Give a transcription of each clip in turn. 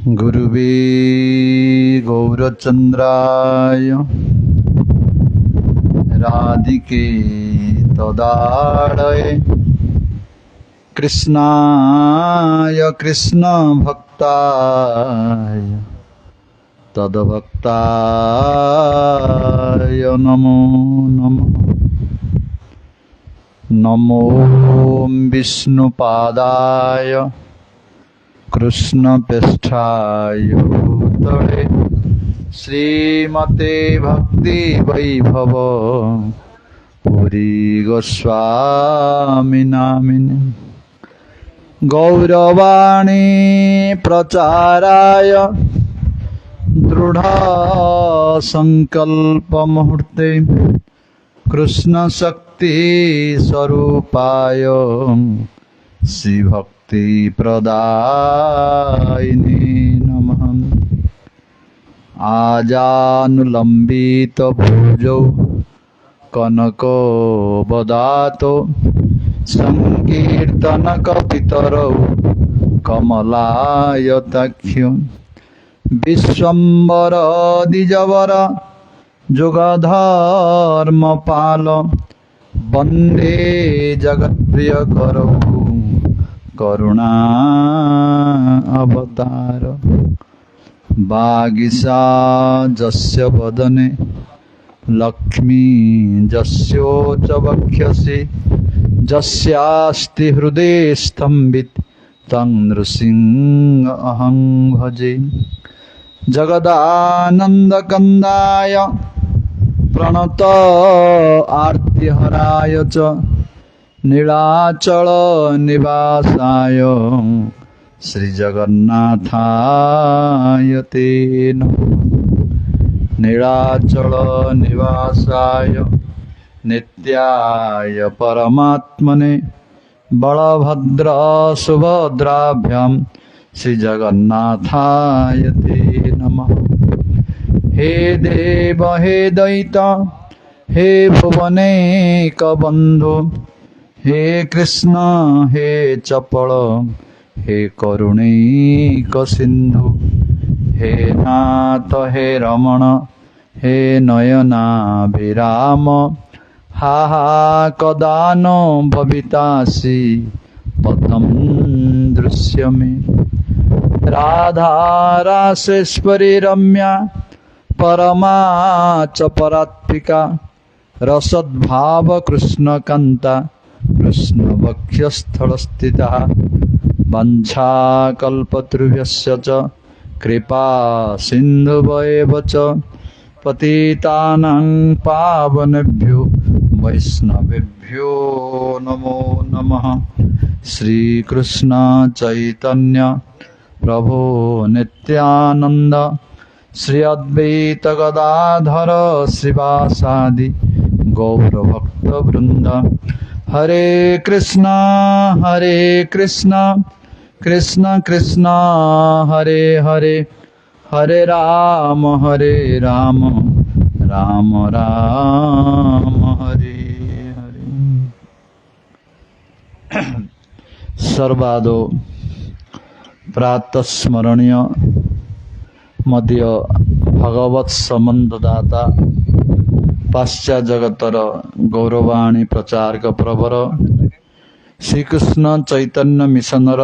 गुरुवे गौरचन्द्राय राधिके तदालये कृष्णाय कृष्णभक्ताय तद्भक्ताय नमो नमः। नमो विष्णुपादाय कृष्णपृष्ठाय भूतले श्रीमते भक्ति वैभव पुरी गोस्वामी नामिने गौरवाणी प्रचाराय दृढ़ संकल्प मुहूर्ते कृष्ण शक्ति स्वरूपाय श्री भक्ति प्रदायिने नमः। आजानुलंबित भुजौ कनको बदातो संकीर्तन कपितरौ कमलायताख्यो विश्वम्बर द्विजवर जुगधर्मपाल वन्दे जगत्प्रियकरौ करुणा अवतार। वागीशा जस्य वदने लक्ष्मी जस्योच वक्षसि जस्यास्ति हृदये स्तम्भित तं नृसिंह अहं भजे। जगदानन्दकन्दाय प्रणत आर्तिहराय च नीलाचल निवासाय श्रीजगन्नाथाय ते नमः। नीलाचल निवासाय नित्याय परमात्मने बलभद्र सुभद्राभ्यां श्रीजगन्नाथाय ते नमः। हे देव हे दैत हे भुवनेक बन्धु हे कृष्ण हे चपल हे करुणैक सिन्धु हे नाथ हे रमण हे नयनाभिराम हा हा कदा नो भवितासि पदं दृश्यमे। राधा रासेश्वरी रम्या परमा च परात्मिका रसद्भाव कृष्णकान्ता कृष्णवक्षस्थलस्थिता। वञ्छाकल्पतरुभ्यश्च च कृपा सिन्धुभ्येव च पतितानां पावनेभ्यो वैष्णवेभ्यो नमो नमः। श्रीकृष्ण चैतन्य प्रभो नित्यानंद श्री अद्वैत गदाधर श्रीवासादि गौरभक्तवृंद। हरे कृष्णा कृष्ण कृष्ण हरे हरे हरे राम राम राम हरे हरे। सर्वादो प्रातस्मरणीय मध्य भगवत संबंधदाता पाश्चात्य जगतर गौरवाणी प्रचारक प्रवर श्रीकृष्ण चैतन्य मिशनर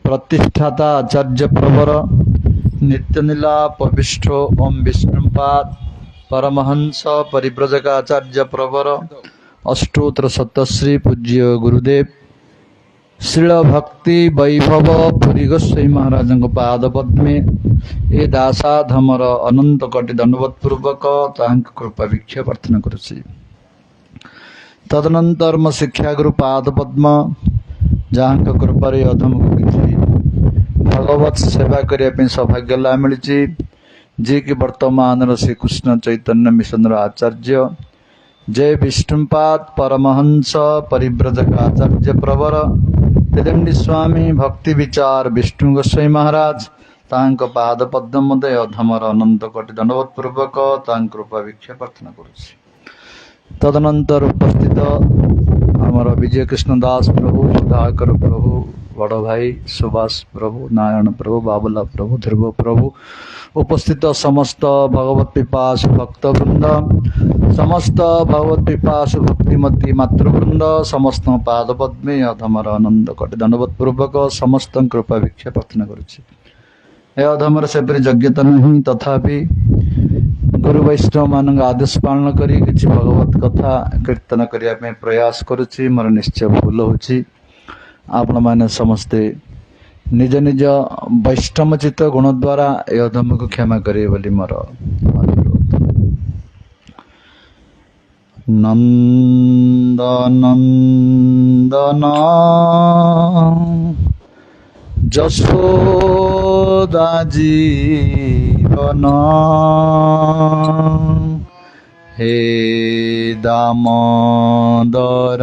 प्रतिष्ठाता आचार्य प्रवर नित्यनीला पविष्ठ ओम विष्णुपाद परमहंस परिव्रजक आचार्य प्रवर अष्टोत्तर सतश्री पूज्य गुरुदेव श्रील भक्ति वैभव पुरी गोस्वामी महाराज पाद पद्मे ए दासाधमर अनंत कोटि दंडवत पूर्वक कृपा भिक्षा प्रार्थना करुछि। तदनंतर मो शिक्षा गुरु पाद पद्म जहाँ कृपार अधम को किसी भगवत सेवा करने सौभाग्य लाभ मिली जी कि वर्तमान श्रीकृष्ण चैतन्य मिशन आचार्य जय विष्णुपाद परमहंस परिव्रजक आचार्य प्रवर त्रिदंडी स्वामी भक्ति विचार विष्णु गोस्वामी महाराज पाद पद्म मध्य अधमर अनंत कोटि दंडवत पूर्वक कृपा भिक्षा प्रार्थना करुछि। तदनंतर उपस्थित आमर विजय कृष्ण दास प्रभु सुधाकर प्रभु বড় ভাই সুভাষ প্রভু, নারায়ণ প্রভু, বাবলা প্রভু, ধ্রুব প্রভু, উপস্থিত সমস্ত ভগবত পিপাসু ভক্তবৃন্দ, সমস্ত ভগবত পিপাসু ভক্তিমতী মাতୃବୃନ୍ଦ, ସମସ୍ତଙ୍କ ପାଦ ପଦ୍ମେ ଅଧମର ଆନନ୍ଦ କୋଟି ଦଣ୍ଡବତ ପୂର୍ବକ ସମସ୍ତଙ୍କ କୃପା ଭିକ୍ଷା ପ୍ରାର୍ଥନା କରୁଛି। ଏ ଅଧମର ସେପରି ଯୋଗ୍ୟତା ନାହିଁ, ତଥାପି ଗୁରୁ ବୈଷ୍ଣବ ମାନଙ୍କ ଆଦେଶ ପାଳନ କରି କିଛି ଭଗବତ କଥା କୀର୍ତ୍ତନ କରିବା ପାଇଁ ପ୍ରୟାସ କରୁଛି। ମୋର ନିଶ୍ଚୟ ଭୁଲ ହଉଛି, ଆପଣମାନେ ସମସ୍ତେ ନିଜ ନିଜ ବୈଷ୍ଣବଚିତ ଗୁଣ ଦ୍ୱାରା ଏ ଅଧମକୁ କ୍ଷମା କରିବେ ବୋଲି ମୋର ଅନୁରୋଧ। ନନ୍ଦନନ୍ଦନ ଯଶୋଦା ଜୀବନ ହେ ଦାମୋଦର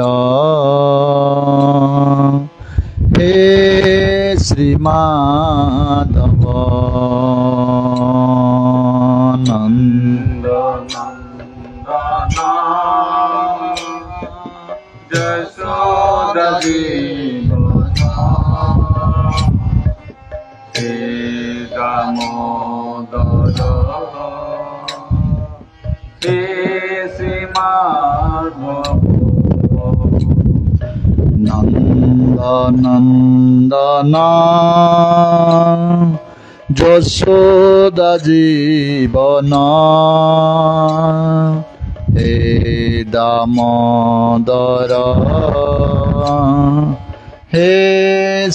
हे श्रीमाधव नंदनंदन यशोदा हे दामोदर हे श्रीमाधव नंदनंदन যশোদা জীবন হে দামোদর হে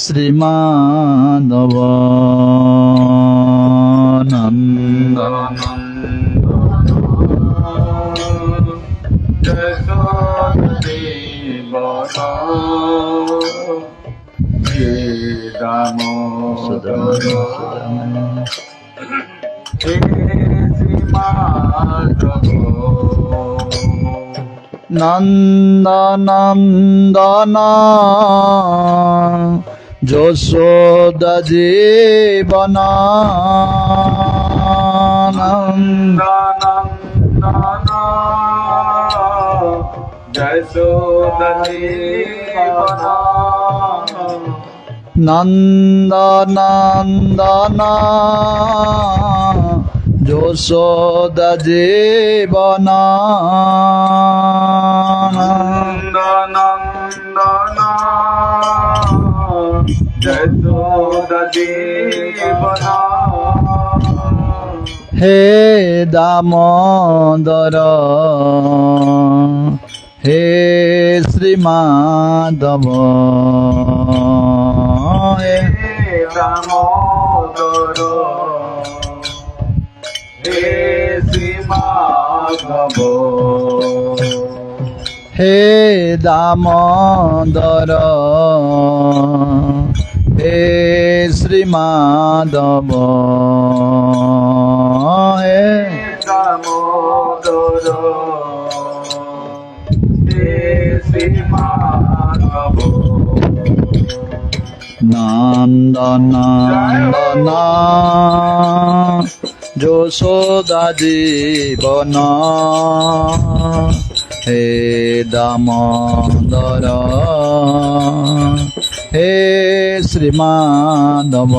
শ্রীমাধব নন্দনন্দন যশোদা জীবন নন্দনন্দন যশোদা জীবন নন্দনন্দন যশোদা জীবন নন্দনন্দন যশোদা জীবন হে দামোদর হে শ্রীমাধব হে দামোদর হে শ্রীমাধব হে দামোদর হে শ্রীমাধব হে দামোদর হে শ্রীমাধব নন্দনন্দন যশোদা জীবন হে দামোদর হে শ্রীমাধব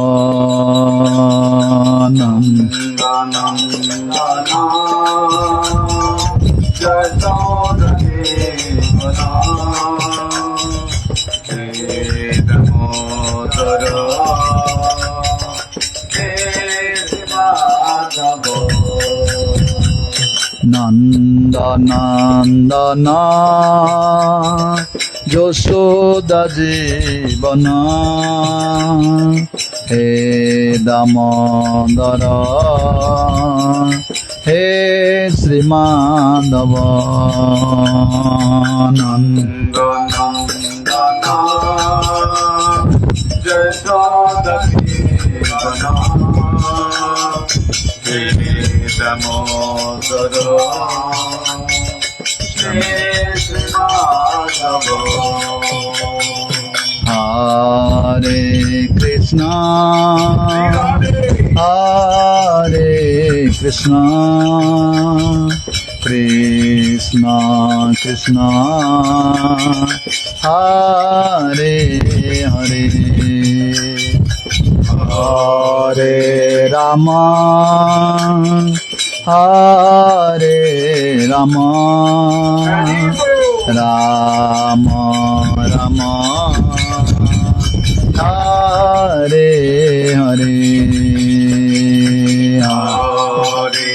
নন্দনন্দন যশোদা জীবন হে দামোদর হে শ্রীমাধব নন্দনন্দন যশোদা জীবন হে দামোদর হে শ্রীমাধব নন্দনন্দন যশোদা জীবন হে দামোদর হে শ্রীমাধব হরে কৃষ্ণ হরে Krishna Krishna Krishna Hare Hare Hare Rama Hare Rama Rama Rama Hare Hare Hare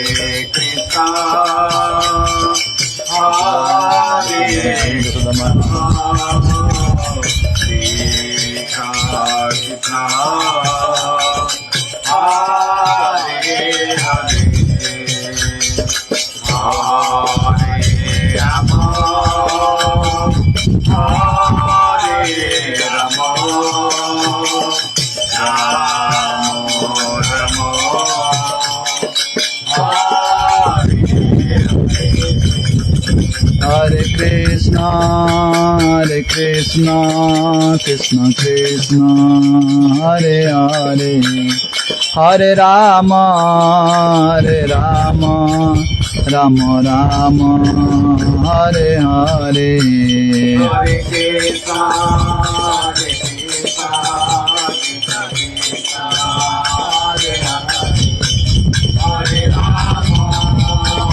Krishna Hare Krishna Krishna Krishna Hare Hare Hare Rama Hare Rama Hare Krishna Krishna Krishna Hare Hare Hare Rama Rama Rama Hare Hare Hare Krishna Krishna Krishna Hare Hare Hare Rama Rama Hare Hare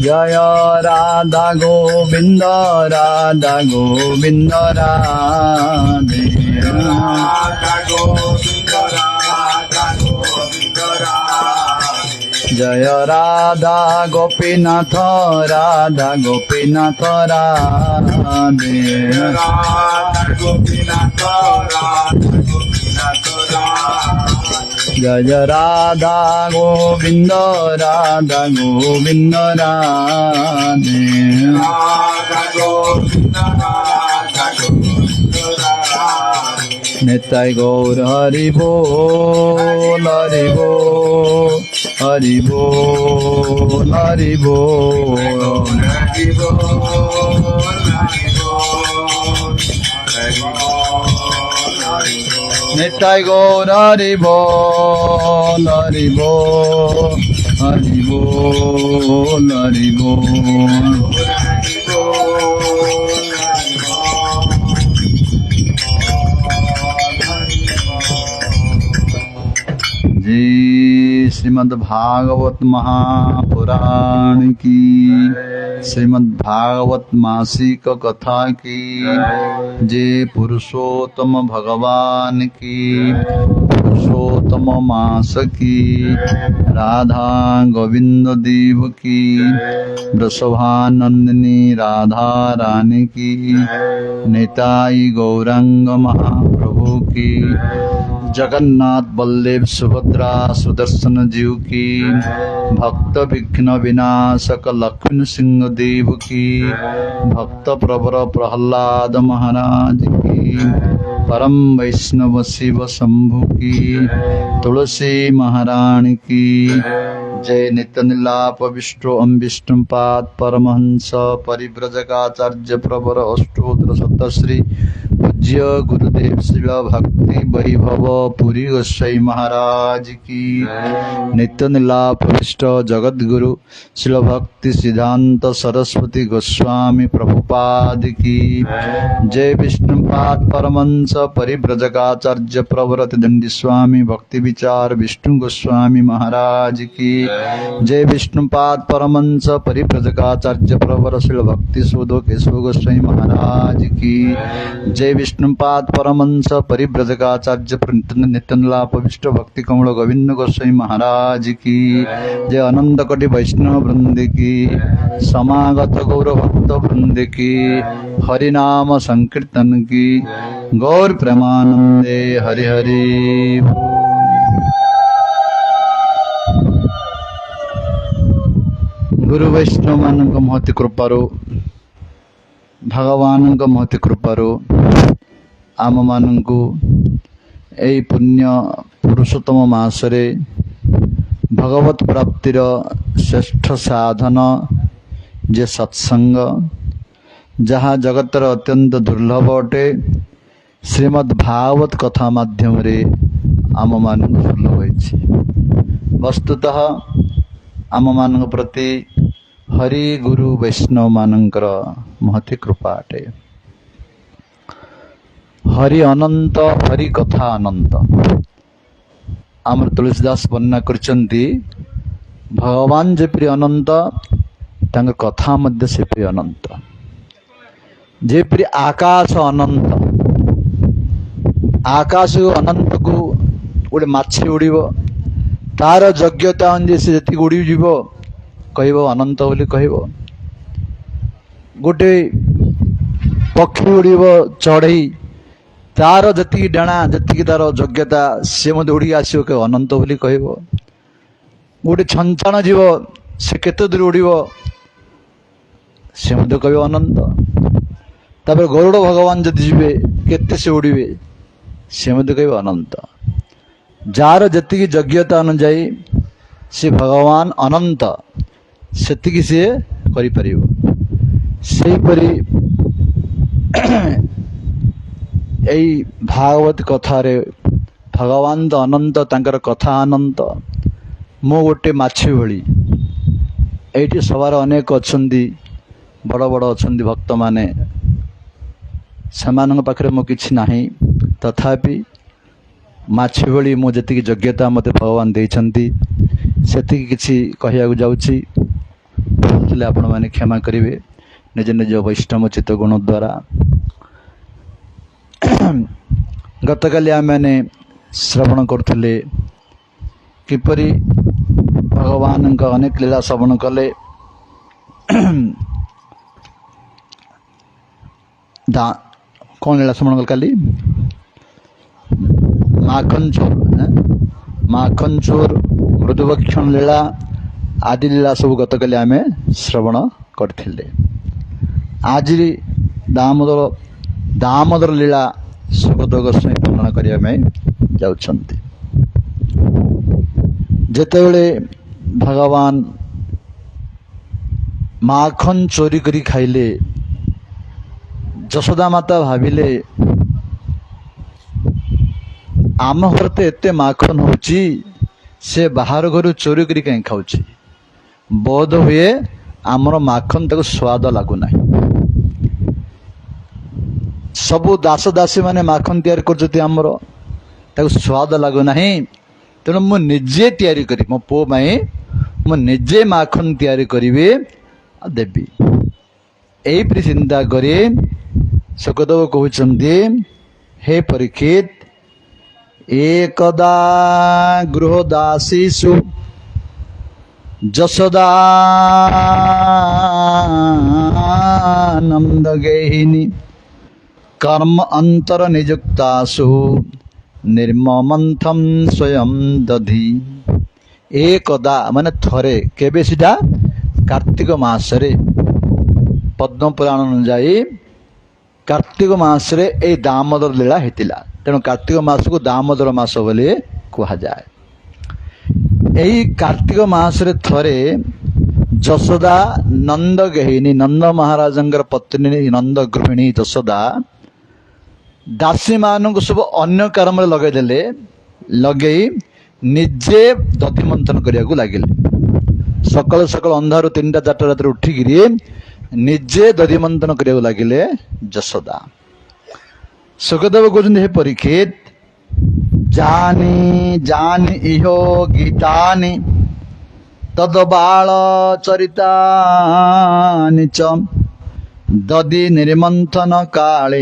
Jaya Radha Govinda Radha Govinda Radhe Radha Govinda Radha Govinda Radhe Jaya Radha Gopinath Radha Gopinath Radhe Radha Gopinath Radha Gopinath Radhe Jaya Radha Govinda Radha Govinda Radhe Radha Govinda Radha Govinda Radhe Nitai Gaur Hari Bol Hari Bol Hari Bol Hari Bol Hari Bol Hari Bol Hari Bol Hari Bol Nitai Gaur Hari Bol Hari Bol Hari Bol Hari Bol जी श्रीमद् भागवत महापुराण की श्रीमद् भागवत मासिक कथा की जे पुरुषोत्तम भगवान की पुरुषोत्तम मास की राधा गोविंद देव की वृषभानंदिनी राधा रानी की निताई गौरांग महाप्रभु की जगन्नाथ बल्लभ सुभद्रा सुदर्शन जीव की भक्त विघ्न विनाशक लक्ष्मण सिंह देव की भक्त प्रवर प्रहलाद महाराज की परम वैष्णव शिव शंभु की तुलसी महारानी की जय नित्य निलाप विष्णु विष्णुपाद परमहंस परिव्रजकाचार्य प्रवर अष्टोत्तर शतश्री पूज्य गुरुदेव शिव भक्ति वैभव पुरी गोसाई महाराज की नित्य निलाप विष्ट जगत गुरु शिल भक्ति सिद्धांत सरस्वती गोस्वामी प्रभुपाद की जय विष्णुपाद परमहंस परिव्रजकाचार्य प्रवरत दंडी स्वामी भक्ति विचार विष्णु गोस्वामी महाराज की जय विष्णुपाद परमहंस परिव्रजकाचार्य प्रवर शिल भक्ति सुधो केशव गोस्वामी महाराज की जय विष्णुपाद परमहंस परिव्रजकाचार्य नित्यनलाप विष्ट भक्ति कमल गोविंद गोस्वामी महाराज की जय अनंत कोटि वैष्णव वृंद की समागत गौर भक्त वृंद की हरिनाम संकीर्तन की गौर प्रेमानंदे हरि हरि गुरु वैष्णव मानक महती कृपारो भगवान महती कृपारो आम मानू यही पुण्य पुरुषोत्तम मासरे भगवत प्राप्तिर श्रेष्ठ साधन जे सत्संग जहाँ जगतर अत्यंत दुर्लभ अटे श्रीमद् भागवत कथा माध्यम रे आम मान सुलभ होइछि। वस्तुतः आम मान प्रति हरि गुरु वैष्णव मानकर महती कृपा अटे। हरि अनंत हरि कथा अनंत आमर तुलसीदास वर्णना करचंती भगवान जेपरि अनंत तांकर कथा मध्य सेपरि अनंत जेपरि आकाश अनंत आकाश अनंत को गोटे माछी उड़ीब तार योग्यता अनुसार से जी उड़ी जीव कह अनंत बोली कह गोटे पक्षी उड़ीब चढ़ई तार जी डाणा जी तार योग्यता सी मत उड़ी आसो कह अनंत बोली कह गोटे छंछाण जीव से केते दूर उड़ीब से मत कह अनंत तापर गरुड़ भगवान जदि जीवे केते से उड़ीबे से मत कह अनंत जार जी योग्यता अनुजाई से भगवान अनंत सेतिकी सी करि भागवत कथारे भगवान तो अनंत तांकर कथा अनंत मो गोटे माछी भली एठी सवार अनेक अछंती बड़ बड़ अछंती भक्त माने सेमानक पाखरे मो किछि नाही तथापि माछी भली मो जति योग्यता मते भगवान देइछंती सेति किछि कहिया जाउछि बोलथिले आपण माने क्षमा करिवे निज निज वैष्णव चित्त गुण द्वारा गतकाली आमे श्रवण करथिले किपरि भगवान अनेक लीला श्रवण कले कौन लीला श्रवण कल काली माखन चोर मृदुभक्षण लीला आदि लीला सब गतकाली आमे श्रवण करथिले आज दामोदर लीला सुखदेव गोस्वामी वर्णन करिया में जाउछंती जेतेबेले भगवान माखन चोरी करी खाइले यशोदा माता भाविले आम घर तो एते माखन होची से बाहर घर चोरी करी कहीं खाऊची बोध हुए आमर माखन ताको स्वाद लागुना सबु दास दासी माने माखन तैयारी करछथि आमर ताको स्वाद लागुना तेणु मु निजे तैयारी करी मो पो माई मु निजे माखन तैयारी करिवे देवी एही चिंता करी सुखदेव कहउछन्ती हे परीक्षित एकदा गृहदासीषु जशोदा नंदगेहिनी कर्म अंतर निजुक्तासु निर्ममंथम स्वयं दधी एकदा माने थरे केबे सिधा कार्तिक मासरे पद्म पुराण अनुजाई कार्तिक मासरे ए दामोदर लीला हेतिला तेणु कार्तिक मास को दामोदर मास बोली कहा जाए यही कार्तिक मासरे थरे जशोदा नंद गृहिणी नंद महाराजंकर पत्नी नंद गृहिणी जशोदा दासी मान सब अन्य कर्म लगे लगे निजे दधि मंथन करने लगे सकाल सकाल अंधार 3टा 4टा रात उठिकी निजे दधि मंथन करने लगे जशोदा सुखदेव कहते हे परीक्षित जानी जानी इहो गीतानि तद बाल चरितानि च दधि निर्मंथन काले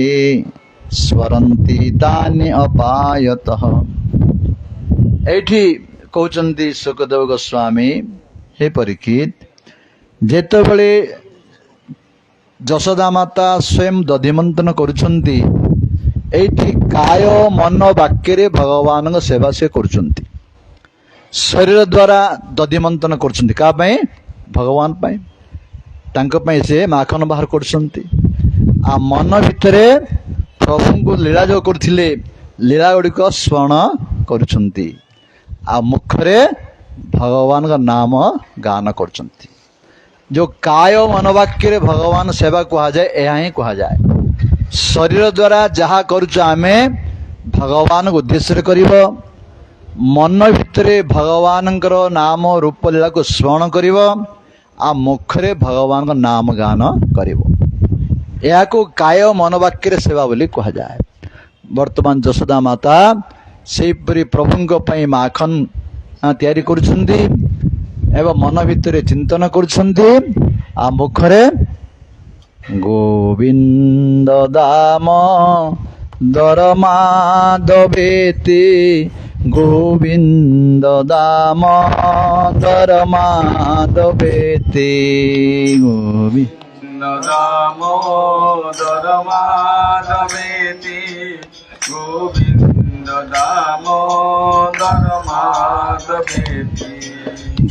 स्वरंती तानि अपायतः एठी कहउचंती सुखदेव गोस्वामी हे परीक्षित जेतेबेले जशोदा माता स्वयं दधि मंथन करुछंती एठी काय मन वाक्य भगवान सेवा से करुछंती शरीर द्वारा दधि मंथन करुछंती का पई भगवान पई तांको पई से माखन बाहर करुछंती आ मन भितरे प्रभु को लीला जो करथिले लीला गुड़ी को स्मरण करुछंती आ मुखरे भगवान का नाम गान करुछंती जो काय मनोवाक्य भगवान सेवा कहा जाए यह ही कहा जाए शरीर द्वारा जहा करुच आमे भगवान को उद्देश्य करिब मन भितरे भगवान नाम रूप लीला को स्मरण करिब आ मुखरे भगवान का नाम गान करिब यह को काय मनोवाक्य सेवा बोली कहा जाए ବର୍ତ୍ତମାନ ଯଶୋଦା ମାତା ସେହିପରି ପ୍ରଭୁଙ୍କ ପାଇଁ ମାଖନ ତିଆରି କରୁଛନ୍ତି ଏବଂ ମନ ଭିତରେ ଚିନ୍ତନ କରୁଛନ୍ତି ଆଉ ମୁଖରେ ଗୋବିନ୍ଦ ଦାମ ଦରମାଧବେତି ଗୋବିନ୍ଦ ଦାମ ଦରମାଧବେତି দামোদর মাধবেতি গোবিন্দ দামোদর মাধবেতি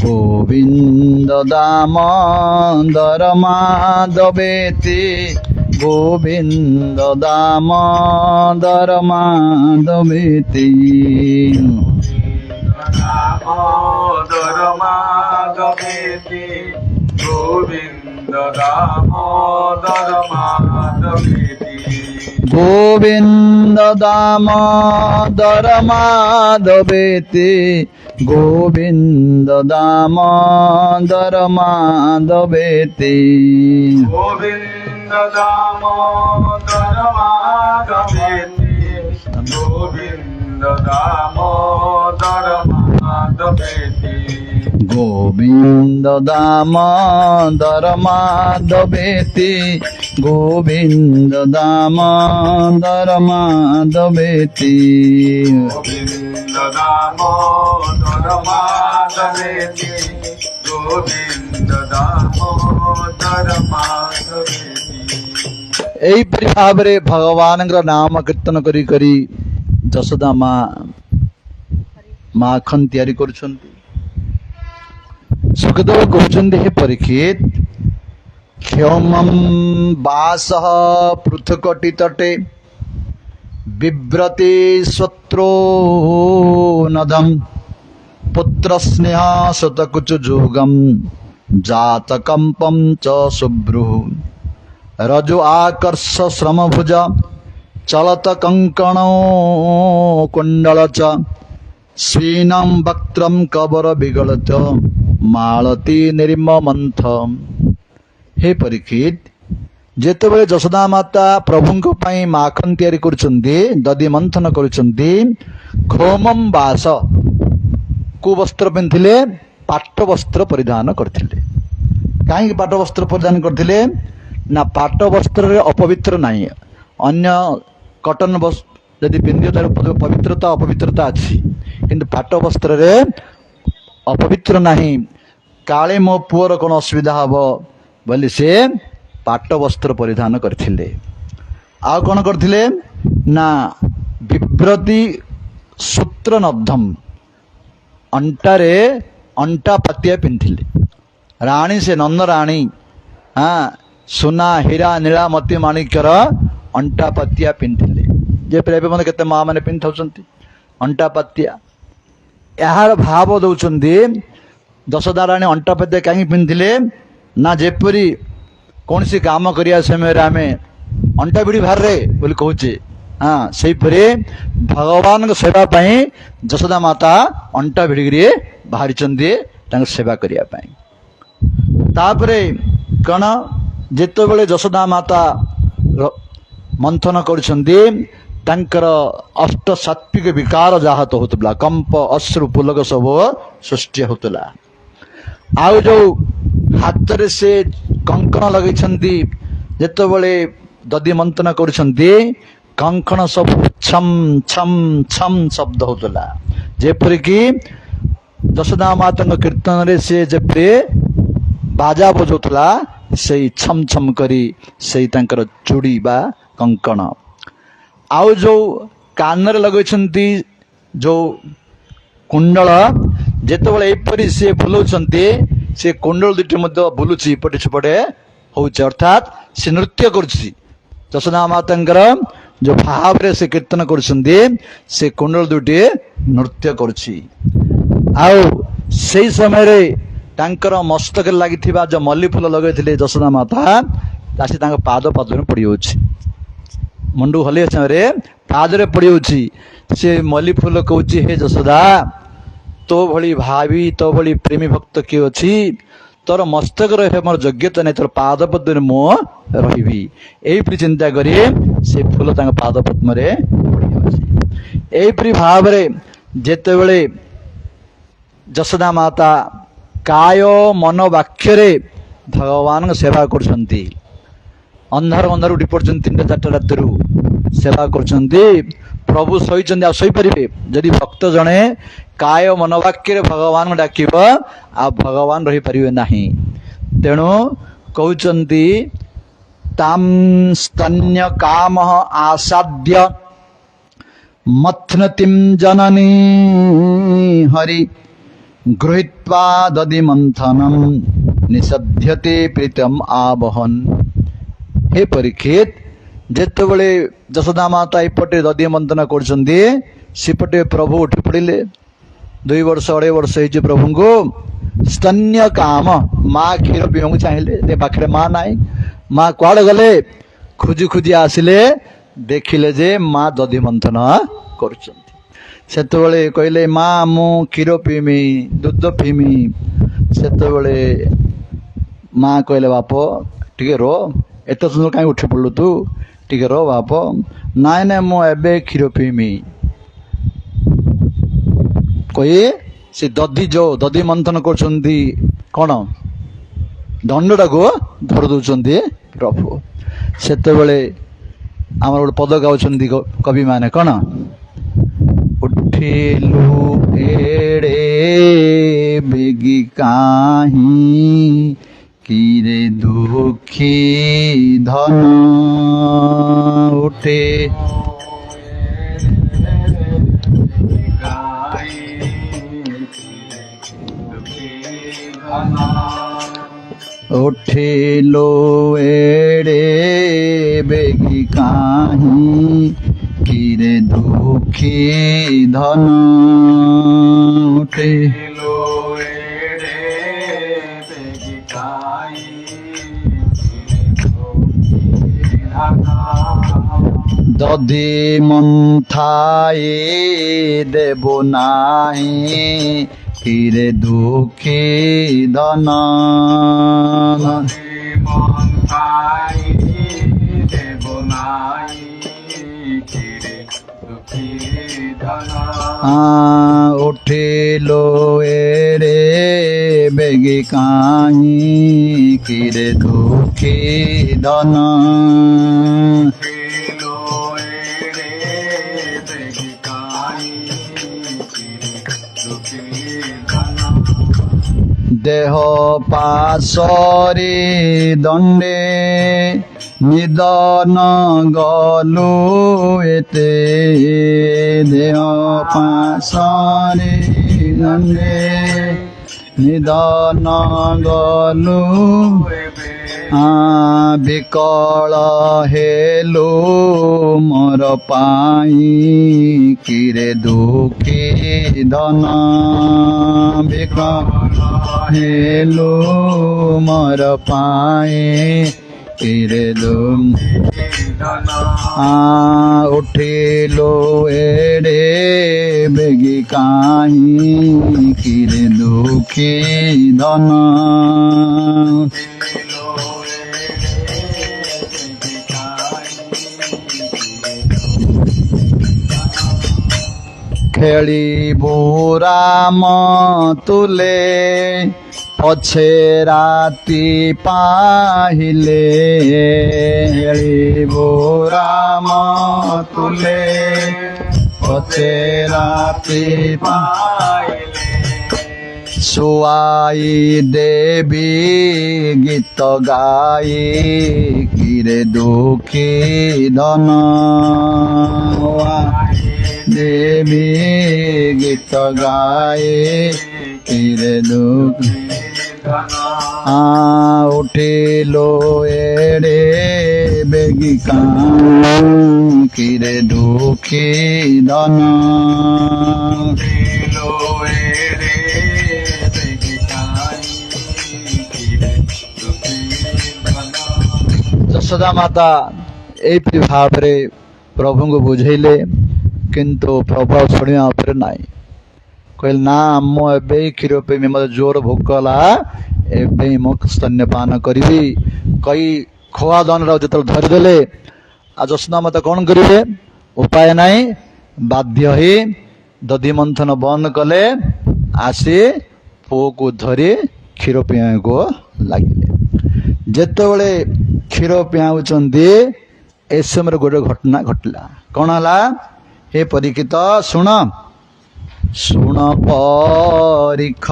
গোবিন্দ দামোদর মাধবেতি গোবিন্দ দামোদর মাধবেতি দামোদর মাধবেতি গোবিন্দ দামোদর মাধবেতি গোবিন্দ দামোদর মাধবেতি গোবিন্দ দামোদর মাধবেতি গোবিন্দ দামোদর মাধবেতি গোবিন্দ দামোদর মাধবেতি গোবিন্দ দামোদর মাধবেতি গোবিন্দ দামোদর মাধবেতি গোবিন্দ দামোদর মাধবেতি গোবিন্দ দামোদর মাধবেতি। ଏହିପରି ଭାବରେ ଭଗବାନଙ୍କର ନାମ କୀର୍ତ୍ତନ କରି କରି ଯଶୋଦା ମା ମାଖନ ତିଆରି କରୁଛନ୍ତି। ସୁଖଦେବ କହୁଛନ୍ତି, ହେ ପରୀକ୍ଷିତ, କ୍ଷୌମଂ ବାସଃ ପୃଥୁକଟି ତଟେ ବିବ୍ରତି ସ୍ୱତ୍ରୋ ନଦମ୍ ପୁତ୍ର ସ୍ନେହ ଶତକୁଚ ଯୋଗମ୍ ଜାତକମ୍ପಂ ଚ ଶୁଭ୍ରୁଃ ରଜୁ ଆକର୍ଷ ଶ୍ରମଭୁଜ ଚଳତ କଙ୍କଣ କୁଣ୍ଡଳ ଚ ସ୍ୱୀନଂ ବକ୍ତ୍ରଂ କବର ବିଗଳିତ ମାଳତୀ ନିର୍ମମନ୍ଥ। ହେ ପରୀକ୍ଷିତ, ଯେତେବେଳେ ଯଶୋଦା ମାତା ପ୍ରଭୁଙ୍କ ପାଇଁ ମାଖନ ତିଆରି କରୁଛନ୍ତି, ଦଧି ମନ୍ଥନ କରୁଛନ୍ତି, ଖୋମମ୍ ବାସ କୁ ବସ୍ତ୍ର ପିନ୍ଧିଥିଲେ? ପାଟ ବସ୍ତ୍ର ପରିଧାନ କରିଥିଲେ। କାହିଁକି ପାଟ ବସ୍ତ୍ର ପରିଧାନ କରିଥିଲେ? ନା ପାଟ ବସ୍ତ୍ରରେ ଅପବିତ୍ର ନାହିଁ। ଅନ୍ୟ କଟନ ଯଦି ପିନ୍ଧିବ ତାର ପବିତ୍ରତା ଅପବିତ୍ରତା ଅଛି, କିନ୍ତୁ ପାଟ ବସ୍ତ୍ରରେ ଅପବିତ୍ର ନାହିଁ। କାଳେ ମୋ ପୁଅର କ'ଣ ଅସୁବିଧା ହବ ବୋଲି ସେ ପାଟ ବସ୍ତ୍ର ପରିଧାନ କରିଥିଲେ। ଆଉ କ'ଣ କରିଥିଲେ? ନା ବିବ୍ରତି ସୂତ୍ର ନବ୍ଧମ୍, ଅଣ୍ଟାରେ ଅଣ୍ଟା ପାତିଆ ପିନ୍ଧିଲେ। ରାଣୀ ସେ ନନ୍ଦ ରାଣୀ, ସୁନା ହୀରା ନୀଳା ମତି ମାଣିକ୍ୟର ଅଣ୍ଟା ପାତିଆ ପିନ୍ଧିଲେ। ଯେପରି ଏବେ ମଧ୍ୟ କେତେ ମା ମାନେ ପିନ୍ଧିଥାଉଛନ୍ତି ଅଣ୍ଟା ପାତିଆ। ଏହାର ଭାବ ଦଉଛନ୍ତି ଯଶୋଦା ରାଣୀ ଅଣ୍ଟା ପାତିଆ କାହିଁକି ପିନ୍ଧିଲେ? ନା ଯେପରି କୌଣସି କାମ କରିବା ସମୟରେ ଆମେ ଅଣ୍ଟା ଭିଡ଼ି ବାହାରେ ବୋଲି କହୁଛେ, ସେହିପରି ଭଗବାନଙ୍କ ସେବା ପାଇଁ ଯଶୋଦା ମାତା ଅଣ୍ଟା ଭିଡ଼ିକିରି ବାହାରିଛନ୍ତି ତାଙ୍କ ସେବା କରିବା ପାଇଁ। ତାପରେ କ'ଣ, ଯେତେବେଳେ ଯଶୋଦା ମାତା ମନ୍ଥନ କରୁଛନ୍ତି, ତାଙ୍କର ଅଷ୍ଟ ସାତ୍ଵିକ ବିକାର ଜାତ ହେଉଥିଲା। କମ୍ପ ଅଶ୍ରୁ ପୁଲକ ସବୁ ସୃଷ୍ଟି ହେଉଥିଲା। ଆଉ ଯୋଉ ହାତରେ ସେ କଙ୍କଣ ଲଗେଇଛନ୍ତି, ଯେତେବେଳେ ଦଧି ମନ୍ଥନ କରୁଛନ୍ତି, କଙ୍କଣ ସବୁ ଛମ୍ ଛମ୍ ଛମ୍ ଶବ୍ଦ ହେଉଥିଲା। ଯେପରିକି ଯଶୋଦା ମାତାଙ୍କ କୀର୍ତ୍ତନରେ ସେ ଯେପରି ବାଜା ବଜାଉଥିଲା, ସେଇ ଛମ୍ ଛମ୍ କରି ସେଇ ତାଙ୍କର ଚୁଡ଼ି ବା କଙ୍କଣ। ଆଉ ଯୋଉ କାନରେ ଲଗେଇଛନ୍ତି ଯୋଉ କୁଣ୍ଡଳ, ଯେତେବେଳେ ଏପରି ସିଏ ବୁଲଉଛନ୍ତି, ସେ କୁଣ୍ଡଳ ଦୁଇଟି ମଧ୍ୟ ବୁଲୁଛି, ଏପଟେ ସେପଟେ ହଉଛି, ଅର୍ଥାତ୍ ସେ ନୃତ୍ୟ କରୁଛି। ଯଶୋଦା ମାତାଙ୍କର ଯୋଉ ଭାବରେ ସେ କୀର୍ତ୍ତନ କରୁଛନ୍ତି, ସେ କୁଣ୍ଡଳ ଦୁଇଟି ନୃତ୍ୟ କରୁଛି। ଆଉ ସେଇ ସମୟରେ ତାଙ୍କର ମସ୍ତକରେ ଲାଗିଥିବା ଯୋଉ ମଲ୍ଲି ଫୁଲ ଲଗେଇଥିଲେ ଯଶୋଦା ମାତା, ଆସି ତାଙ୍କ ପାଦରେ ପଡ଼ିଯାଉଛି। ମୁଣ୍ଡକୁ ହଲେଇବା ସମୟରେ ପାଦରେ ପଡ଼ିଯାଉଛି। ସେ ମଲ୍ଲି ଫୁଲ କହୁଛି, ହେ ଯଶୋଦା, ତୋ ଭଳି ଭାବି, ତୋ ଭଳି ପ୍ରେମୀ ଭକ୍ତ କିଏ ଅଛି? ତୋର ମସ୍ତକ ରହିବା ମୋର ଯୋଗ୍ୟତା ନାହିଁ, ତୋର ପାଦ ପଦ୍ମରେ ମୁଁ ରହିବି। ଏଇପରି ଚିନ୍ତା କରି ସେ ଫୁଲ ତାଙ୍କ ପାଦ ପଦ୍ମରେ ପଡ଼ିଯାଉଛି। ଏଇପରି ଭାବରେ ଯେତେବେଳେ ଯଶୋଦା ମାତା କାୟ ମନ ବାକ୍ୟରେ ଭଗବାନଙ୍କ ସେବା କରୁଛନ୍ତି, ଅନ୍ଧାର ଉଠି ପଡୁଛନ୍ତି 3ଟା 4ଟା ରାତିରୁ ସେବା କରୁଛନ୍ତି, ପ୍ରଭୁ ଶୋଇଛନ୍ତି ଆଉ ଶୋଇପାରିବେ? ଯଦି ଭକ୍ତ ଜଣେ କାୟ ମନୋବାକ୍ୟରେ ଭଗବାନଙ୍କୁ ଡାକିବ ଆଉ ଭଗବାନ ରହିପାରିବେ ନାହିଁ। ତେଣୁ କହୁଛନ୍ତି ତାମ୍ ସ୍ତନ୍ୟ କାମ ଆସାଦ୍ୟ ମଥ୍ନତିମ୍ ଜନନୀ ହରି ଗୃହୀତ୍ୱା ଦଧି ମନ୍ଥନମ୍ ନିଷଧ୍ୟତେ ପ୍ରୀତମ୍ ଆବହନ୍। ହେ ପରୀକ୍ଷିତ, ଯେତେବେଳେ ଯଶୋଦା ମାତା ଏପଟେ ଦଧି ମନ୍ଥନ କରୁଛନ୍ତି, ସେପଟେ ପ୍ରଭୁ ଉଠି ପଡ଼ିଲେ। 2 ବର୍ଷ 2.5 ବର୍ଷ ହେଇଛି ପ୍ରଭୁଙ୍କୁ। ସ୍ତନ୍ୟ କାମ, ମା କ୍ଷୀର ପିଇବାକୁ ଚାହିଁଲେ, ଏ ପାଖରେ ମା ନାହିଁ। ମା କୁଆଡେ ଗଲେ? ଖୋଜି ଖୋଜି ଆସିଲେ, ଦେଖିଲେ ଯେ ମା ଦଧି ମନ୍ଥନ କରୁଛନ୍ତି। ସେତେବେଳେ କହିଲେ, ମା ମୁଁ କ୍ଷୀର ପିଇମି, ଦୁଧ ପିଇମି। ସେତେବେଳେ ମା କହିଲେ, ବାପ ଟିକେ ର, ଏତେ ସୁନ୍ଦର କାହିଁ ଉଠି ପଡ଼ିଲୁ ତୁ, ଟିକେ ର ବାପ। ନାଇଁ ନାଇଁ ମୁଁ ଏବେ କ୍ଷୀର ପିଇମି କହି ସେ ଦଧି ମନ୍ଥନ କରୁଛନ୍ତି, କଣ ଦଣ୍ଡଟାକୁ ଧରି ଦଉଛନ୍ତି ପ୍ରଭୁ। ସେତେବେଳେ ଆମର ଗୋଟେ ପଦ ଗାଉଛନ୍ତି କବି ମାନେ, କଣ ଉଠିଲୁ ଏଡେ ବେଗି କାହିଁ କିରେ ଦୁଃଖୀ ଧନ ଉଠେ ଉଠିଲୁ ଏଡେ ବେଗି କାହିଁ କିରେ ଦୁଃଖୀ ଧନ ଉଠେ ଦଧି ମନ୍ଥାଇ ଦେବ ନାହିଁ କିରେ ଦୁଃଖୀ ଧନ ଉଠିलो ଏରେ ବେଗି କାହିଁ କିରେ ଦୁଃଖୀ ଧନ ଦେହ ପାଶରେ ଦଣ୍ଡେ ନିଦନ ଗଲୁ ଏତେ ଦେହ ପାଶରେ ଦଣ୍ଡେ ନିଦନ ଗଲୁ ବିକଳ ହେଲୁ ମୋର ପାଇଁ କିରେ ଦୁଃଖୀ ଧନ ବିକଳ ହେଲୁ ମୋର ପାଇଁ କିରେ ଉଠିଲୁ ଏଡେ ବେଗି କାହିଁ କିରେ ଦୁଃଖୀ ଧନ ଖେଳିବୁ ରାମ ତୁଲେ ପଛେ ରାତି ପାହିଲେ ଖେଳିବୁ ରାମ ତୁଲେ ପଛେ ରାତି ପାହିଲେ ଶୁଆଇ ଦେବି ଗୀତ ଗାଇ କିରେ ଦୁଃଖୀ ଧନ ଦେବି ଗୀତ ଗାଏ କିରେ ଦୁଃଖୀ ଉଠିलो ଏଡେ ବେଗି କାହିଁ କିରେ ଦୁଃଖୀ ଧନ ଯଶୋଦା ମାତା ଏଇପରି ଭାବରେ ପ୍ରଭୁଙ୍କୁ ବୁଝେଇଲେ, କିନ୍ତୁ ପ୍ରଭୁ ଶୁଣିବା ଉପରେ ନାହିଁ। କହିଲେ ନା ମୁଁ ଏବେ କ୍ଷୀର ପିଇବି, ମୋତେ ଜୋର ଭୋକ ହେଲା, ଏବେ ମୁଁ ସ୍ତନ୍ୟପାନ କରିବି କହି ଖୋଆ ଦନର ଯେତେବେଳେ ଧରିଦେଲେ, ଆଉ ଯଶୋଦା ମାତା କଣ କରିବେ, ଉପାୟ ନାହିଁ, ବାଧ୍ୟ ହେଇ ଦଧି ମନ୍ଥନ ବନ୍ଦ କଲେ, ଆସି ପୁଅକୁ ଧରି କ୍ଷୀର ପିଇବାକୁ ଲାଗିଲେ। ଯେତେବେଳେ କ୍ଷୀର ପିଆଉଛନ୍ତି ଏ ସମୟରେ ଗୋଟେ ଘଟଣା ଘଟିଲା। କଣ ହେଲା? ହେ ପରୀକ୍ଷିତ ଶୁଣ, ଶୁଣ ପରୀକ୍ଷ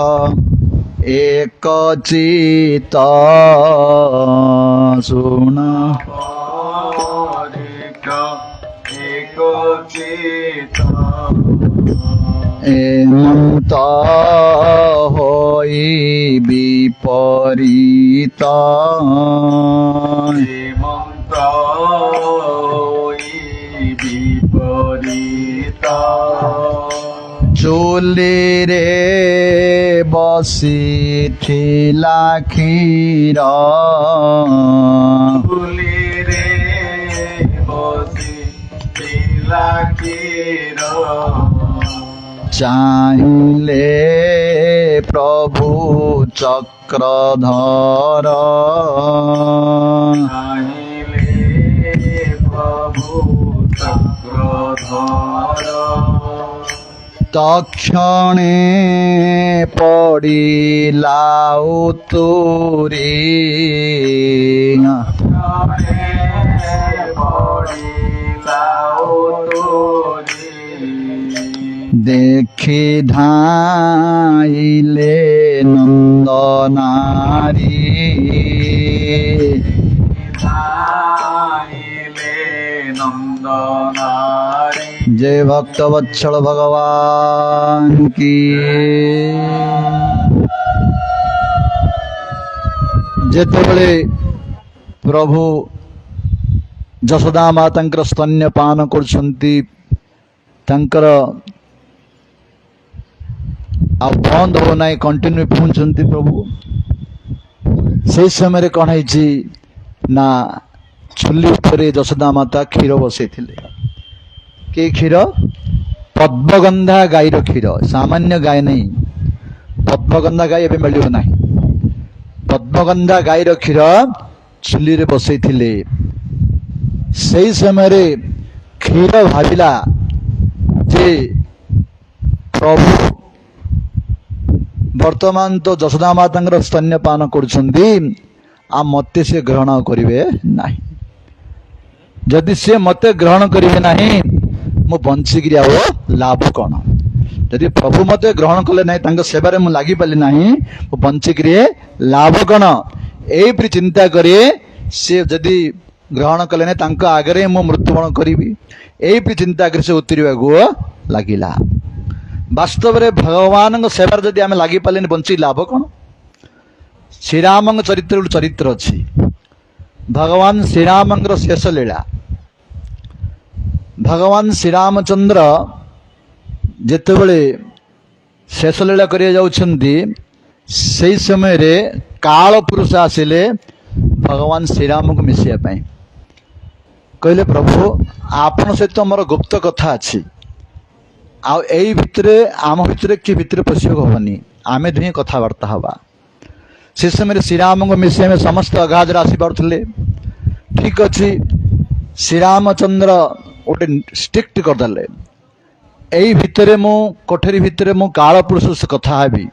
ଏକ ଚିତ, ଶୁଣ ଏମନ୍ତ ହୋଇ ବିପରୀତ, ଚୁଲିରେ ବସିଥିଲା କ୍ଷୀର, ଚାହିଁଲେ ପ୍ରଭୁ ଚକ୍ରଧର, ତକ୍ଷଣେ ପଡ଼ିଲା ଉତୁରି, ଦେଖି ଧାଇଲେ ନନ୍ଦ ନାରୀ, जय भक्त वत्सल भगवान की। जेतेबेले प्रभु यशोदा माता स्तन्यपान करछंती, तांकर आ बंद हो ना, कंटिन्यू पहुंचती प्रभु। से समय कौन है ना, चुली पर यशोदा माता क्षीर बसई थे। कि क्षीर? पद्मगंधा गाईर क्षीर, सामान्य गाय नहीं, पद्मगंधा गाय एबे मिलियो नहीं। पद्मगंधा गाईर क्षीर चुली रे बसई थे। से समय क्षीर भाविला जे प्रभु वर्तमान तो यशोदा माता स्तन्यपान करुछंती, आ मते से ग्रहण करिवे नाही। जदि से मते ग्रहण करिवे नाही, मु बंचिक लाभ कौन? जदि प्रभु मते ग्रहण कले नहीं, तांको सेवारे मु लागी पाली नहीं, मु बंचिक लाभ कौन? एपरि चिंता करे से जदि ग्रहण कले नहीं, तांको आगरे मु मृत्युवरण करिवि, एपरि चिंता करे से उतरिबागु लागिला। वास्तव में भगवान सेवार जदि आम लगी पारे बंची लाभ कौन? श्रीराम चरित्र चरित्र अच्छी, भगवान श्रीराम शेष लीला। भगवान श्रीरामचंद्र जितेबले शेष लीला करिया जाउछंती, सेई समय रे काल पुरुष आसिले भगवान श्रीराम को मिसिया पाई। कहले प्रभु आपण सहित मोर गुप्त कथा अच्छी, आउ एई भितरे आम भितरे कि भितरे पशियोग हबनी, आमे दुहे कथबार्ता हवा। से समय श्रीराम को मिसिया में समस्त अगाध राशि पारे। ठीक अच्छे, श्रीरामचंद्र गोटे स्ट्रिक्ट करदे, यही भितर मु कोठरी भितर मु काल पुरुष से कथा हेबी,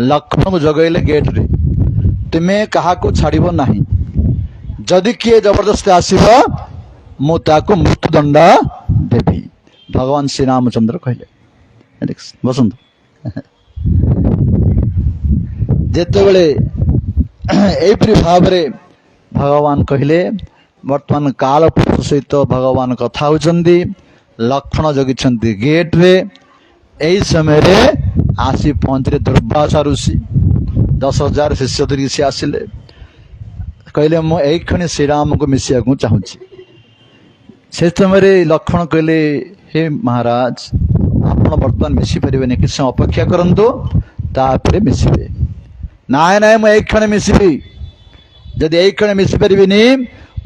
लक्ष्मण को जगैले गेट रे, तुम्हें क्या छाड़ब ना, जदि किए जबरदस्ती आसब मु ताको मृत्युदंड देवी। भगवान श्रीरामचंद्र कहले बसंत। जेतेबेले एपरि भाव भगवान कहले, वर्तमान काल पुरुष सहित भगवान कथा होचंदी, लक्ष्मण जगिछंती गेट रे। एई समय रे आसी पहुंचले दुर्वासा ऋषि, 10,000 शिष्य धरी से आसिले। कहले मु एई खणी श्रीराम को मिसिया को चाहूची। से समय लक्ष्मण कहले, हे महाराज आपण वर्तमान मिसी पारे, किसी अपेक्षा करंतु, तापर मिसिबे। नाय नाय मु एक क्षण मिसिबी, जदि एक क्षण मिसी पारिबिनी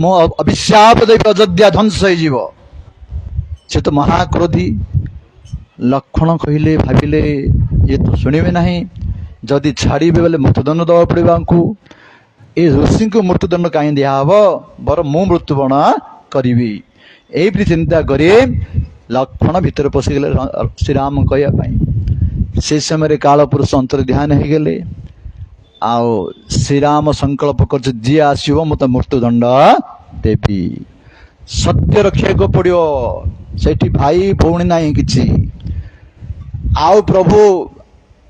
मो अभिशाप देवी अयोध्या ध्वंस हो। से तो महाक्रोधी, ଲକ୍ଷ୍ମଣ କହିଲେ ଭାବିଲେ ଇଏ ତ ଶୁଣିବେ ନାହିଁ, ଯଦି ଛାଡ଼ିବେ ବୋଲେ ମୃତ୍ୟୁଦଣ୍ଡ ଦେବାକୁ ପଡ଼ିବ ଆଙ୍କୁ। ଏ ଋଷିଙ୍କୁ ମୃତ୍ୟୁଦଣ୍ଡ କାହିଁ ଦିଆହବ, ବର ମୁଁ ମୃତ୍ୟୁବରଣ କରିବି। ଏଇପରି ଚିନ୍ତା କରି ଲକ୍ଷ୍ମଣ ଭିତରେ ପଶିଗଲେ ଶ୍ରୀରାମ କହିବା ପାଇଁ। ସେ ସମୟରେ କାଳପୁରୁଷ ଅନ୍ତର ଧ୍ୟାନ ହେଇଗଲେ। ଆଉ ଶ୍ରୀରାମ ସଂକଳ୍ପ କରୁଛି ଯିଏ ଆସିବ ମୁଁ ତ ମୃତ୍ୟୁଦଣ୍ଡ ଦେବି। ସତ୍ୟ ରଖିବାକୁ ପଡ଼ିବ। ସେଠି ଭାଇ ଭଉଣୀ ନାହିଁ କିଛି। ଆଉ ପ୍ରଭୁ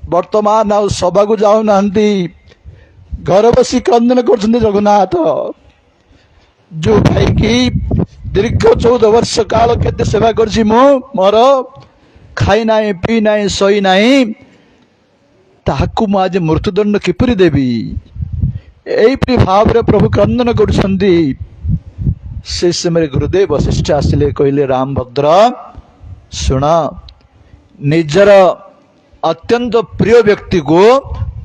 ବର୍ତ୍ତମାନ ଆଉ ସଭାକୁ ଯାଉନାହାନ୍ତି, ଘରେ ବସି କ୍ରନ୍ଦନ କରୁଛନ୍ତି। ଜଗନ୍ନାଥ ଯୋଉ ଭାଇକି ଦୀର୍ଘ 14 ବର୍ଷ କାଳ କେତେ ସେବା କରିଛି ମୁଁ, ମୋର ଖାଇ ନାହିଁ ପିଇ ନାହିଁ ଶୋଇ ନାହିଁ, ତାହାକୁ ମୁଁ ଆଜି ମୃତ୍ୟୁଦଣ୍ଡ କିପରି ଦେବି? ଏଇପରି ଭାବରେ ପ୍ରଭୁ କ୍ରନ୍ଦନ କରୁଛନ୍ତି। ସେ ସମୟରେ ଗୁରୁଦେବ ବଶିଷ୍ଠ ଆସିଲେ, କହିଲେ ରାମଭଦ୍ର ଶୁଣ, ନିଜର ଅତ୍ୟନ୍ତ ପ୍ରିୟ ବ୍ୟକ୍ତିକୁ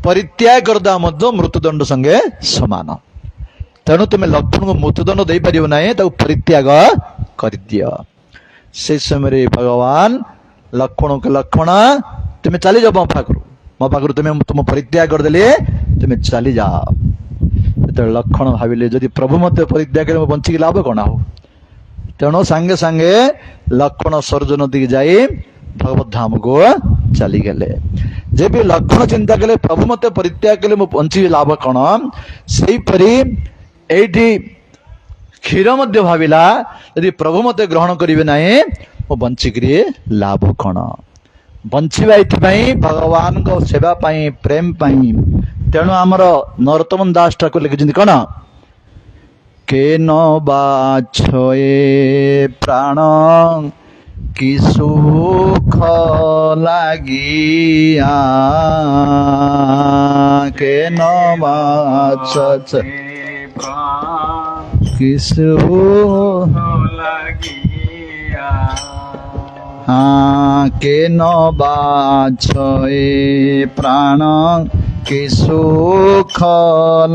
ପରିତ୍ୟାଗ କରିଦେବା ମଧ୍ୟ ମୃତ୍ୟୁଦଣ୍ଡ ସଙ୍ଗେ ସମାନ। ତେଣୁ ତୁମେ ଲକ୍ଷ୍ମଣଙ୍କୁ ମୃତ୍ୟୁଦଣ୍ଡ ଦେଇପାରିବ ନାହିଁ, ତାକୁ ପରିତ୍ୟାଗ କରିଦିଅ। ସେ ସମୟରେ ଭଗବାନ ଲକ୍ଷ୍ମଣଙ୍କୁ, ଲକ୍ଷ୍ମଣ ତୁମେ ଚାଲିଯାଅ ମୋ ପାଖରୁ ତୁମେ ତୁମ ପରିତ୍ୟାଗ କରିଦେଲେ, ତୁମେ ଚାଲିଯାଅ। ଯେତେବେଳେ ଲକ୍ଷ୍ମଣ ଭାବିଲେ ଯଦି ପ୍ରଭୁ ମୋତେ ପରିତ୍ୟାଗ କରି ମୁଁ ବଞ୍ଚିକି ଲାଭ କ'ଣ ହବ? ତେଣୁ ସାଙ୍ଗେ ସାଙ୍ଗେ ଲକ୍ଷ୍ମଣ ସରୋଜ ନଦୀକି ଯାଇ ଭଗବତ ଧାମକୁ ଚାଲିଗଲେ। ଯେବେ ଲକ୍ଷ୍ମଣ ଚିନ୍ତା କଲେ ପ୍ରଭୁ ମୋତେ ପରିତ୍ୟାଗ କଲେ ମୁଁ ବଞ୍ଚିବି ଲାଭ କ'ଣ, ସେଇପରି ଏଇଠି କ୍ଷୀର ମଧ୍ୟ ଭାବିଲା ଯଦି ପ୍ରଭୁ ମୋତେ ଗ୍ରହଣ କରିବେ ନାହିଁ ମୁଁ ବଞ୍ଚିକିରି ଲାଭ କ'ଣ? ବଞ୍ଚିବା ଏଥିପାଇଁ ଭଗବାନଙ୍କ ସେବା ପାଇଁ, ପ୍ରେମ ପାଇଁ। ତେଣୁ ଆମର ନରୋତ୍ତମ ଦାସ ଠାକୁର ଲେଖିଛନ୍ତି କ'ଣ, କେନ ବାଛଏ ପ୍ରାଣ କି ସୁଖ ଲାଗିଆ, କେନ ବାଛ କି ସୁଖ ଲାଗିଆ, কেন বাছয়ে প্রাণ কি সুখ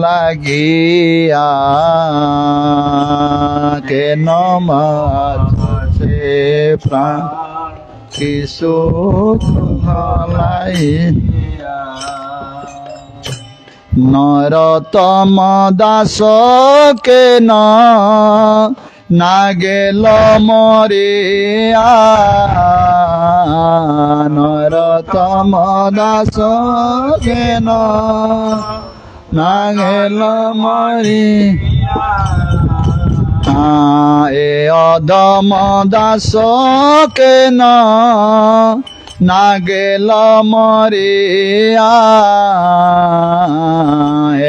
লাগিয়া, কেন বাছয়ে প্রাণ কি সুখ লাগিয়া। নরতম দাস কেন নাগেল মরিয়া, নরতম দাস কেন নাগেল মরিয়া, এ অদম দাস কেন নাগেল মরিয়া,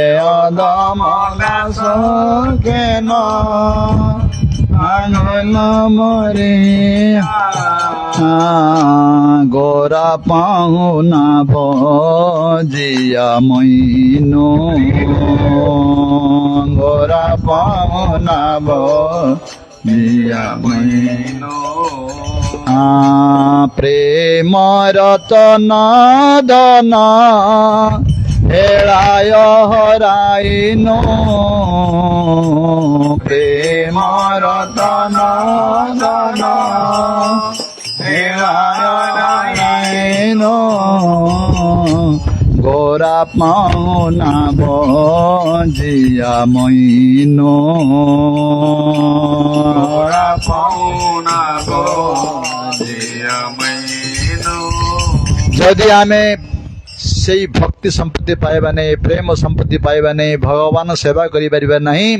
এ অদম দাস কেন নাগেল মরিয়া, গোরা পাহুনা ভজিয়া মইনো, গোরা পাহুনা ভজিয়া মইনো, প্রেম রতন দন হেরায় হরাইনো, প্রেম রতন দন হেরায় হরাইনো, গোরা পাওনা ভজিয়া মইনো, গোরা পাওনা ভজিয়া মইনো। যদি ଆମେ ସେଇ ଭକ୍ତି ସମ୍ପତ୍ତି ପାଇବା ନାହିଁ, ପ୍ରେମ ସମ୍ପତ୍ତି ପାଇବା ନାହିଁ, ଭଗବାନ ସେବା କରିପାରିବା ନାହିଁ,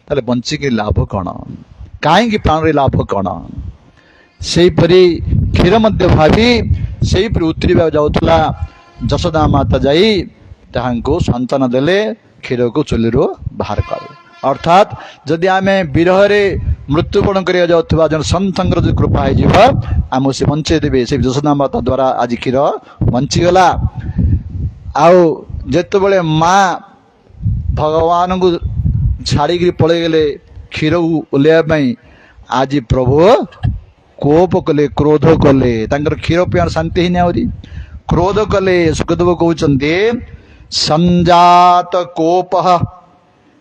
ତାହେଲେ ବଞ୍ଚିକି ଲାଭ କ'ଣ? କାହିଁକି ପ୍ରାଣରେ ଲାଭ କ'ଣ? ସେହିପରି କ୍ଷୀର ମଧ୍ୟ ଭାବି ସେହିପରି ଉତରିବାକୁ ଯାଉଥିଲା। ଯଶୋଦା ମାତା ଯାଇ ତାହାଙ୍କୁ ସାନ୍ତ୍ୱନା ଦେଲେ, କ୍ଷୀରକୁ ଚୁଲିରୁ ବାହାର କଲେ। ଅର୍ଥାତ୍ ଯଦି ଆମେ ବିରହରେ ମୃତ୍ୟୁବରଣ କରିବାକୁ ଯାଉଥିବା ଜଣେ ସନ୍ଥଙ୍କର ଯଦି କୃପା ହେଇଯିବ ଆମକୁ ସେ ବଞ୍ଚେଇ ଦେବେ। ସେ ଯଶୋଦା ମାତା ଦ୍ୱାରା ଆଜି କ୍ଷୀର ବଞ୍ଚିଗଲା। ଆଉ ଯେତେବେଳେ ମା ଭଗବାନଙ୍କୁ ଛାଡ଼ିକିରି ପଳେଇଗଲେ କ୍ଷୀରକୁ ଓହ୍ଲାଇବା ପାଇଁ, ଆଜି ପ୍ରଭୁ କୋପ କଲେ, କ୍ରୋଧ କଲେ, ତାଙ୍କର କ୍ଷୀର ପିଇବାର ଶାନ୍ତି ହେଇନି, ଆହୁରି କ୍ରୋଧ କଲେ। ସୁଖଦେବ କହୁଛନ୍ତି ସଞ୍ଜାତ କୋପ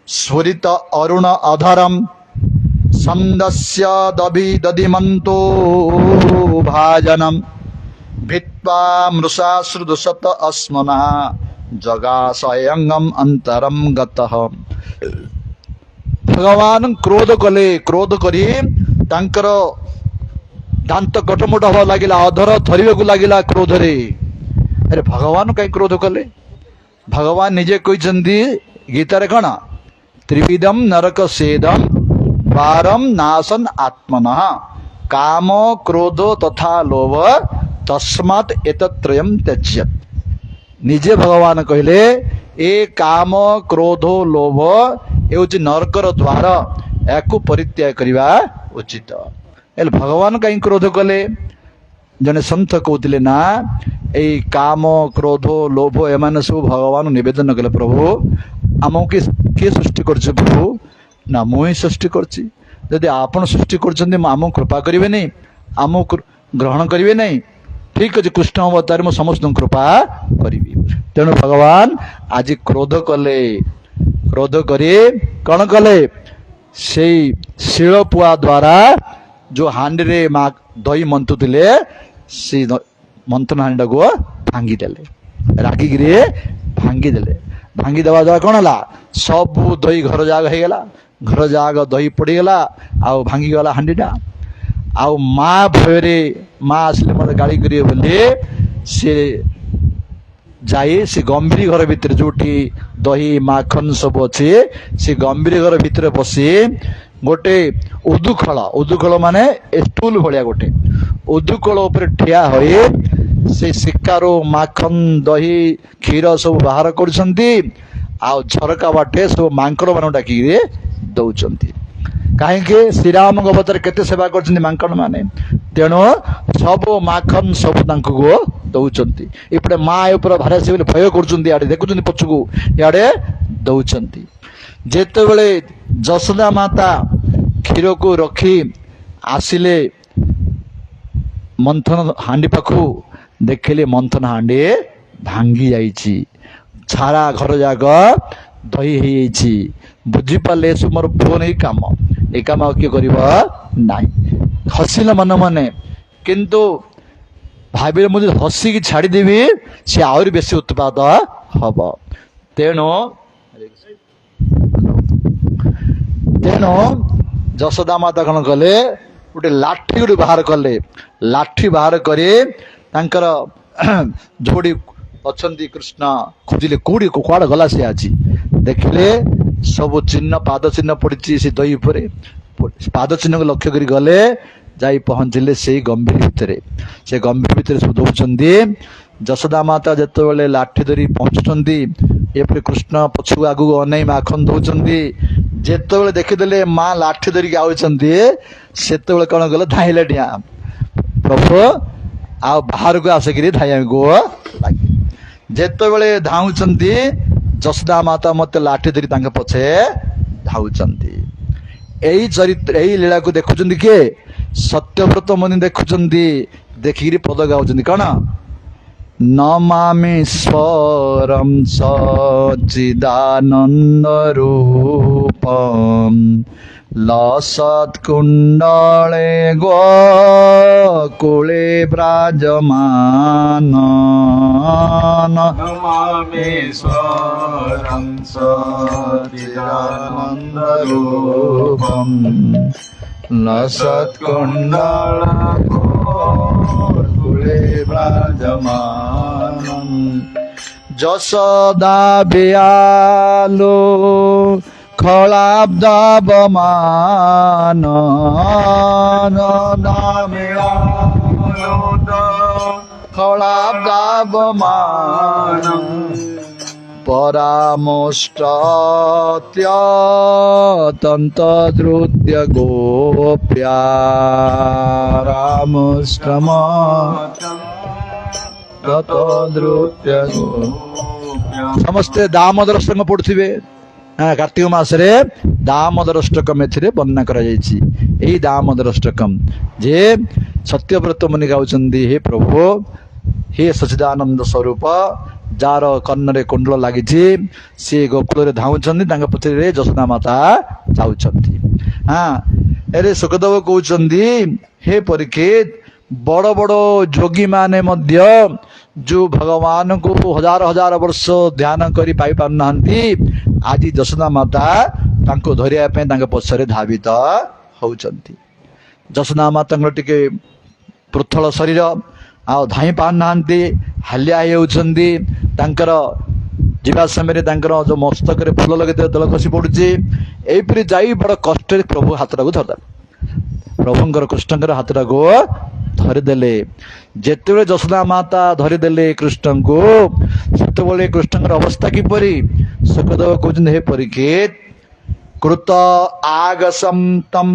ସ୍ଫୁରିତ ଅରୁଣ ଅଧରମ୍ ସନ୍ଦସ୍ୟ ଦଧି ଦଧିମନ୍ତୋ ଭାଜନମ୍ भित्वा मृषाश्रुदुशत अस्मना जगाशयंगम अंतरम गतः। भगवान क्रोध कले, क्रोध करी तांकर दांत कटमुट हवा लगिला, अधर थरिବାକୁ ଲାଗିଲା क्रोधरे। अरे भगवान कहीं क्रोध कले? भगवान निजे कहते गीतारे कण, त्रिविधम नरक सेदम वारम नाशन आत्मनः काम क्रोध तथा लोभ तस्मात् एतत्रयम् त्यज्यत्। निजे भगवान कहले ए काम क्रोध लोभ एउची नरकर द्वार, याकू परित्याग करिवा उचित। एल भगवान कहीं क्रोध कले? जने संत कहते ना ए काम क्रोध लोभ एमाने सब भगवान निवेदन कले, प्रभु आमको किए सृष्टि करछे? प्रभु ना मुई सृष्टि करछि। यदि आपण सृष्टि करछन्ते आमको कृपा करिवे नहीं, आमको ग्रहण करिवे नहीं, ठीक अच्छे कृष्ण अवतार मु समस्त कृपा करी। तेणु भगवान आज क्रोध कले। क्रोध करी कौन कले? से शिलपुआ द्वारा जो हांडी रे मा दही मंथुले से मंथन हांडी को भांगी देले, रागिकी भांगी देले। भांगी देवा द्वारा कौन है? सब दही घर जाग हो गला, घर जाग दही पड़गला, आउ भांगी गला हांडीटा। आउ माँ भୟରେ माँ आसिले मत गाड़ी करिए बोली से जाई से गंभीर घर भितर जोटी दही माखन सब अच्छे से गंभीर घर भितर पशि गोटे उदुखल माने स्टूल भाया गोटे उदुखल उपर ठिया होई से शिकार माखन दही क्षीर सब बाहर कर झरका बाटे सब मांकड़ मान डाकी दौरान। कहीं श्रीराम अवतार केते सेवा कर मांकड़ माने, तेणु सब माखन सब दौरान। इपटे माँ ऊपर भारे से भय कर देखुं पछकू इे दौरान। जेते बेले जशोदा माता क्षीर को रखी आसिले मंथन हांडी पाखु, देखिले मंथन हांडी भांगी जाइछि, सारा घर जाग दही हो बुझी पारे सब मोर पुओ नहीं काम, ये कम किए कर हसिला मन मने, किंतु भाविले मुझे हसिकी छाड़देवी सी आहरी बेसी उत्पाद हम। तेणु जशोदा माता कौन कले? गोटे लाठी गोटे बाहर कले, लाठी बाहर करे तांकर जोड़ी अच्छी कृष्ण खोजिले कौड़ी कुआड़े गला सी आज देखिले सब चिन्ह पाद चिन्ह पड़ी से दही पर पाद चिन्ह को लक्ष्य करी गले जाई पहुंचले से गंभीर भितर, से गंभीर भितर सब दौरान। जशोदा माता जिते बड़े लाठी धरी पहुंचुंट एपरी कृष्ण पछू आगू अनै माखन दौरान। जिते बड़े देखीदे माँ लाठी धरिकी आउଛନ୍ତି सेते कौन कले धाइले डिया प्रभु आ बाहर को आसिक धाइया को लगे। जिते बड़े धाउଛନ୍ତି जशोदा माता मत लाठी धरी पछे धाउଛନ୍ତି। यही चरित्र यही लीला को देखुं किए? सत्यव्रत मुनि देखुं, देखिकी पद गाउଛନ୍ତି कौन? नमामीश्वरं सच्चिदानंद रूपम लसत्कुंडले गोकुले विराजमान। नमामीश्वरं सच्चिदानंद रूपम लसत्कुंडल गोकुले विराजमान। जशोदा बियालो खलाब्दावमान खलाब्दावमान परामुष्टत्यतन्तद्रुत्य गोप्या रामुष्टम ततोद्रुत्य गोप्या। समस्ते दामोदर अष्टकम पढ़ुथिबे। कार्तिक मासरे दामोदर अष्टकम एथिरे वर्णना करा जायछि। एही दामोदर अष्टकम जे सत्यव्रत मुनि गाउछन्ति, हे प्रभु हे सच्चिदानंद स्वरूप जार कन्नरे कुंडल लागिछि से गोकुल धाउछन्ति, तांका पछरे जशोदा माता जाउछन्ति। हाँ एरे सुखदेव कहउछन्ति, हे परीक्षित ବଡ଼ ବଡ଼ ଯୋଗୀମାନେ ମଧ୍ୟ ଯେଉଁ ଭଗବାନଙ୍କୁ ହଜାର ହଜାର ବର୍ଷ ଧ୍ୟାନ କରି ପାଇପାରୁନାହାନ୍ତି, ଆଜି ଯଶୋଦା ମାତା ତାଙ୍କୁ ଧରିବା ପାଇଁ ତାଙ୍କ ପଛରେ ଧାବିତ ହେଉଛନ୍ତି। ଯଶୋଦା ମାତାଙ୍କର ଟିକେ ପୃଥଳ ଶରୀର, ଆଉ ଧାଇଁ ପାରୁନାହାନ୍ତି, ହାଲିଆ ହେଇଯାଉଛନ୍ତି। ତାଙ୍କର ଯିବା ସମୟରେ ତାଙ୍କର ଯେଉଁ ମସ୍ତକରେ ଫୁଲ ଲଗେଇଥିବା ତେଲ ଖସି ପଡ଼ୁଛି। ଏହିପରି ଯାଇ ବଡ଼ କଷ୍ଟରେ ପ୍ରଭୁ ହାତଟାକୁ ଧରିଦେଲେ। ପ୍ରଭୁଙ୍କର କୃଷ୍ଣଙ୍କର ହାତଟାକୁ ଧରିଦେଲେ। ଯେତେବେଳେ ଯଶୋଦା ମାତା ଧରିଦେଲେ କୃଷ୍ଣଙ୍କୁ, ସେତେବେଳେ କୃଷ୍ଣଙ୍କର ଅବସ୍ଥା କିପରି? ସୁଖଦେବ କହୁଛନ୍ତି, ହେ ପରୀକ୍ଷିତ, କୃତ ଆଗସନ୍ତମ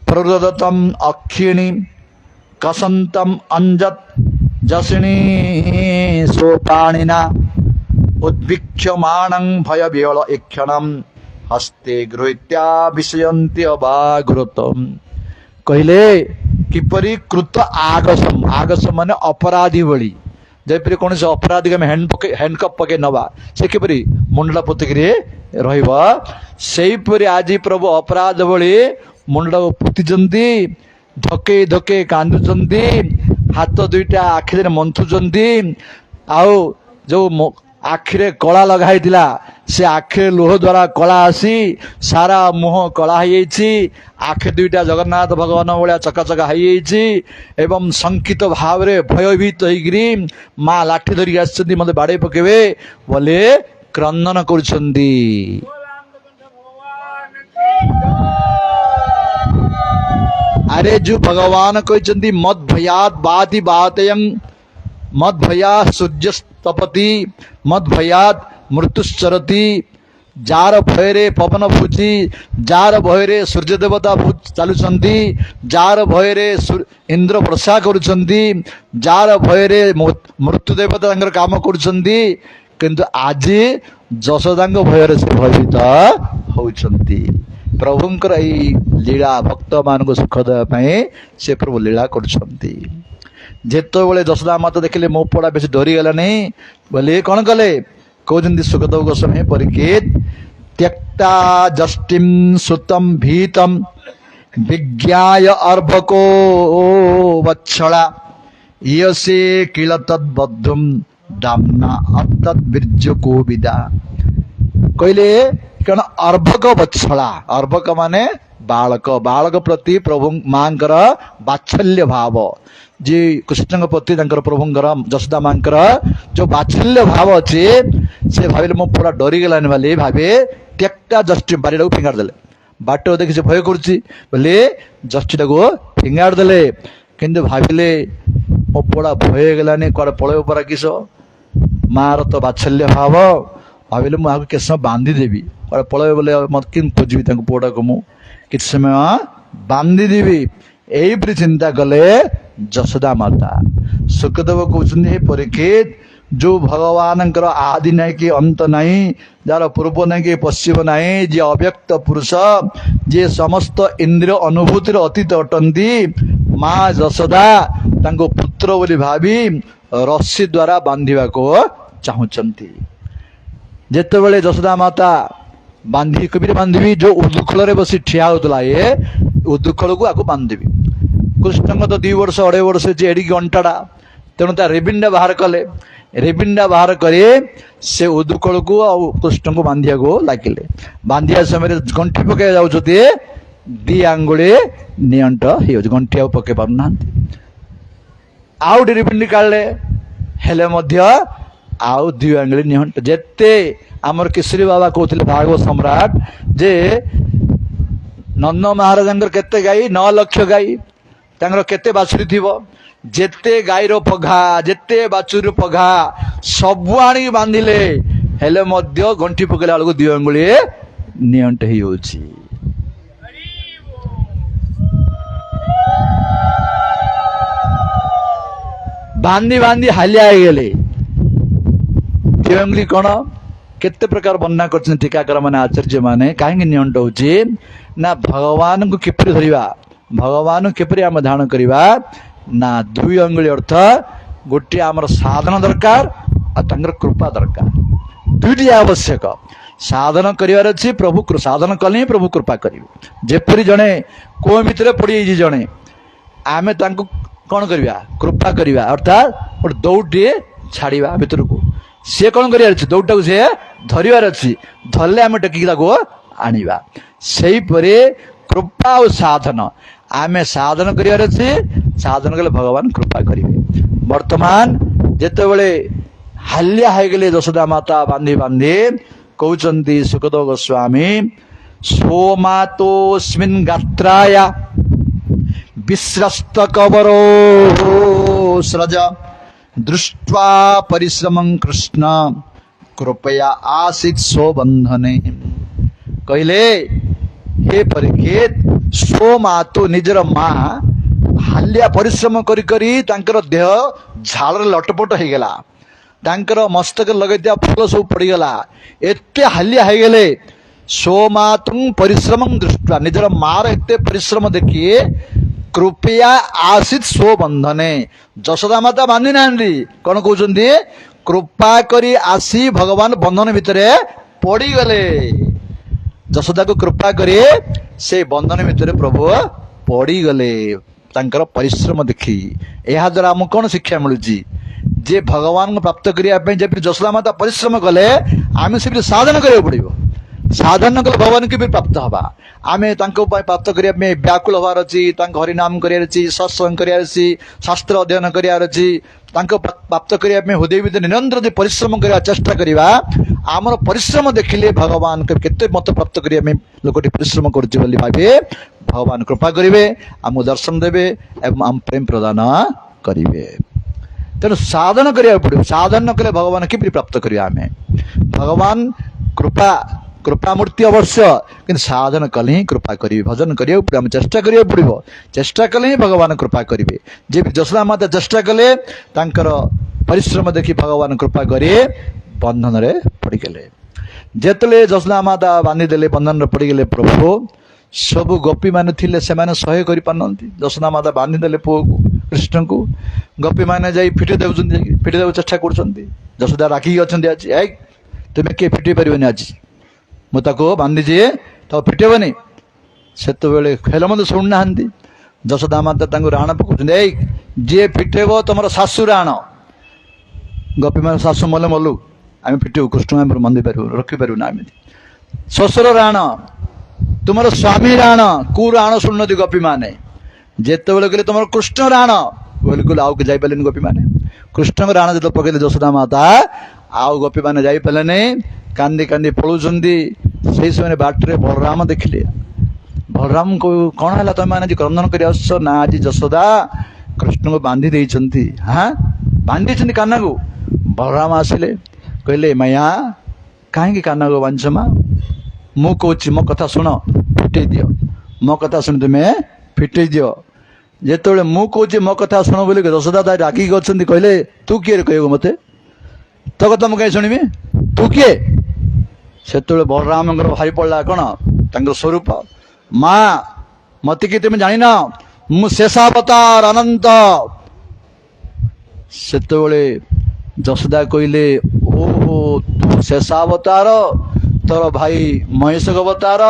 ପ୍ରରୁଦତମ ଅକ୍ଷିଣୀ କସନ୍ତମ ଅଞ୍ଜତ ଯଶିଣୀ ସୋପାଣିନା ଉଦ୍ଭିକ୍ଷମାଣଂ ଭୟ ବିହଳ ଏକ୍ଷଣମ୍ ହସ୍ତେ ଗୃହୀତ୍ୟା ବିଷୟନ୍ତି ଅବାଗୁରତମ। କହିଲେ କିପରି? କୃତ ଆଗସମ, ଆଗସମ ମାନେ ଅପରାଧୀ ଭଳି। ଯେପରି କୌଣସି ଅପରାଧୀକୁ ଆମେ ହ୍ୟାଣ୍ଡକପ୍ ପକେଇ ନେବା, ସେ କିପରି ମୁଣ୍ଡଟା ପୋତିକିରି ରହିବ, ସେଇପରି ଆଜି ପ୍ରଭୁ ଅପରାଧ ଭଳି ମୁଣ୍ଡଟାକୁ ପୋତିଛନ୍ତି, ଧକେଇ ଧକେଇ କାନ୍ଦୁଛନ୍ତି, ହାତ ଦୁଇଟା ଆଖିରେ ମନ୍ଥୁଛନ୍ତି। ଆଉ ଯେଉଁ ଆଖିରେ କଳା ଲଗା ହେଇଥିଲା, ସେ ଆଖିରେ ଲୁହ ଦ୍ୱାରା କଳା ଆସି ସାରା ମୁହଁ କଳା ହେଇଯାଇଛି। ଆଖି ଦୁଇଟା ଜଗନ୍ନାଥ ଭଗବାନ ଭଳିଆ ଚକାଚକା ହେଇଯାଇଛି ଏବଂ ଶଙ୍କିତ ଭାବରେ ଭୟଭୀତ ହେଇକିରି ମା ଲାଠି ଧରିକି ଆସିଛନ୍ତି, ମୋତେ ବାଡ଼େଇ ପକେଇବେ ବୋଲି କ୍ରନ୍ଦନ କରୁଛନ୍ତି। ଆରେ ଯୋଉ ଭଗବାନ କହିଛନ୍ତି ମଦ୍ ଭୟାତ୍ ବାତି ବାତୟଂ ମଦ୍ ଭୟାତ୍ ସୂର୍ଯ୍ୟସ୍ତପତି ମଦ୍ ଭୟାତ୍ ମୃତ୍ୟୁଶ୍ଚରତି। ଯାହାର ଭୟରେ ପବନ ବହୁଛି, ଯାହାର ଭୟରେ ସୂର୍ଯ୍ୟ ଦେବତା ଚାଲୁଛନ୍ତି, ଯାହାର ଭୟରେ ଇନ୍ଦ୍ର ବର୍ଷା କରୁଛନ୍ତି, ଯାହାର ଭୟରେ ମୃତ୍ୟୁ ଦେବତା ତାଙ୍କର କାମ କରୁଛନ୍ତି, କିନ୍ତୁ ଆଜି ଯଶୋଦାଙ୍କ ଭୟରେ ସେ ଭୟଭୀତ ହଉଛନ୍ତି। ପ୍ରଭୁଙ୍କର ଏଇ ଲୀଳା ଭକ୍ତମାନଙ୍କୁ ସୁଖ ଦେବା ପାଇଁ ସେ ପ୍ରଭୁ ଲୀଳା କରୁଛନ୍ତି। ଯେତେବେଳେ ଯଶୋଦା ମାତା ଦେଖିଲେ ମୋ ପୁଅଟା ବେଶୀ ଡରିଗଲାନି ବୋଲି କ'ଣ କଲେ? କହୁଛନ୍ତି ସୁଖଦେବ ଗୋସ୍ୱାମୀ, ପରୀକ୍ଷିତ, ତ୍ୟକ୍ତା ଯଷ୍ଟିଂ ସୁତଂ ଭୀତଂ ବିଜ୍ଞାୟ ଅର୍ଭକୋ ବତ୍ସଳା ଇୟସେ କିଳ ତଦ୍ବଦ୍ଧୁମ୍ ଦାମ୍ନା ଅତଦ୍ବୀର୍ଯ୍ୟ କୋବିଦା। କହିଲେ କାରଣ ଅର୍ଭକ ବତ୍ସଳା, ଅର୍ଭକ ମାନେ ବାଳକ, ବାଳକ ପ୍ରତି ପ୍ରଭୁ ମାଙ୍କର ବାତ୍ସଲ୍ୟ ଭାବ, ଯେ କୃଷ୍ଣଙ୍କ ପ୍ରତି ତାଙ୍କର ପ୍ରଭୁଙ୍କର ଯଶୋଦା ମାଙ୍କର ଯୋଉ ବାତ୍ସଲ୍ୟ ଭାବ ଅଛି, ସେ ଭାବିଲେ ମୋ ପୁରା ଡରିଗଲାନି ବୋଲି ଭାବେ ତ୍ୟକ୍ତା ଯଷ୍ଟି, ବାଡ଼ିଟାକୁ ଫିଙ୍ଗାଡ଼ି ଦେଲେ। ବାଟକୁ ଦେଖି ସେ ଭୟ କରୁଛି ବୋଲି ଯଷ୍ଟିଟାକୁ ଫିଙ୍ଗାଡ଼ି ଦେଲେ। କିନ୍ତୁ ଭାବିଲେ ମୋ ପୁଅଟା ଭୟ ହେଇଗଲାନି, କୁଆଡ଼େ ପଳେଇବ ପରା କିସ, ମାର ତ ବାତ୍ସଲ୍ୟ ଭାବ। ଭାବିଲେ ମୁଁ ଆକୁ କିଛି ସମୟ ବାନ୍ଧିଦେବି, କୁଆଡ଼େ ପଳେଇବ ବୋଲେ ମୋତେ କେମିତି ଖୋଜିବି ତାଙ୍କୁ, ପୁଅଟାକୁ ମୁଁ କିଛି ସମୟ ବାନ୍ଧିଦେବି। ଏଇପରି ଚିନ୍ତା କଲେ ଯଶୋଦା ମାତା। ସୁଖଦେବ କହୁଛନ୍ତି, ହେ ପରୀକ୍ଷିତ, ଯୋଉ ଭଗବାନଙ୍କର ଆଦି ନାହିଁ କି ଅନ୍ତ ନାହିଁ, ଯାହାର ପୂର୍ବ ନାହିଁ କି ପଶ୍ଚିମ ନାହିଁ, ଯିଏ ଅବ୍ୟକ୍ତ ପୁରୁଷ, ଯିଏ ସମସ୍ତ ଇନ୍ଦ୍ରିୟ ଅନୁଭୂତିର ଅତୀତ ଅଟନ୍ତି, ମା ଯଶୋଦା ତାଙ୍କୁ ପୁତ୍ର ବୋଲି ଭାବି ରଶ୍ମି ଦ୍ୱାରା ବାନ୍ଧିବାକୁ ଚାହୁଁଛନ୍ତି। ଯେତେବେଳେ ଯଶୋଦା ମାତା କେମିତି ବାନ୍ଧିବି? ଯୋଉ ଉଦୁଖଳରେ ବସି ଠିଆ ହଉଥିଲା, ଏ ଉଦୁଖଳକୁ ଆକୁ ବାନ୍ଧିବି। କୃଷ୍ଣଙ୍କ ତ 2 ବର୍ଷ 2.5 ବର୍ଷ ହେଇଛି, ଏଡ଼ିକି ଅଣ୍ଟାଟା, ତେଣୁ ତା ରେବିନ୍ଟା ବାହାର କଲେ। ରେବିନ୍ଟା ବାହାର କରି ସେ ଉଦୁଖଳକୁ ଆଉ କୃଷ୍ଣଙ୍କୁ ବାନ୍ଧିବାକୁ ଲାଗିଲେ। ବାନ୍ଧିବା ସମୟରେ ଗଣ୍ଠି ପକେଇ ଯାଉଛନ୍ତି, 2 ଆଙ୍ଗୁଳି ନିଅଣ୍ଟ ହେଇଯାଉଛି, ଗଣ୍ଠି ଆଉ ପକେଇ ପାରୁନାହାନ୍ତି। ଆଉ ଗୋଟେ ରେବିନ୍ଟି କାଢ଼ିଲେ, ହେଲେ ମଧ୍ୟ ଆଉ 2 ଆଙ୍ଗୁଳି ନିଅଣ୍ଟ। ଯେତେ ଆମର କେଶରୀ ବାବା କହୁଥିଲେ, ଭାଗବତ ସମ୍ରାଟ, ଯେ ନନ୍ଦ ମହାରାଜାଙ୍କର କେତେ ଗାଈ? 9 ଲକ୍ଷ ଗାଈ। ତାଙ୍କର କେତେ ବାଛୁରୀ ଥିବ? ଯେତେ ଗାଈର ପଘା, ଯେତେ ବାଛୁରୀର ପଘା ସବୁ ଆଣିକି ବାନ୍ଧିଲେ, ହେଲେ ମଧ୍ୟ ଗଣ୍ଠି ପକେଇଲା ବେଳକୁ 2 ଆଙ୍ଗୁଳି ନିଅଣ୍ଟ ହେଇଯାଉଛି। ବାନ୍ଧି ବାନ୍ଧି ହାଲିଆ ହେଇଗଲେ। 2 ଆଙ୍ଗୁଳି କ'ଣ କେତେ ପ୍ରକାର ବର୍ଣ୍ଣନା କରିଛନ୍ତି ଟୀକାକାର ମାନେ, ଆଚାର୍ଯ୍ୟ ମାନେ। କାହିଁକି ନିଅଣ୍ଟ ହଉଛି ନା, ଭଗବାନଙ୍କୁ କିପରି ଧରିବା, ଭଗବାନଙ୍କୁ କିପରି ଆମେ ଧ୍ୟାନ କରିବା ନା, 2 ଆଙ୍ଗୁଳି ଅର୍ଥ ଗୋଟିଏ ଆମର ସାଧନ ଦରକାର ଆଉ ତାଙ୍କର କୃପା ଦରକାର। ଦୁଇଟି ଆବଶ୍ୟକ। ସାଧନ କରିବାର ଅଛି, ପ୍ରଭୁ ସାଧନ କଲେ ହିଁ ପ୍ରଭୁ କୃପା କରିବେ। ଯେପରି ଜଣେ କୂଅ ଭିତରେ ପଡ଼ିଯାଇଛି, ଜଣେ ଆମେ ତାଙ୍କୁ कौन करिया कृपा करिया अर्थात गोटे दौड़े छाड़िया भितर को सी कौन कर दौड़ा को सी धरवार अच्छी धरले आम टेकिक आनिबा सेही परे कृपा और साधन आम साधन करिवार अच्छे साधन कले भगवान कृपा करेंगे वर्तमान जेते बळे हाल्या हो गले यशोदा माता बांधी बांधी कहते सुखदेव गोस्वामी सोमातोस्मिन् गात्राया विश्रस्त कवरो स्रज दृष्ट्वा परिश्रमं कृष्ण कृपया आसीत सोबंधने कहले हे परीक्षित सोमातो निजर माँ हाल्या परिश्रम करी करी तांकर देह झाल लटपट हो गला तांकर मस्तक लगैया फल सब पड़गला एते हालिया हो गले सोमातुं परिश्रमं दृष्टा निजर मार एते परिश्रम देखिए कृपया आसीत सोबंधने यशोदा माता बांधी ना कौन कहते कृपा करी आसी भगवान बंधन भितर पड़गले यशोदा को कृपा करे से बंधन भितर प्रभु पड़गले तांकर परिश्रम देखी यह द्वारा आमको कौन शिक्षा मिलूँ जे भगवान को प्राप्त करने जब यशोदा माता परिश्रम कले आम से साधन करा पड़ो साधन कले भगवान के भी प्राप्त हवा आम प्राप्त करने व्याकुल हबार अच्छी हरिनाम करार सत्संग करार शास्त्र अध्ययन करार अच्छी प्राप्त करने हृदय भितर निरंतर जो परिश्रम करने चेष्टा करवा आमर परिश्रम देखिले भगवान केते मत प्राप्त करने लोकटी परिश्रम कर भावे भगवान कृपा करेंगे आमको दर्शन देवे एवं आम प्रेम प्रदान करेंगे तेणु साधन करा पड़ो साधन न कले भगवान कि प्राप्त करिया आम भगवान कृपा कृपा मूर्ति अवश्य कि साधन कले ही कृपा करेंगे भजन करा चेष्टा करा पड़ो चेष्टा कले ही भगवान कृपा करेंगे जे यशोदा माता चेष्टा कले तांकर परिश्रम देखि भगवान कृपा करे बंधन रे पड़गले जेतले यशोदा माता बांधीदेले बंधन रे पड़गले प्रभु सबु गोपी माने थिले से माने सह्य करि पारनंती यशोदा माता बांधीदेले पुओ को कृष्ण को गोपी माने जाई फिटे देउ चेष्टा करछंती यशोदा राखी अछंती आज ए तुमे के फिटे परिबनी आज मुझको बांधीजे तो फिटेबनी से खेल मत शुणुना यशोदा माता राण पकाउछंती ए जे फिटेब तुम शाशु राण गोपी मान शाशु मले मलु आम फिटेबू कृष्ण आम बांधी पार रखिपारू ना आम शशुर राण तुम स्वामी राण कौ राण शुणुनती गोपी माने जेते कहले तुम कृष्ण राण बिल्कुल आउ के जापारे गोपी माने कृष्ण राण जो पकड़े यशोदा माता आउ गोपी माने जापारे नहीं कांदी कांदी पलुचंदी से समय बाटरे बलराम देखिले बलराम को कौन है तुम मैंने क्रंदन कर ना आज यशोदा कृष्ण को बांधी देइछंती हाँ बांधी काना को बलराम आसिले कहले मैया कहीं काना को बांध मा मु कहूँ मो कथा शुण फिटे दियो मो कथा शुण तुम्हें फिटे दियो जेते मु कहूँ मो कथा शुण बोली यशोदा रागी अच्छी कहले तू किए कह मत तो कथा मुझे शुणिमी तू किए से बलराम भारी पड़ा कौन स्वरूप माँ मत कि तुम जान मु शेषावतार अनंत से यशोदा कहले ओहो तू शेषावतार तोर भाई महेश अवतार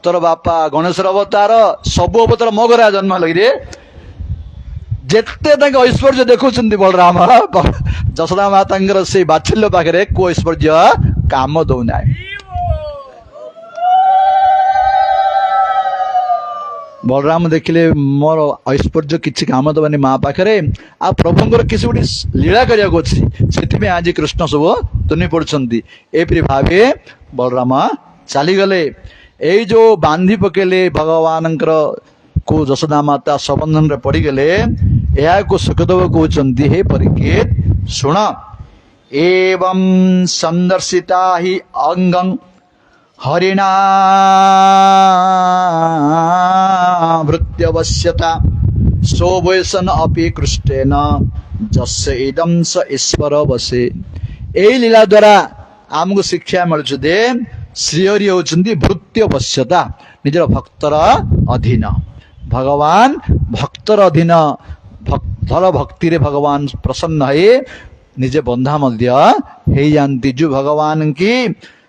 तोर बापा गणेश अवतार सब अवतार मो घर जन्म लगे जेते ऐश्वर्य देखुं बलराम यशोदा माता से बात्सल्य पाखे को ऐश्वर्य काम दौना बलराम देखिले मोर ऐश्वर्य किसी काम दबानी माँ पाखे आ प्रभुंर किसी गोटे लीला करा आज कृष्ण सब तुनि पड़ती एपरी भावे बलराम चलीगले ये जो बांधी पकेले भगवान को यशोदा माता सबंधन पड़गले या सुखदेव कहते हे परीक्षित शुण एवं संदर्शिता ही अंगं हरिणा भृत्यवश्यता सोवैसन अपि कृष्णेन जस्य इदं स ईश्वर वसे ए लीला द्वारा आमको शिक्षा मिलुछ दे श्रीहरि होउछन्ति भृत्यवश्यता निजर भक्तर अधीन भगवान भक्तर अधीन भक्तर भक्ति रे भगवान प्रसन्न है निजे बंधा मध्य हे जानती जो भगवान की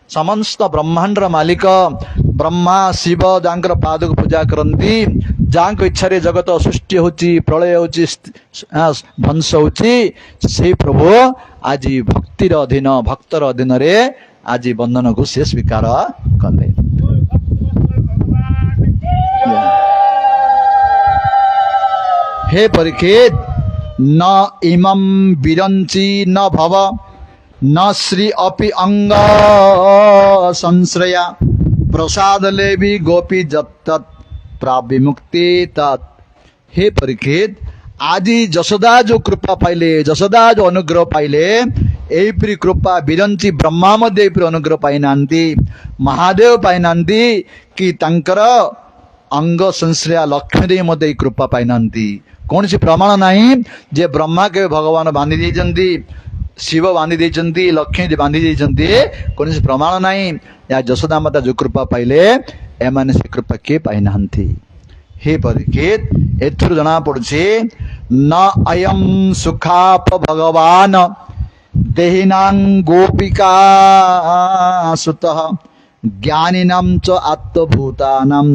समस्त ब्रह्मांडर मालिक ब्रह्मा शिव जांकर पाद को पूजा करती जांको इच्छा रे जगत सृष्टि होची प्रलय होची ध्वंस होची से प्रभु आज भक्तिर अधीन भक्तर अधीन रे आज बंधन को से स्वीकार कले। हे परीक्षित न इमं विरंची न भव न श्री अपि अंग संश्रया प्रसाद लेवी गोपी जत्त प्राविमुक्ति तत्। हे परीक्षित आज जशोदा जो कृपा पाइले जशोदा जो अनुग्रह पाइले एपरी कृपा विरंची ब्रह्मा मध्य एपरी अनुग्रह पाई नांती महादेव पाई नांती कि तंकर अंग संश्रया लक्ष्मी देवी मध्य कृपा पाई नांती। कौन सी प्रमाण नहीं जे ब्रह्मा के भगवान बांधी देइचंती शिव बांधी देइचंती लक्ष्मी बांधी देइचंती कौन सी प्रमाण नहीं या जशोदा माता जो कृपा पाइले एमाने से कृपा के पाई नांती। हे परीक्षित एथुर जना पड़ुछि न अयम सुखाप भगवान देहिनां गोपिका सुतः ज्ञानिनां च आत्मभूतानां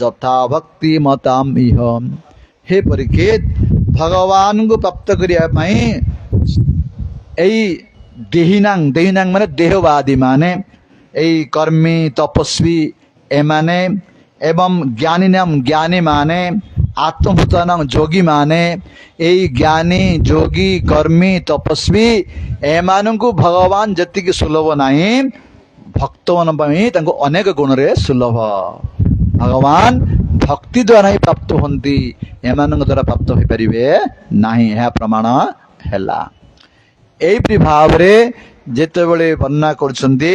यथा भक्ति मताम इह। हे परीक्षित भगवान को प्राप्त करिया पई एई देहिनां माने देहवादी माने एई कर्मी तपस्वी एमाने एवं ज्ञानी माने आत्मभूतानां जोगी माने एई ज्ञानी जोगी कर्मी तपस्वी एमानंकु भगवान जतिक सुलभ नाही भक्त मन पई तांको अनेक गुण रे सुलभ भगवान भक्ति द्वारा ही प्राप्त होती एमानंक द्वारा प्राप्त हो परिबे नाही यह प्रमाण हैला। एई भाव रे जेतेबेले वर्णना करछंती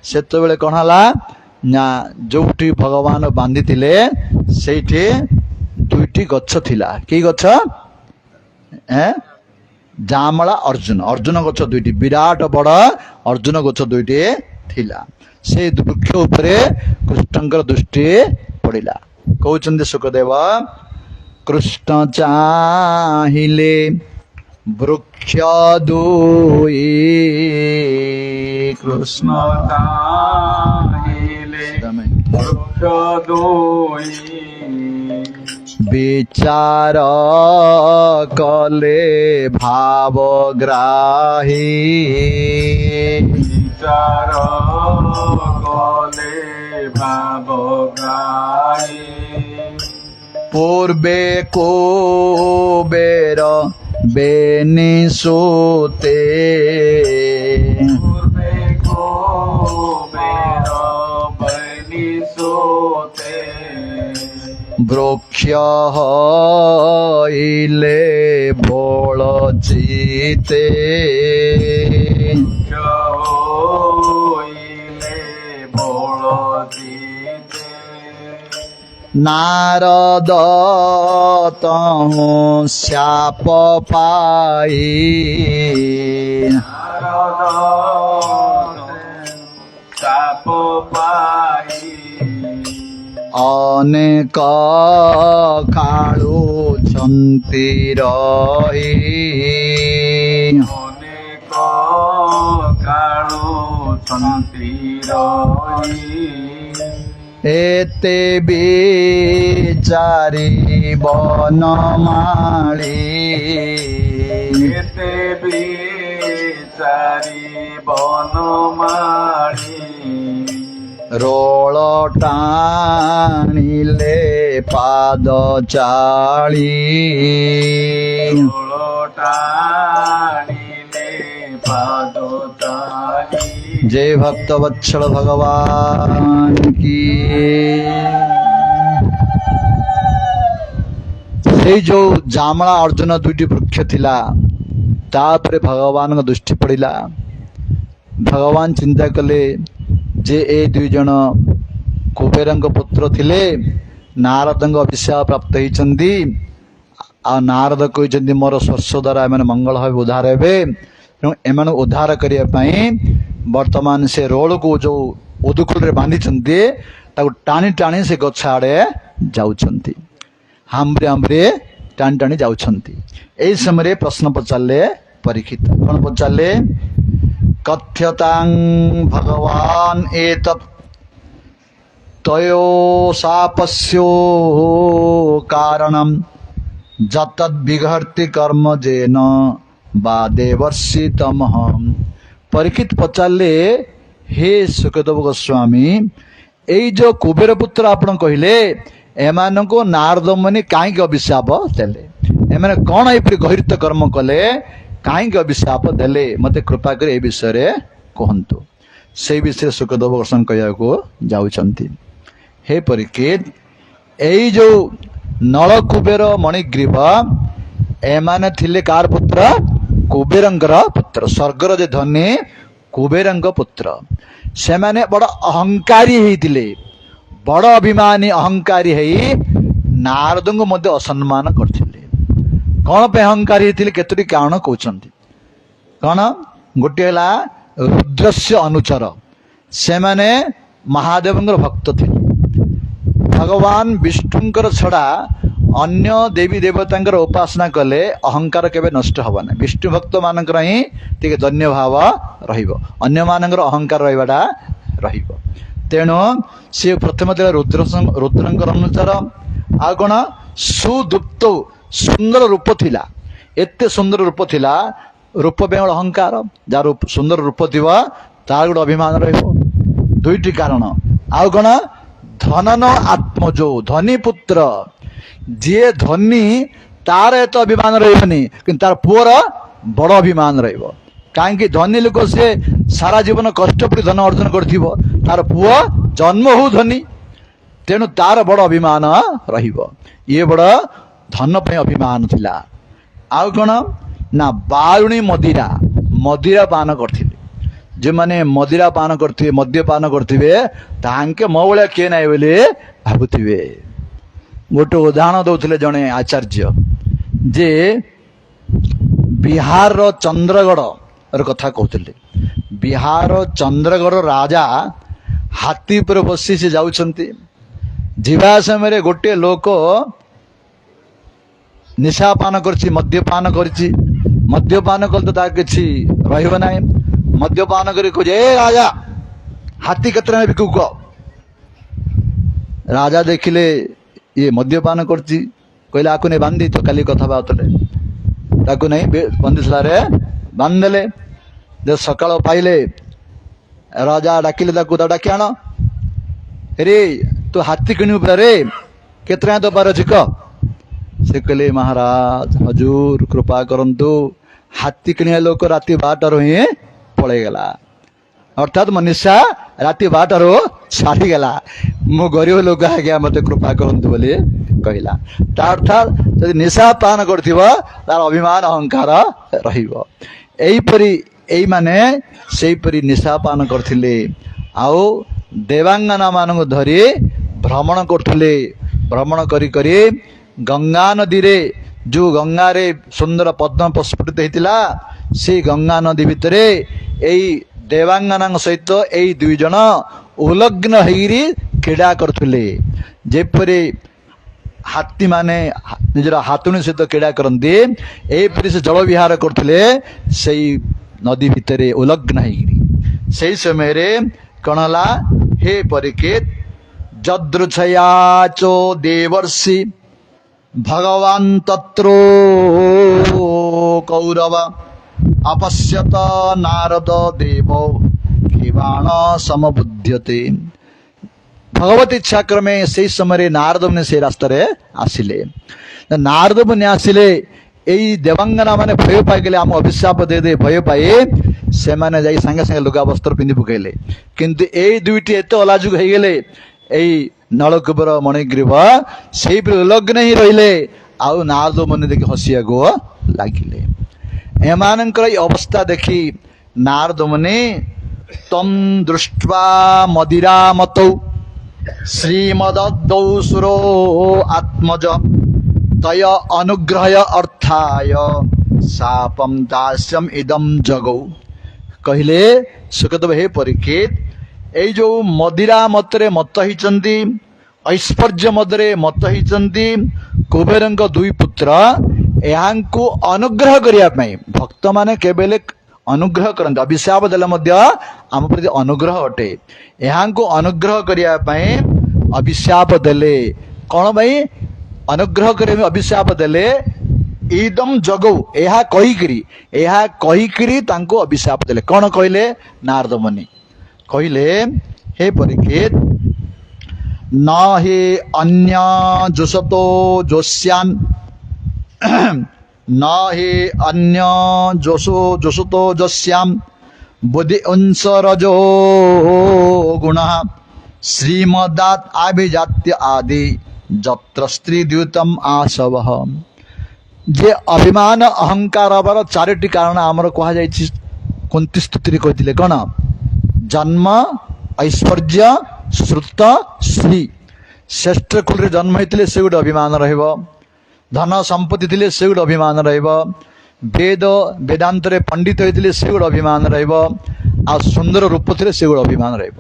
सेतेबेले कोन हला ना जोठी भगवान बांधी थिले सेठी दुईटी गच्छ थिला की गच्छ जामला अर्जुन अर्जुन गच्छ दुईटी विराट बड़ अर्जुन गच्छ दुईटी थिला से वृक्ष उपरे कृष्णकर दृष्टि पड़िला। कहउछन्ते सुखदेव कृष्ण चाहिले वृक्ष दुई कृष्ण वृक्ष दुई विचार कले भावग्राही विचार कले भावग्राही पूर्वे को बेर बेनी सोते पूर्वे को बेर बेनी सोते वृक्ष हइले बोल जीते नारद तहु श्याप पाई श्याप पाई अनेक काळु छन्ति रही अनेक काळु छन्ति रही एते बिचारी बनमाली एते बिचारी बनमाली रोल टाणिले पाद चाली रोल टाणिले पाद चाली। जय भक्त वत्सल भगवान की। से जो जामला अर्जुन दुईटी वृक्ष थिला तापरे भगवान दृष्टि पड़िला भगवान चिंता कले जे ए दुई जन कुबेरंक पुत्र थिले नारदंक अभिशाप प्राप्त होइचंदी आ नारद कहइचंदी मोर स्पर्श द्वारा एमाने मंगल भाव उद्धार हेबे तेणु एमान उद्धार करिया पई वर्तमान से रोल को जो उदुकुल रे बांधी चंदी ताको टाणी टाणी से गछ आड़े जाउछंती हाम्रे हाम्रे टाणी टाणी जाउछंती। एई समय प्रश्न पचारले परीक्षित कोन पचारले कथ्यतां भगवान् एतत् तयो शापस्यो कारणं जतद्विघर्ति कर्म जेन वा देवर्षि तमः। परीक्षित पचारे हे सुखदेव गोस्वामी एई जो कुबेर पुत्र आपण कहले एमानको नारद मुनि काईक अभिशाप देले एमाने कौन एपरि गहिरत कर्म कले काईक अभिशाप देले मते कृपा कर ए विषय रे कहंतु। से विषय सुखदेव गोस्वामी कहया को जाउछंती। हे परीक्षित एई जो नल कुबेर मणिग्रीव एमाने थिले कार पुत्र कुबेरंकर पुत्र स्वर्गर जे धनी कुबेरंक पुत्र से माने बड़ अहंकारी हेतिले बड़ अभिमानी अहंकारी हेई नारद को मध्य असम्मान करथिले। कौन पे अहंकारी हेतिले केतोटी कारण कहउछंती। कौन गोटे हला रुद्रस्य अनुचर से माने महादेवंकर भक्त थिले। भगवान विष्णुंकर छड़ा अन्य देवी देवतांकर उपासना कले अहंकार केबे नष्ट हबा ना। विष्णु भक्त मानकर ही टिके धन्य भाव रहिबो अन्य मानकर अहंकार रहिबाडा रहिबो। तेणु से प्रथम दिला रुद्रंकर अनुसार आ कोन सुदुप्त सुंदर रूप थिला एते सुंदर रूप थिला रूप बेंगल अहंकार जा रूप सुंदर रूप थिबा तार गुड अभिमान रहिबो। दुईटी कारण आ कोन धनन आत्मजो धनी पुत्र जे धनी तार एत अभिमान रही कि तार पुअर बड़ अभिमान रहिबो। कहीं धनी लोक से सारा जीवन कष्ट पड़ी धन अर्जन करथिबो तार पुओ जन्म हो धनी तेणु तार बड़ अभिमान रहिबो। ये बड़ धन पे अभिमान थिला। आउ कोन ना बारुणी मदिरा मदिरा पान करथिले जे माने मदिरा पान करथिबे मद्यपान करथिबे तांके मो भलिया किए नाही बोली भाबुथिबे। गोटे उदाहरण दौले जड़े आचार्य जे बिहार चंद्रगढ़ कथा कहते। बिहार चंद्रगढ़ राजा हाथी पर बसी से जाउछंती जीवा समय गोटे लोक निशापान करछि मद्यपान करछि मद्यपान कल तो तार किछि रहिबो नाही। मद्यपान करी कहे ए राजा हाथी केतरा बिकु को। राजा देखिले ये मद्यपान करछि कहले आकु नहीं बांधी तो काली कथा बातले ताकु नहीं बंदिसलारे बांधले। जब सकाळ पाइले राजा डाकिले ताकु डाकी आण रे तू हाथी किणु रे केतरा तो बार छिक से कहले महाराज हजूर कृपा करंतु हाथी किणिया लोक राति 12 ही पळे गला अर्थात मनुष्य राति 12 छाड़ी गला मो गरीब लोक आज्ञा मत कृपा करंतु बोली कहला। अर्थात यदि निशा पान करथिबो तार अभिमान अहंकार रहिबो। एईपरि एई माने सेईपरि निशा पान करथिले आउ देवांगना मानक धरी भ्रमण करथिले। भ्रमण करी करी गंगा नदी रे जो गंगा रे सुंदर पद्म प्रस्फुटित हेतिला से गंगा नदी भितरे एई देवांगना सहित एई दुई जन उलग्न हेरी क्रीड़ा करथिले। जेपरि हाथी माने निजर हाथुणी सहित क्रीड़ा करती एपरि से जल विहार करथिले सेई नदी भितरे उलग्न हेरी। सेई समय रे कणला हे परीक्षित जदृच्छयाचो देवर्षि भगवान तत्रो कौरव अपश्यत नारद देव किवाण समबुध्यते। भगवत इच्छा क्रमे से समय नारद मुनि से रास्ता रे आसिले। नारद मुनि आसिले एई देवांगना माने भय पाई गेले आम अभिशाप दे दे भय पाई से माने जाई संगे संगे लुगा वस्त्र पिंधि पकेले। किंतु एई दुईटी एते अलाजुग हो गेले एई नलकुबर मणिग्रीव से उलग्न ही रहिले आउ नारद मुनि देखि हसिया गो लागिले। एमानकर अवस्था देखी नारद मुनि तम दृष्ट्वा मदिरा मतौ श्रीमदद्दौ सुरो आत्मज तय अनुग्रह अर्थाय शापम दास्यम इदम जगौ। कहले सुखदेव हे परीक्षित एई जो मदिरा मतरे मत हिचंती ऐश्वर्य मदरे मत हिचंती कुबेरंक दुई पुत्र यांकु अनुग्रह करिया पई भक्त माने केबेले ଅନୁଗ୍ରହ କରନ୍ତି। ଅଭିଶାପ ଦେଲେ ମଧ୍ୟ ଆମ ପ୍ରତି ଅନୁଗ୍ରହ ଅଟେ। ଏହାଙ୍କୁ ଅନୁଗ୍ରହ କରିବା ପାଇଁ ଅଭିଶାପ ଦେଲେ। କ'ଣ ପାଇଁ ଅନୁଗ୍ରହ କରିବା ପାଇଁ ଅଭିଶାପ ଦେଲେ? ଇଦମ୍ ଜଗଉ, ଏହା କହିକିରି ତାଙ୍କୁ ଅଭିଶାପ ଦେଲେ। କ'ଣ କହିଲେ? ନାରଦ ମୁନି କହିଲେ, ହେ ପରୀକ୍ଷିତ, न हि अन्य जोषतो जोष्यान् न हि अन्य जोषतो जोष्याम् बुद्धि अंश रजो गुणः श्रीमदात् आभिजात्य आदि जत्र स्त्री द्यूतम आशवः। जे अभिमान अहंकार हबार चारोटी कारण आमर कह जाइछि। कुंती स्तुति कहते कौन? जन्म, ऐश्वर्य, श्रुत, श्री। श्रेष्ठ कुल रे जन्म होते से गोटे अभिमान रहिब, धन संपत्ति थिले से गोटे अभिमान रहिब, वेद वेदांत रे पंडित होते से गोटे अभिमान रहिब, आ सुंदर रूप थिले से गोटे अभिमान रहिब।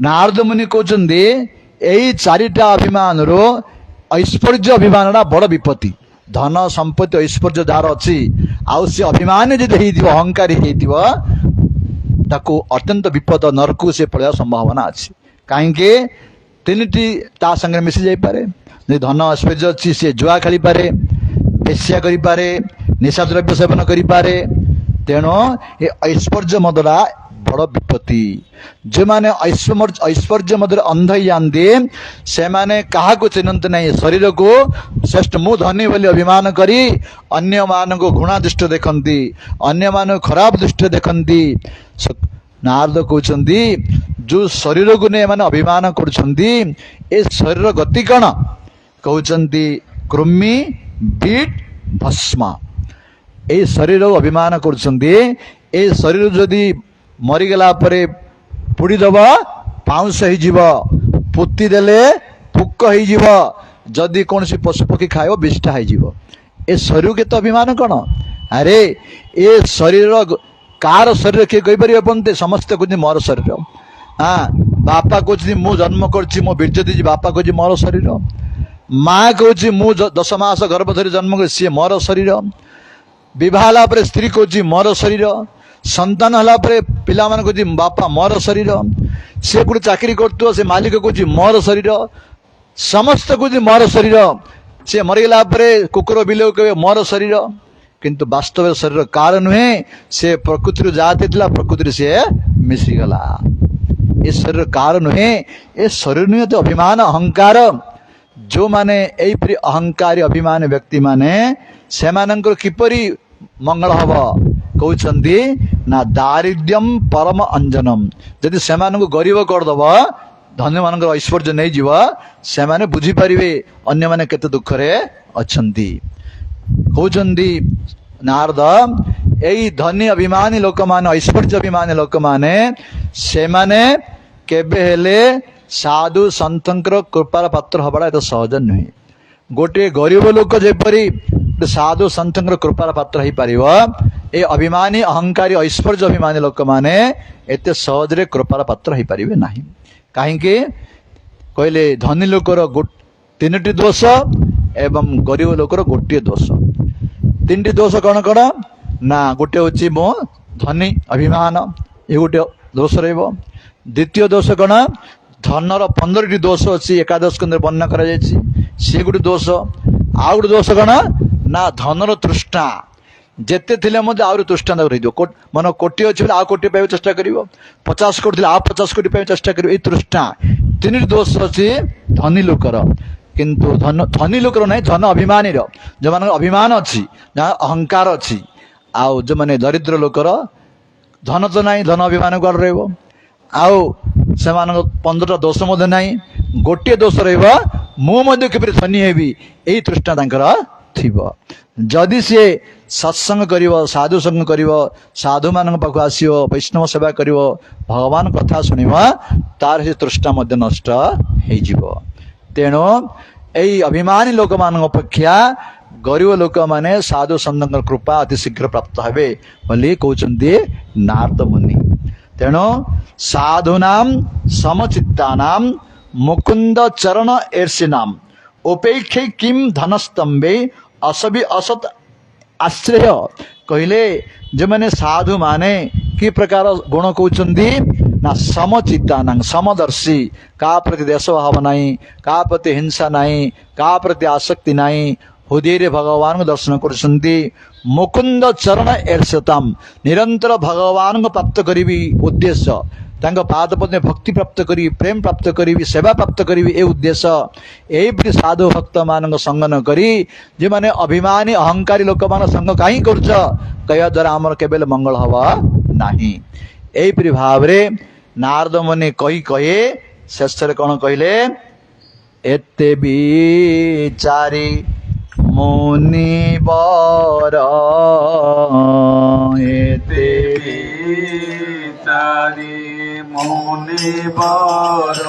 नारद मुनि कहते यही चारिटा अभिमान रो ऐश्वर्य अभिमान बड़ विपत्ति। धन संपत्ति ऐश्वर्य जार अच्छी आउ से अभिमान जदि अहंकारी ताकू अत्यंत विपद नरकू से पड़े संभावना अच्छी। कहीं तीन ता संगे मिसी जापे। धन ऐश्वर्य अच्छी सी जुआ खेली पारे, बेश्या करी पारे, निशा द्रव्य सेवन करी पारे। तेणु ये ऐश्वर्य मदरा बड़ विपत्ति। जो माने ऐश्वर्य मदर अंध ही जाते से माने कहा को चिन्हते नहीं। शरीर को श्रेष्ठ मु धनी बोली अभिमान करी अन्य मान को घृणा दृष्टि देखती, अन्य मान को खराब दृष्टि देखती। नारद कहते जो शरीर को नहीं माने अभिमान करुछंती ए शरीर गति कण? कहते कृमि बीट भस्म। ए शरीर को अभिमान करुछंती। ए शरीर जदि मरीगला परे पुड़ीदब पाउंस हो, पोती देले पुक हो, जदि कौन पशु पक्षी खाओ विष्ठा हो। ए शरीर के तो अभिमान कौन? अरे ए शरीर कार शरीर किए कहीपर? समस्ते कहते मोर शरीर। हाँ, बापा कहते मु जन्म कर बीर्ज दी, बापा कहते मोर शरीर। माँ कहूँ मु 10 मास गर्भ धरी जन्म कर सी मोर शरीर। विवाह पर स्त्री कहूँ मोर शरीर। संतान हला परे पिला मान कहूँ बापा मोर शरीर। से गोटे चाकरी कर से मालिक कहूँ मोर शरीर। समस्त कहूँ मोर शरीर। से मरीगला परे कुकुर बिले कहे मोर शरीर। किंतु वास्तव शरीर कार नुहे, से प्रकृति जाती प्रकृति से मिशीगला। ये शरीर कार नुहे, ये शरीर नुहे तो अभिमान अहंकार। जो माने एपरी अहंकारी अभिमान व्यक्ति माने से मानकर किपरि मंगल हब? कहते ना दारिद्र्यम परम अंजनम। जदि से गरीब करदब, धन्य मान ऐश्वर्य नहीं जीव, से माने बुझी पारिबे अन्य माने केते दुख रे अछंती। कहते नारद यही धनी अभिमानी लोक माने ऐश्वर्य अभिमानी लोक माने से माने केबे हेले साधु संतर कृपार पात्र हबाड़ा एत सहज नुहे। गोटे गरीब लोक जेपरी साधु संतर कृपार पात्र हो पार, ए अभिमानी अहंकारी ऐश्वर्य अभिमानी लोक माने एते सहज रे कृपार पात्र हो पारे ना। कहीं कहले धनी लोकर 3टी दोष एवं गरीब लोकर 1 दोष। 3टी दोष कौन कौन ना? गोटे हूँ मो धनी अभिमान, ये गोटे दोष रहिबो। द्वितीय दोष कौन? धनर 15टी दोष अच्छी एकादश स्कंद वर्णना करा जायछि, से गोटे दोष। आ गोटे दोष कौन ना? धनर तृष्णा। जेते थिले मध्य आउरी तृष्णा रहिदियो। मन कोटी अच्छे आ कोटी पाइबा चेष्टा करिवो, 50 कोटी थिले आ 50 कोटी पाइबा चेष्टा करिवो। ए तृष्णा 3टी दोष अच्छी धनी लोकर। किंतु धनी लोकर नहीं, धन अभिमानी जो मान अभिमान अच्छी, जहाँ अहंकार अच्छी। आउ जो माने दरिद्र लोकर धन तो नहीं, धन अभिमान कुआड़ रहिबो। आउ से 15टा दोष मध्य नहीं, 1 दोष रहिबो मु मध्य किपरि धनी हेबी, एही तृष्णा तांकर थिबो। जदि से सत्संग करिवो, साधु संग करिवो, साधु मान पाखु आसियो, वैष्णव सेवा करिवो, भगवान कथा सुनिवो, तार से तृष्णा मध्य नष्ट हेई जिवो। तेणु यही अभिमानी लोक मान अपेक्षा गरीब लोक माने साधु संतर कृपा अति शीघ्र प्राप्त हेबे बोली कहते नारद मुनि। तेणु साधुनाम समचित्तानाम मुकुंद चरण ईर्षिनाम उपेक्षे किम धनस्तंभे असभि असत आश्रय कहले जो मैंने साधु माने कि प्रकार गुण कहते ना समचित्तानां समदर्शी का प्रति देशभाव नहीं का प्रति हिंसा नहीं का प्रति आसक्ति नहीं हृदय भगवान को दर्शन कर मुकुंद चरण एर्षताम निरंतर भगवान को प्राप्त करी उद्देश्य पाद पद्मे भक्ति प्राप्त करी प्रेम प्राप्त करी सेवा प्राप्त करी ए उद्देश्य यही साधु भक्त मान संग न करी जो मैंने अभिमानी अहंकारी लोक मान संग कहीं कर कह द्वारा आमर केवल मंगल हवा नहीं यहीपरि भाव नारद मुनि कही कहे शेष कौन कहले एते विचारी मुनिवर एते विचारी मुनिवर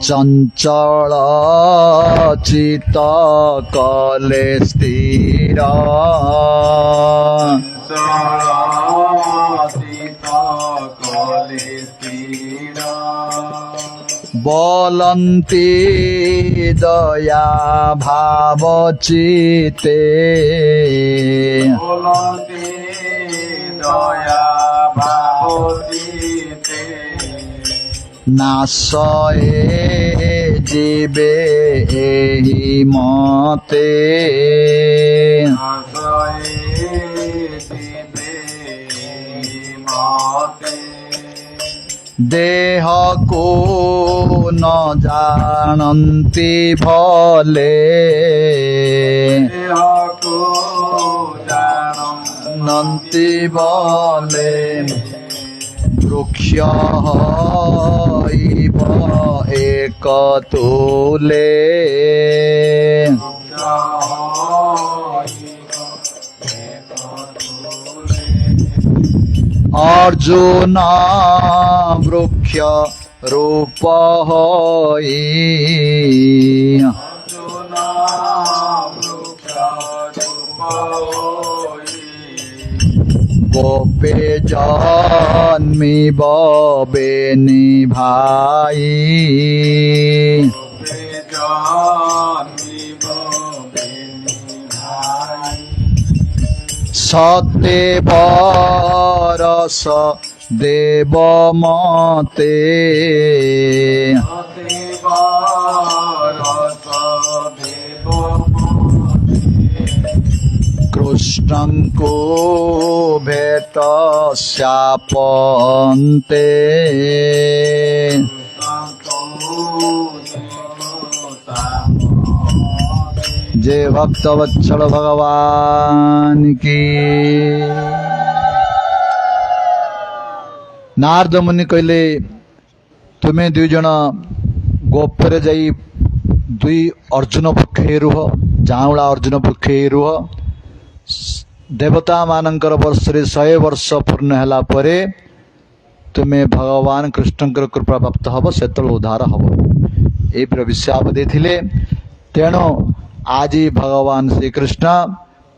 चंचल चित कले स्थिर बोलन्ति दया भाव चिते बोलन्ति दया भाव चिते नाशये जीवे एहि मते देह को न जानन्ति भले देह को जानन्ति भले वृक्ष इव एक तुले अर्जुन वृक्ष रूप होई गोपे जन्मी बबे निभाई सदेव रस देव मते कृष्णं को भेट शापन्ते जय भक्तवत्सल भगवान की। नारद मुनि कहले तुम्हें दुई जन गोपरे जाई दुई अर्जुन पक्षे रुह जाऊला अर्जुन पक्षे रुह देवता मानकर वर्ष 100 वर्ष पूर्ण होला परे तुम्हें भगवान कृष्णकर कृपा प्राप्त हम से उद्धार हम ये विश्वास देथिले। तेणु आज भगवान श्री कृष्ण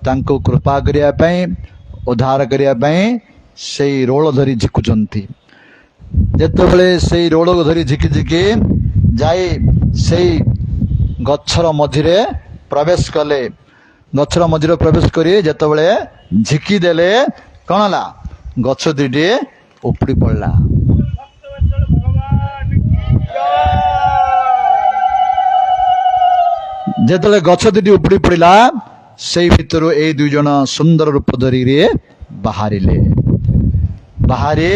तांको कृपा करिया पई उद्धार करिया पई से रोल धरी झिकुचंती जेतेबेले से रोल को धरी झिकी झिकी जाई से गच्छर मझिरे प्रवेश कले गच्छर मझिरे प्रवेश करी जेतेबेले झिकी देले कौन ला गछ दुईटी उपड़ी पड़ला। जेतेबेले गछ दुईटी उपड़ी पड़ला से भितर ए दुई जन सुंदर रूप धरी बाहरिले बाहरे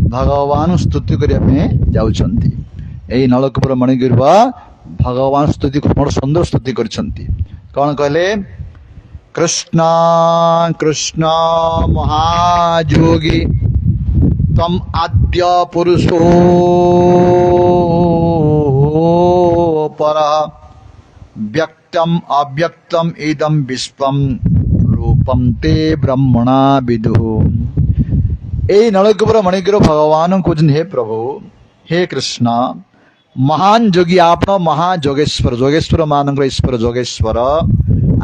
भगवान स्तुति करने जाउछंती। एई नलकूपर मणिगिर भगवान स्तुति बड़ सुंदर स्तुति करछंती। कौन कहले कृष्ण कृष्ण महायोगी तम आद्य पुरुषो पर व्यक्तम अव्यक्तम इदम विश्वम रूपम ते ब्रह्मणा विदुः। ए नलकूपर मणिगिर भगवान कुछ हे प्रभु हे कृष्ण महान जोगी आपण महाजोगेश्वर जोगेश्वर मानक ईश्वर जोगेश्वर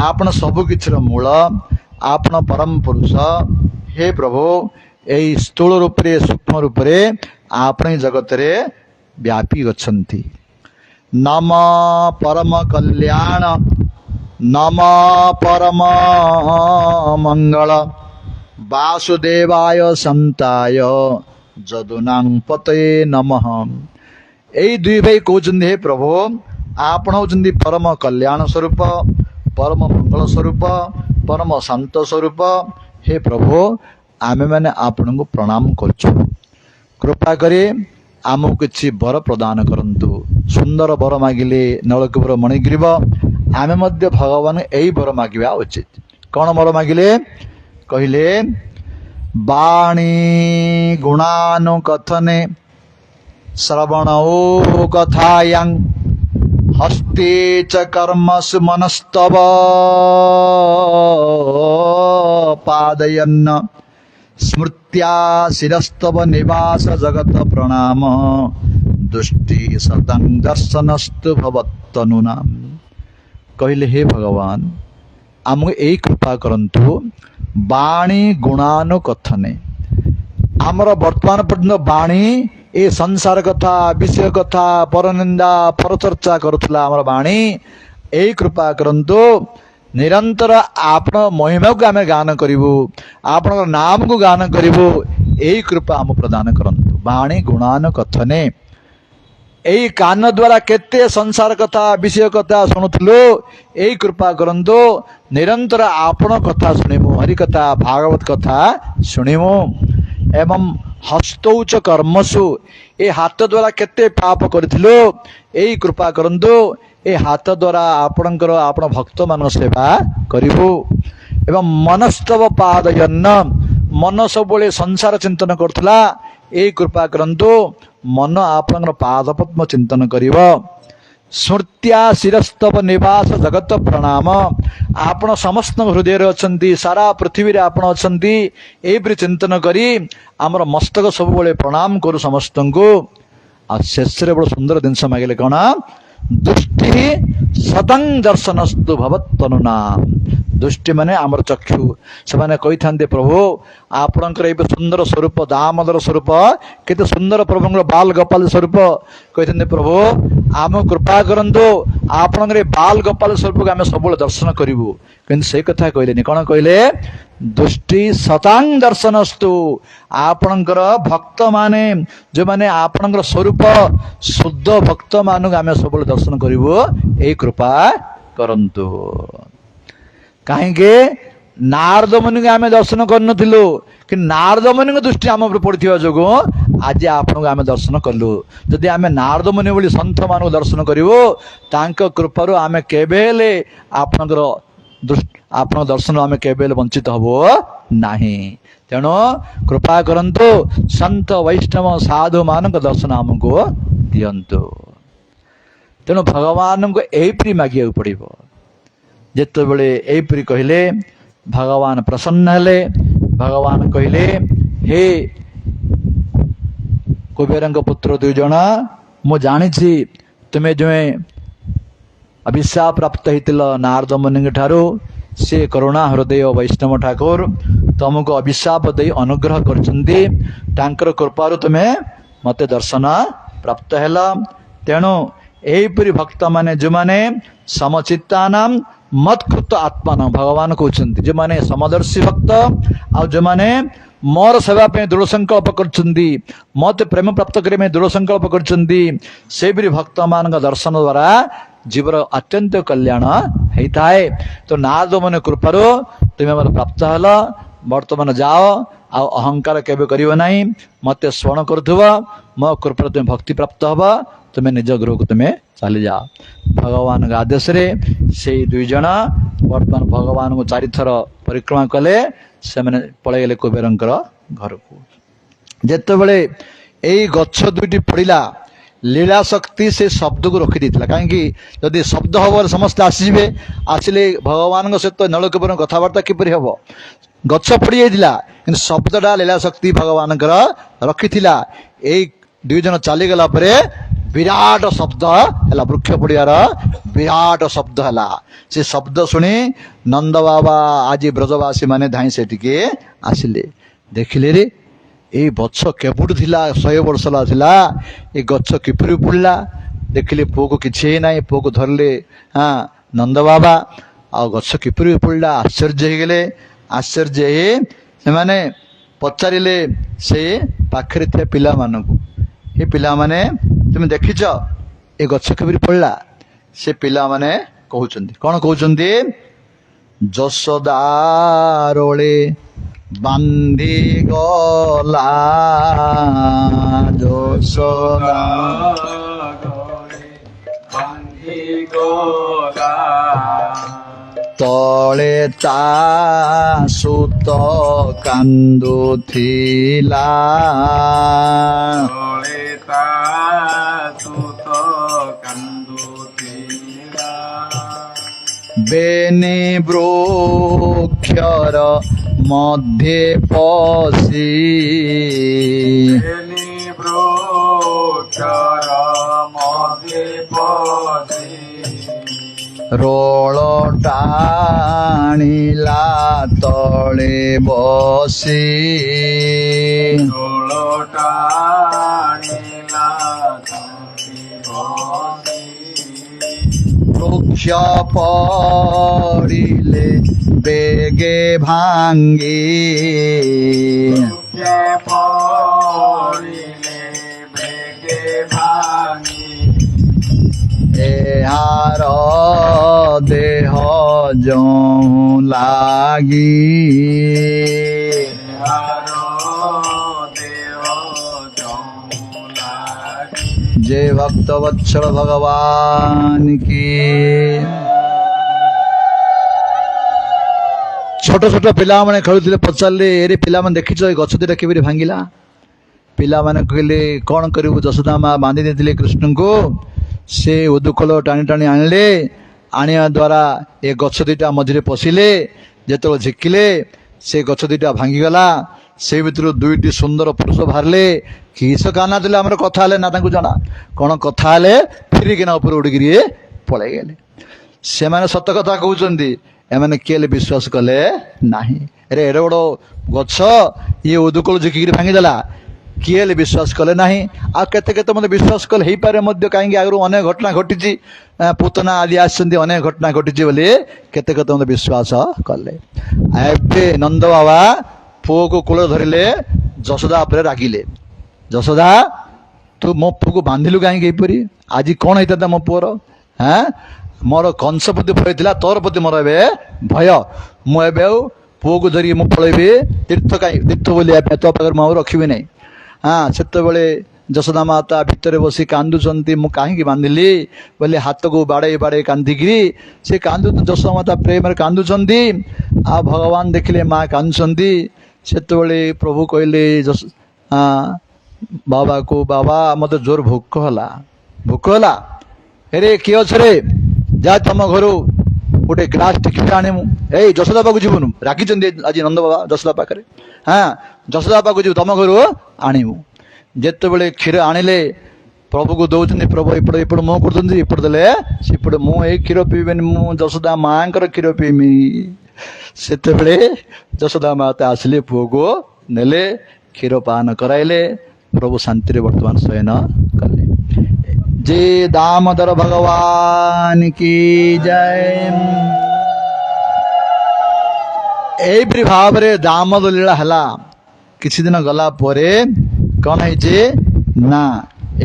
आपण सबु किछर मूल आपण परम पुरुष हे प्रभु एई स्थूल रूप रे सूक्ष्म रूप रे आपण जगत रे व्यापी अछंती। नम परम कल्याण नम परम मंगल वासुदेवाय संताय जदुनां पतये नमः। यही दुई भाई कहते हे प्रभु आपण होचंदी परम कल्याण स्वरूप, परम मंगल स्वरूप, परम शांत स्वरूप। हे प्रभु आमे माने आपण को प्रणाम करछु, कृपा करे आमको किछि वर प्रदान करंतु। सुंदर वर मागिले नलकूपर मणिग्रीव आमे मध्य भगवान यही वर मागिबा उचित। कौन वर मागिले कहिले वाणी गुणानुकथने श्रवणो कथायां हस्ते च कर्मसु मनस्तव पादयन्न स्मृत्या शिरस्तव निवास जगत प्रणाम दुष्टि सतं दर्शनस्तु भवत्तनुनाम। कहले हे भगवान आमको यही कृपा करंतु वाणी गुणानुकथने। आमर वर्तमान पर्यंत वाणी ए संसार कथा विषय कथा परनिंदा परचर्चा करुला आमर वाणी यही कृपा करंतु निरंतर आपण महिमा को आमे गान करिवु, आपण नाम को गान करिवु, यही कृपा आम प्रदान करंतु। वाणी गुणानुकथने यही कान द्वारा केते संसार कथा विषय कथा शुणुलु, यही कृपा करंतु निरंतर आपण कथा शुणिमु, हरि कथा भागवत कथा शुणिमु। एवं हस्तौच कर्मसु ए हाथ द्वारा केते पाप करथिलो, यही कृपा करंतु ए हाथ द्वारा आपणकर आपण भक्त मान सेवा करिवु। एवं मनस्तव पादयन्न मन सबले संसार चिंतन करथला, यही कृपा करंतु मन आपणकर पाद पद्म चिंतन करिव। स्मृत्या शिरस्तव निवास जगत प्रणाम आपण समस्त हृदय अछंती, सारा पृथ्वी रे आपण अछंती, एपरि चिंतन करी आमर मस्तक सब बेले प्रणाम करू समस्त को। आ शेष रे बड़ सुंदर जिनस मागिले कौन दृष्टि सतं दर्शनस्तु भवत्तनुना। दृष्टि माने आमर चक्षु से माने कही था प्रभु आपणकर ये सुंदर स्वरूप दामोदर स्वरूप केते सुंदर प्रभुंर बाल गोपाल स्वरूप कही था प्रभु आम कृपा करंतु आपणकर बाल गोपाल स्वरूप को आम सब दर्शन करूँ। किंतु से कथा कहले कौन कहले दृष्टि सतांग दर्शनस्तु आपणकर भक्त माने जो माने आपणकर स्वरूप शुद्ध भक्त मान आम सब दर्शन करूँ, यही कृपा करंतु। कहीं नारद मुनि को आम दर्शन करनु कि नारद मुनि को दृष्टि आम पड़ा जो आज आपन को आम दर्शन कलु। जदि आम नारद मुनि बोली सन्थ मान दर्शन करूँ तांको कृपारु आम केबेले आपनकर आपन दर्शन आम केबेले वंचित हबो नाही। तेणु कृपा करंतु संत वैष्णव साधु मान दर्शन आमको दियंतु। तेणु भगवान को यही मागिया पड़ो। जिते बड़े यहीपरि कहले भगवान प्रसन्न हेले। भगवान कहले हे कुबेरंग पुत्र दुई जन मु जानी तुम्हें जो अभिशाप प्राप्त होता नारद मुनि ठारू से करुणा हृदय वैष्णव ठाकुर तुमको अभिशाप दे अनुग्रह कर कृपारू तुम्हें मत दर्शन प्राप्त है। तेणु यहीपरि भक्त माने जो माने समचित्ता नाम मत्कृत आत्मा न भगवान कहते जो माने समदर्शी भक्त आ जो माने मोर सेवा पे दृढ़ संकल्प करछंदी मत प्रेम प्राप्त करे में दृढ़ संकल्प करछंदी से भी भक्त मान दर्शन द्वारा जीवर अत्यंत कल्याण होता है। तो नारद मुनि कृपारू तुम्हें मत प्राप्त हल वर्तमान जाओ आ अहंकार केबे करियो नाही मत स्मरण करथुव मो कृपा तुम्हें भक्ति प्राप्त हबा तुम्हें निज गृह को तुम्हें चली जाओ। भगवान का आदेश रे से दुई जन वर्तमान भगवान को चारि थर परिक्रमा कले से मैंने पलि गले कुबेरंकर घर को। जेते बळे एई गच्छ दुईटी पड़िला लीला शक्ति से शब्द को रखी देता कहीं जदि शब्द हम समस्त आसवे आसिले भगवान सहित नलकूपर कथबार्ता किपर हम गच्छ पड़ जाता कि शब्दटा लीला शक्ति भगवान रखी यही दुई जन चलीगला विराट शब्द है वृक्ष पड़ियार विराट शब्द है से शब्द शुणी नंद बाबा आज ब्रजवासी माने धाई से आसिले देखिले रे ये गच्छ केबुठ थिला 100 वर्ष ला ये गच्छ किपरि पड़ला देखिले पुओ को किछि ना पुओ को धरले हाँ नंद बाबा ଆଉ ଗଛ କିପରି ଉପୁଡ଼ିଲା ଆଶ୍ଚର୍ଯ୍ୟ ହେଇଗଲେ। ଆଶ୍ଚର୍ଯ୍ୟ ହେଇ ସେମାନେ ପଚାରିଲେ ସେ ପାଖରେ ଥିବା ପିଲାମାନଙ୍କୁ, ଏ ପିଲାମାନେ ତୁମେ ଦେଖିଛ ଏ ଗଛ କିପରି ପଡ଼ିଲା? ସେ ପିଲାମାନେ କହୁଛନ୍ତି, କ'ଣ କହୁଛନ୍ତି? ଯଶୋଦାରୋଳେ ବାନ୍ଧି ଗଲା, ଯଶୋଦା ତଳେ ତା ସୁତ କାନ୍ଦୁଥିଲା, ବେନି ବୃକ୍ଷର ମଧ୍ୟେ ପଶି, ରୋଳ ଟାଣିଲା ତଳେ ବସି, ବୃକ୍ଷ ପଡ଼ିଲେ ବେଗେ ଭାଙ୍ଗି, ଏହାର ଦେହ ଯେଉଁ ଲାଗି, যে ভক্ত বৎসল ভগবান কি। ছোট ছোট ପିଲାମାନେ ଖେଳୁଥିଲେ, ପଚାରିଲେ ଏରେ ପିଲାମାନେ ଦେଖିଛ ଏ ଗଛ ଦିଟା କିପରି ଭାଙ୍ଗିଲା? ପିଲାମାନେ କହିଲେ କ'ଣ କରିବୁ, ଯଶୋଦା ମା ବାନ୍ଧି ଦେଇଥିଲେ କୃଷ୍ଣଙ୍କୁ, ସେ ଉଦୁକଳ ଟାଣି ଟାଣି ଆଣିଲେ, ଆଣିବା ଦ୍ୱାରା ଏ ଗଛ ଦିଟା ମଝିରେ ପଶିଲେ, ଯେତେବେଳେ ଝିକିଲେ ସେ ଗଛ ଦିଟା ଭାଙ୍ଗିଗଲା, ସେ ଭିତରୁ ଦୁଇଟି ସୁନ୍ଦର ପୁରୁଷ ବାହାରିଲେ। କିସ କାନା ଥିଲେ ଆମର କଥା ହେଲେ ନା ତାଙ୍କୁ ଜଣା, କ'ଣ କଥା ହେଲେ ଫିରିକିନା ଉପରେ ଉଡ଼ିକିରି ପଳେଇ ଗଲେ। ସେମାନେ ସତ କଥା କହୁଛନ୍ତି, ଏମାନେ କିଏ ହେଲେ ବିଶ୍ୱାସ କଲେ ନାହିଁ। ଏରେ ଏଡ଼େ ବଡ଼ ଗଛ ଇଏ ଉଦୁକଳ ଝିକିକିରି ଭାଙ୍ଗିଦେଲା, କିଏ ହେଲେ ବିଶ୍ୱାସ କଲେ ନାହିଁ। ଆଉ କେତେ କେତେ ମୋତେ ବିଶ୍ୱାସ କଲେ ହେଇପାରେ ମଧ୍ୟ, କାହିଁକି ଆଗରୁ ଅନେକ ଘଟଣା ଘଟିଛି, ପୁତନା ଆଦି ଆସିଛନ୍ତି, ଅନେକ ଘଟଣା ଘଟିଛି ବୋଲି କେତେ କେତେ ମୋତେ ବିଶ୍ୱାସ କଲେ। ଏବେ ନନ୍ଦ ବାବା ପୁଅକୁ କୂଳ ଧରିଲେ, ଯଶୋଦା ଉପରେ ରାଗିଲେ, ଯଶୋଦା ତୁ ମୋ ପୁଅକୁ ବାନ୍ଧିଲୁ କାହିଁକି ଏହିପରି? ଆଜି କ'ଣ ହେଇଥାନ୍ତା ମୋ ପୁଅର? ମୋର କଂସ ପ୍ରତି ଭୟ ଥିଲା, ତୋର ପ୍ରତି ମୋର ଏବେ ଭୟ। ମୁଁ ଏବେ ଆଉ ପୁଅକୁ ଧରିକି ମୁଁ ପଳେଇବି ତୀର୍ଥ, କାହିଁ ତୀର୍ଥ ବୋଲି ତୋ ପାଖରେ ମୁଁ ଆଉ ରଖିବି ନାହିଁ। ସେତେବେଳେ ଯଶୋଦା ମାତା ଭିତରେ ବସି କାନ୍ଦୁଛନ୍ତି, ମୁଁ କାହିଁକି ବାନ୍ଧିଲି ବୋଲି ହାତକୁ ବାଡ଼େଇ ବାଡ଼େଇ କାନ୍ଦିକିରି ସେ ଯଶୋଦା ମାତା ପ୍ରେମରେ କାନ୍ଦୁଛନ୍ତି। ଆଉ ଭଗବାନ ଦେଖିଲେ ମା କାନ୍ଦୁଛନ୍ତି। ସେତେବେଳେ ପ୍ରଭୁ କହିଲେ ବାବାକୁ, ବାବା ମୋତେ ଜୋର ଭୋକ ହେଲା, ଭୋକ ହେଲା, ଏରେ କିଏ ଅଛରେ, ଯା ତମ ଘରୁ ଗୋଟେ ଗ୍ଲାସ୍ କ୍ଷୀର ଆଣିବୁ। ଏଇ ଯଶୋଦା ପାଖକୁ ଯିବୁନୁ, ରାଗିଛନ୍ତି ଆଜି ନନ୍ଦ ବାବା ଯଶୋଦା ପାଖରେ। ଯଶୋଦା ପାଖକୁ ଯିବୁ, ତମ ଘରୁ ଆଣିବୁ। ଯେତେବେଳେ କ୍ଷୀର ଆଣିଲେ ପ୍ରଭୁକୁ ଦଉଛନ୍ତି, ପ୍ରଭୁ ଏପଟେ ଏପଟେ ମୁଁ କରୁଛନ୍ତି, ଏପଟେ ଦେଲେ ସେପଟେ, ମୁଁ ଏଇ କ୍ଷୀର ପିଇବିନି, ମୁଁ ଯଶୋଦା ମାଙ୍କର କ୍ଷୀର ପିଇମି। ସେତେବେଳେ ଯଶୋଦା ମାତା ଆସିଲେ, ପୁଅକୁ ନେଲେ, କ୍ଷୀର ପାନ କରାଇଲେ, ପ୍ରଭୁ ଶାନ୍ତିରେ ବର୍ତ୍ତମାନ ଶୟନ କଲେ। ଯେ ଦାମୋଦର ଭଗବାନ କି ଜୟ। ଏଇପରି ଭାବରେ ଦାମୋଦର ଲୀଳା ହେଲା। କିଛି ଦିନ ଗଲା ପରେ କ'ଣ ହେଇଛି ନା,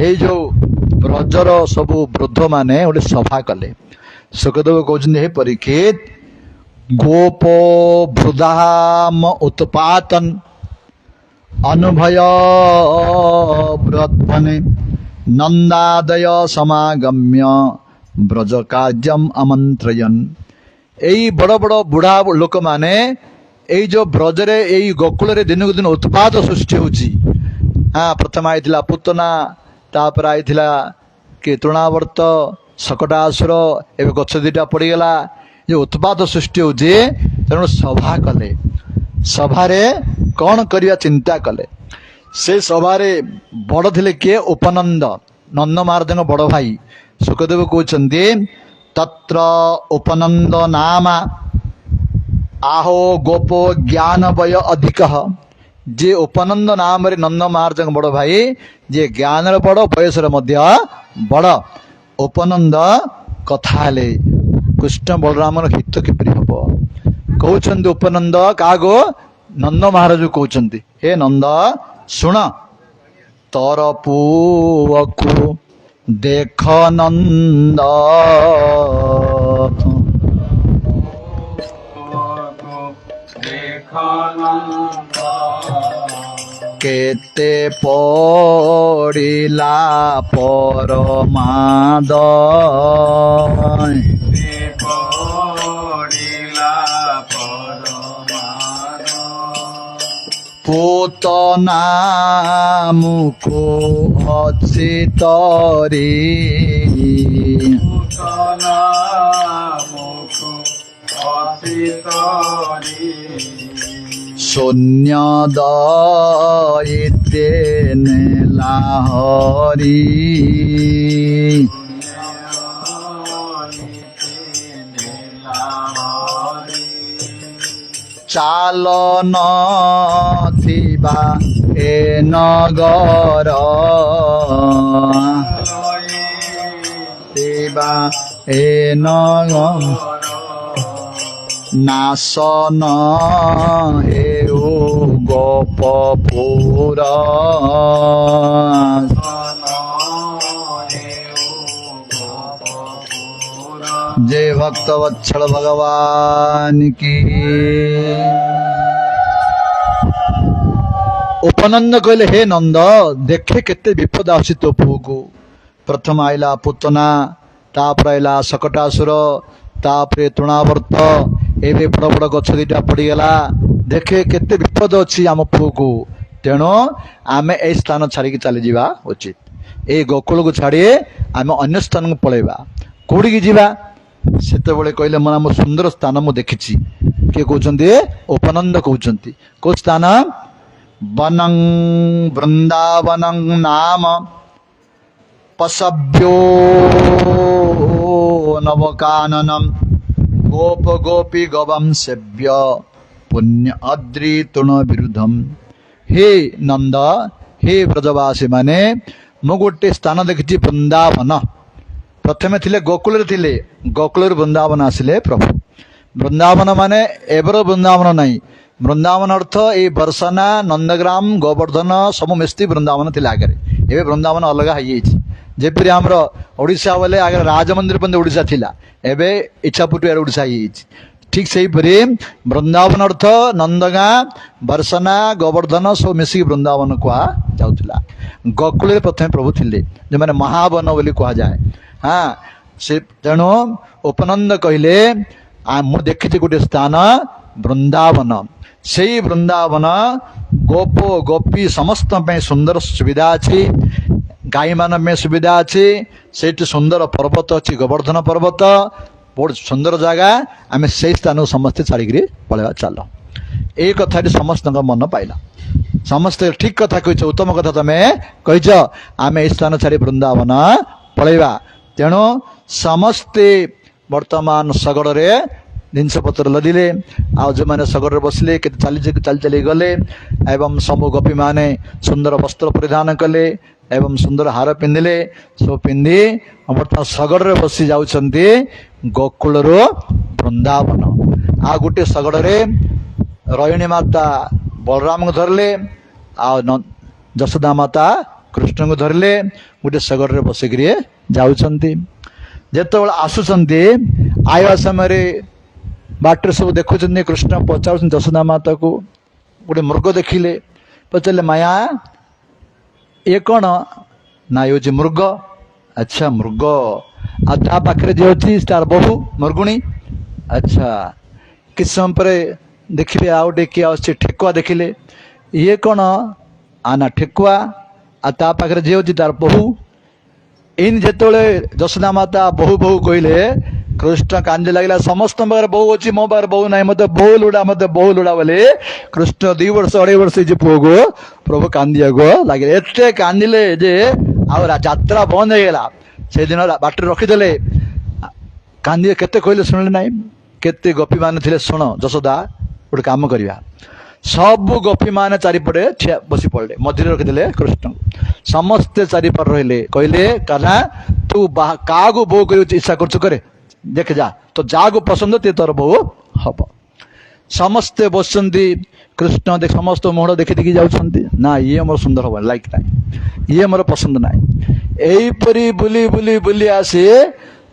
ଏଇ ଯୋଉ ବ୍ରଜର ସବୁ ବୃଦ୍ଧ ମାନେ ଗୋଟେ ସଭା କଲେ। ସୁଖଦେବ କହୁଛନ୍ତି, ହେ ପରୀକ୍ଷିତ, ଗୋପ ବୃଦ୍ଧାମ ଉତ୍ପାତନ ଅନୁଭୟ ବ୍ରତନେ ନନ୍ଦାଦୟ ସମାଗମ୍ୟ ବ୍ରଜ କାର୍ଯ୍ୟମ ଆମନ୍ତ୍ରୟନ। ଏଇ ବଡ଼ ବଡ଼ ବୁଢ଼ା ଲୋକମାନେ ଏଇ ଯୋଉ ବ୍ରଜରେ, ଏଇ ଗୋକୁଳରେ ଦିନକୁ ଦିନ ଉତ୍ପାତ ସୃଷ୍ଟି ହଉଛି। ପ୍ରଥମେ ଆଇଥିଲା ପୁତନା, ତାପରେ ଆଇଥିଲା କି ତୃଣାବର୍ତ୍ତ, ଶକଟାସୁର, ଏବେ ଗଛ ଦିଟା ପଡ଼ିଗଲା। ଯୋଉ ଉତ୍ପାତ ସୃଷ୍ଟି ହଉଛି, ତେଣୁ ସଭା କଲେ। ସଭାରେ କ'ଣ କରିବା ଚିନ୍ତା କଲେ। ସେ ସଭାରେ ବଡ଼ ଥିଲେ କିଏ? ଉପନନ୍ଦ, ନନ୍ଦ ମହାରାଜଙ୍କ ବଡ଼ ଭାଇ। ସୁଖଦେବ କହୁଛନ୍ତି, ତତ୍ର ଉପନନ୍ଦ ନାମା ଆହୋ ଗୋପ ଜ୍ଞାନ ବୟ ଅଧିକ। ଯେ ଉପନନ୍ଦ ନାମରେ ନନ୍ଦ ମହାରାଜଙ୍କ ବଡ଼ ଭାଇ, ଯିଏ ଜ୍ଞାନର ବଡ଼, ବୟସର ମଧ୍ୟ ବଡ଼। ଉପନନ୍ଦ କଥା ହେଲେ, କୃଷ୍ଣ ବଳରାମର ହିତ କିପରି ହବ? କହୁଛନ୍ତି ଉପନନ୍ଦ କାହାକୁ? ନନ୍ଦ ମହାରାଜ କହୁଛନ୍ତି, ହେ ନନ୍ଦ ଶୁଣ, ତୋର ପୁଅକୁ ଦେଖ ନନ୍ଦ, କେତେ ପଡ଼ିଲା ପରମାଦ, ପୂତନା ମୁକୁ ଅଛି ତରି, ଶୂନ୍ୟ ଦଇତେ ନେଲା ହରି, ଚାଲ ନଥିବା ଏ ନଗର, ଥିବା ଏ ନଗର, ନାଶନ ହେଉ ଗୋପପୁର, जय भक्त वत्सल भगवान की। उपनंद कहले, हे नंद देखे केते विपद आसी तो पुओ को। प्रथम आइला पुतना, तापर आइला सकटासुर, तापरे तृणावर्त, एबे बड़ बड़ गछ दिटा पड़ीगला। देखे केते विपद अच्छी आम पुओ को, तेणु आमे ए स्थान छाड़ी चली जावा उचित। ए गोकुल को छाड़ी आमे अन्य स्थान को पळेबा। कोड़ी की जीवा? सेतेबेले कहले, मन आम सुंदर स्थान मु देखिछि। किए कहउछन्ती? उपनंद कहउछन्ती। को स्थान? वनं वृंदावनं नाम पशव्यो नवकाननम गोप गोपी गवम सेव्य पुण्य अद्रि तृण विरुद्धम। हे नंद, हे ब्रजवासी माने, मु गोटे स्थान देखिछि वृंदावन। प्रथमे थिले गोकुल थिले, गोकुल वृंदावन आसिले प्रभु। वृंदावन माने एबर वृंदावन नहीं। वृंदावन अर्थ ए बरसना, नंदग्राम, गोवर्धन सब मिस्ती वृंदावन थिले आगे। एबे वृंदावन अलग हाई जेपरी आमर ओडिशा बोले आगे राजमंदिर पर्यंत ओडिशा थिला, एबे इच्छापुर ओडिशा हाई। ठीक से परी वृंदावन अर्थ नंदगां, बरसना, गोवर्धन सब मिसिक वृंदावन कहा जाउथिला। गोकुल प्रथम प्रभु थिले, जे माने महावन बोली कहा जाए। हाँ, से तेणु उपनंद कहले, मु देखिछि गोटे स्थान वृंदावन। से वृंदावन गोप गोपी समस्त पे सुंदर सुविधा अच्छी, गाई मान में सुविधा अच्छी। सेठी सुंदर पर्वत अच्छी, गोवर्धन पर्वत, बहुत सुंदर जगह। आम से स्थान समस्ते छाड़ी पलैया चल। ये कथा समस्त मन पाइला। समस्ते ठीक कथा कह, उत्तम कथा तमें कह। आम ए स्थान छाड़ी वृंदावन पलैया। तेणु समस्ते वर्तमान शगड़े जिनपतर लदिले। आज जो मैंने शगड़े बसले के चली चली गले, एवं सब गोपी माने सुंदर वस्त्र परिधान कले, एवं सुंदर हार पिंधिले। सब पिंधि बर्तमान शगड़े बसी जाउछन्ती गोकुल वृंदावन। आ गोटे शगड़े रोहिणी माता बलराम को धरले, आ जशोदा माता कृष्ण को धरले। गोटे शगड़े बसिक जाउछन्ती। जेतेबेले आसुछन्ती, आया समय बाटर सब देखुछन्ती, कृष्ण पचार जशोदा माता को। गोटे मृग देखिले, पचारे माया ये कौन? ना ये हूँ मृग। अच्छा मृग। आ ता पाखे जी अच्छी तार बहु मृगुणी। अच्छा किस समय पर देखिले आ गए किए अच्छे ठेकुआ देखिले, ये कौन? आना ठेकुआ। आ ता पाखे जी अच्छी तार बहु। इन जेतोले जशोदा माता बहु बहु कहले, कृष्ण कांदी लगे, समस्त पाखे बहु अच्छी, मो पाखे बहु ना, मत बहु लुड़ा, मत बहु लुड़ा बोले कृष्ण 2 वर्ष 2.5 वर्ष पुओ को प्रभु कांदिया लगे। एत कांदिले जे यात्रा बंद हो गला। से दिन बाटर रखीदे कांदी केते कहले शुणिले ना। केते गोपी मान थे, शुण जशोदा गोटे काम करवा। सब गोपी मान चारिपटे बसी पड़े, मझे रखीदे कृष्ण। समस्ते चारिपट रहिले, कहले कान्हा तू क्या बो कर इच्छा कर करे, ଦେଖେ ଯା ତ ଯାହାକୁ ପସନ୍ଦ તે ତୋର ବୋଉ ହବ। ସମସ୍ତେ ବସିଛନ୍ତି, କୃଷ୍ଣ ସମସ୍ତ ମୁହଁ ଦେଖି ଦେଖି ଯାଉଛନ୍ତି, ନା ଇଏ ମୋର ସୁନ୍ଦର ହବ ଲାଇକ୍ ନାହିଁ, ଇଏ ମୋର ପସନ୍ଦ ନାହିଁ। ଏଇପରି ବୁଲି ବୁଲି ବୁଲି ଆସି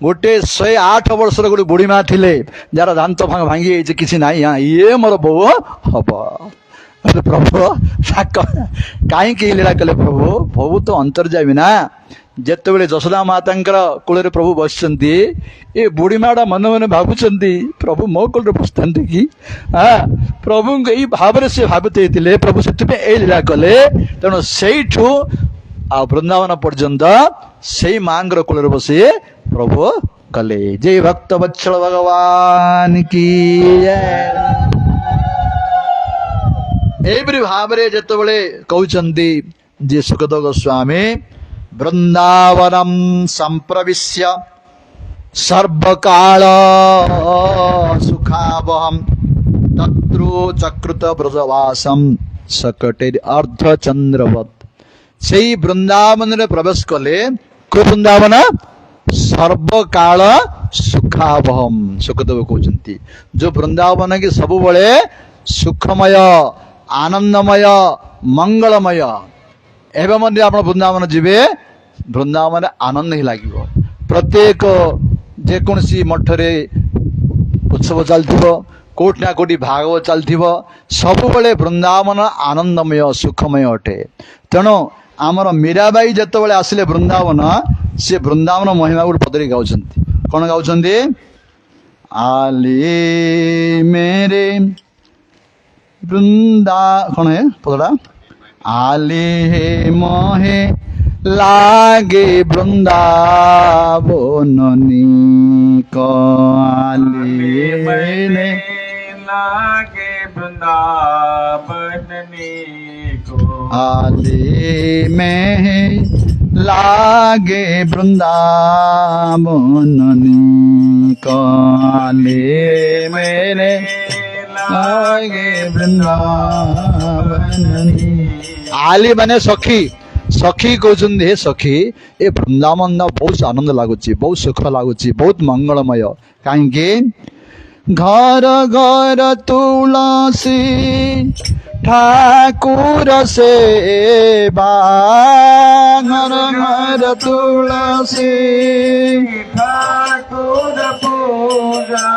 ଗୋଟେ 108 ବର୍ଷର ଗୋଟେ ବୁଢୀ ମା ଥିଲେ, ଯାହାର ଦାନ୍ତ ଭାଙ୍ଗି ଯାଇଛି, କିଛି ନାହିଁ, ଇଏ ମୋର ବୋଉ ହବ। ପ୍ରଭୁ କାହିଁକି ଲୀଳା କଲେ ପ୍ରଭୁ? ପ୍ରଭୁ ତ ଅନ୍ତର୍ଯାମୀ ନା। ଯେତେବେଳେ ଯଶୋଦା ମାତାଙ୍କର କୋଳରେ ପ୍ରଭୁ ବସିଛନ୍ତି, ଏ ବୁଢୀ ମାଟା ମନେ ମନେ ଭାବୁଛନ୍ତି ପ୍ରଭୁ ମୋ କୋଳରେ ବସିଥାନ୍ତି କି? ପ୍ରଭୁଙ୍କୁ ଏଇ ଭାବରେ ସେ ଭାବୁଥିଲେ, ପ୍ରଭୁ ସେଥିପାଇଁ ଏଇ ଲୀଳା କଲେ। ତେଣୁ ସେଇଠୁ ଆଉ ବୃନ୍ଦାବନ ପର୍ଯ୍ୟନ୍ତ ସେଇ ମାଙ୍କର କୋଳରେ ବସି ପ୍ରଭୁ କଲେ। ଜୟ ଭକ୍ତ ବତ୍ସଳ ଭଗବାନ କି ଏଇପରି ଭାବରେ ଯେତେବେଳେ କହୁଛନ୍ତି ଯେ ସୁଖଦେବ ଗୋସ୍ୱାମୀ ବୃନ୍ଦାବନମ୍ ସମ୍ପ୍ରବିଶ୍ୟ ସର୍ବକାଳ ସୁଖାବହମ୍ ତତ୍ରୁ ଚକୃତ ବ୍ରଜବାସମ୍ ସକଟେ ଅର୍ଦ୍ଧଚନ୍ଦ୍ରବତ୍। ସେଇ ବୃନ୍ଦାବନରେ ପ୍ରବେଶ କଲେ। କୋଉ ବୃନ୍ଦାବନ? ସର୍ବକାଳ ସୁଖାବହମ୍। ସୁଖଦେବ କହୁଛନ୍ତି ଯୋଉ ବୃନ୍ଦାବନ କି ସବୁବେଳେ ସୁଖମୟ, ଆନନ୍ଦମୟ, ମଙ୍ଗଳମୟ। ଏବେ ମଧ୍ୟ ଆପଣ ବୃନ୍ଦାବନ ଯିବେ, ବୃନ୍ଦାବନରେ ଆନନ୍ଦ ହିଁ ଲାଗିବ। ପ୍ରତ୍ୟେକ ଯେକୌଣସି ମଠରେ ଉତ୍ସବ ଚାଲିଥିବ, କୋଉଠି ନା କୋଉଠି ଭାଗବତ ଚାଲିଥିବ, ସବୁବେଳେ ବୃନ୍ଦାବନ ଆନନ୍ଦମୟ, ସୁଖମୟ ଅଟେ। ତେଣୁ ଆମର ମୀରାବାଇ ଯେତେବେଳେ ଆସିଲେ ବୃନ୍ଦାବନ, ସେ ବୃନ୍ଦାବନ ମହିମା ଗୋଟେ ପଦରେ ଗାଉଛନ୍ତି। କଣ ଗାଉଛନ୍ତି? ଆଲି ମେରେ ବୃନ୍ଦା, କଣ ପଦଟା? आले मोहे लागे वृंदावननी को, आले में लागे वृंदावननी को, आले में लागे वृंदावननी को, आले मेरे लागे वृंदावननी। आली माने सखी, सखी कहते हे सखी ए वृंदावन बहुत आनंद लगुच, बहुत सुख लगुच, बहुत मंगलमय। कहीं घर घर तुलसी ठाकुर सेवा, घर घर तुलसी ठाकुर पूजा,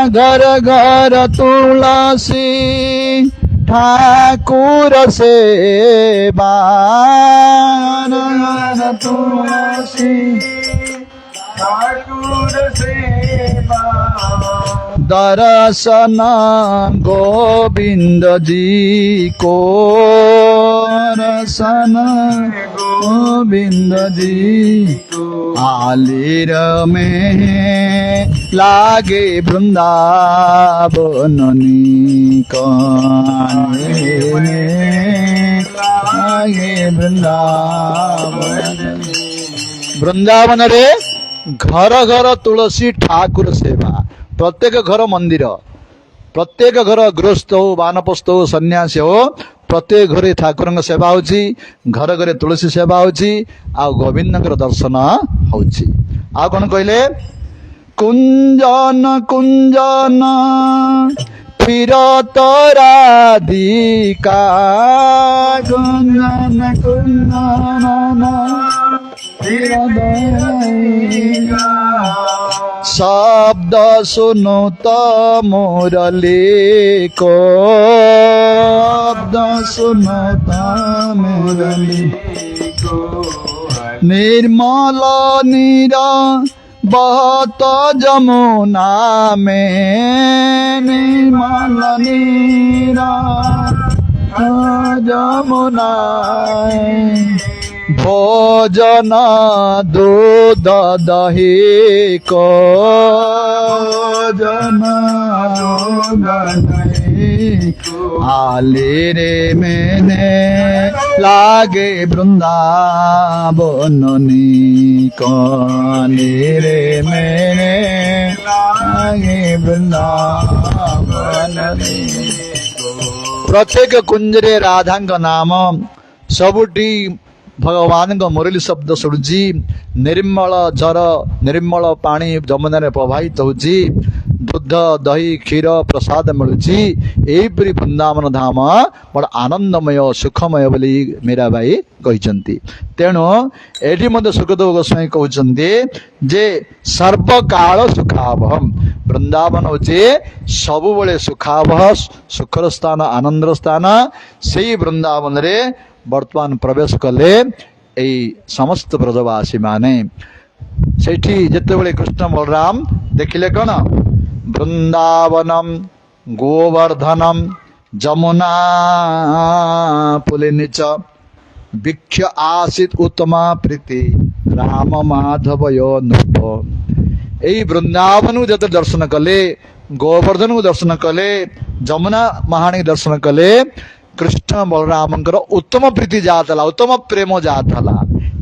घर घर तुलसी ठाकुर सेवा, तुलसी ठाकुर सेवा, दर्शन गोविंद जी को, दर्शन गोविंद जी को, आलिर में लागे वृंदावननी को, आलिर में लागे वृंदावननी। वृंदावन रे घर घर तुलसी ठाकुर सेवा। प्रत्येक घर मंदिर, प्रत्येक घर गृहस्थ हो, वानप्रस्थ हो, सन्यासी हो, प्रत्येक घरे ठाकुर सेवा होची, घर घरे तुलसी सेवा होची, आ गोविंद दर्शन होची। आ कौन कहले? कुंजन कुंजन फिरत राधिका, कुंजन कुंजन फिरत राधिका, शब्द सुनो तो मुरली को, शब्द सुनो तो मुरली को, निर्मल नीरा बहुत जमुना में, निर्मल नीरा जमुना, भोजन दूध दही को, भोजन दूध दही को, आले रे मैंने लागे वृंदावननी को, आले रे मैंने लागे वृंदावननी को। प्रत्येक कुंजरे राधांग नाम, सबुटी भगवान मुरली शब्द शुणुची निर्मल जर निर्मल पानी जमुना प्रवाहित होची दुध दही क्षीर प्रसाद मिलुची एपरी वृंदावन धाम बड़ आनंदमय सुखमय बोली मीरा भाई कहते। तेणु एठी मध्य सुखदेव गोस्वामी कहते जे सर्वकाल सुखावहम वृंदावन होचे सबुबले सुखावह सुखर स्थान आनंदर स्थान से वृंदावन रे वर्तमान प्रवेश कले ए समस्त ब्रजवासी माने सेठी जेतेबेले कृष्ण बलराम देखिले कौन वृंदावनम गोवर्धनम जमुना पुलिनिच वीक्ष्य आसीत उत्तमा प्रीति राम माधवयो नृप। यही वृंदावन जत दर्शन कले गोवर्धन को दर्शन कले जमुना महाणी दर्शन कले कृष्ण बलराम उत्तम प्रीति जाता उत्तम प्रेम जाता।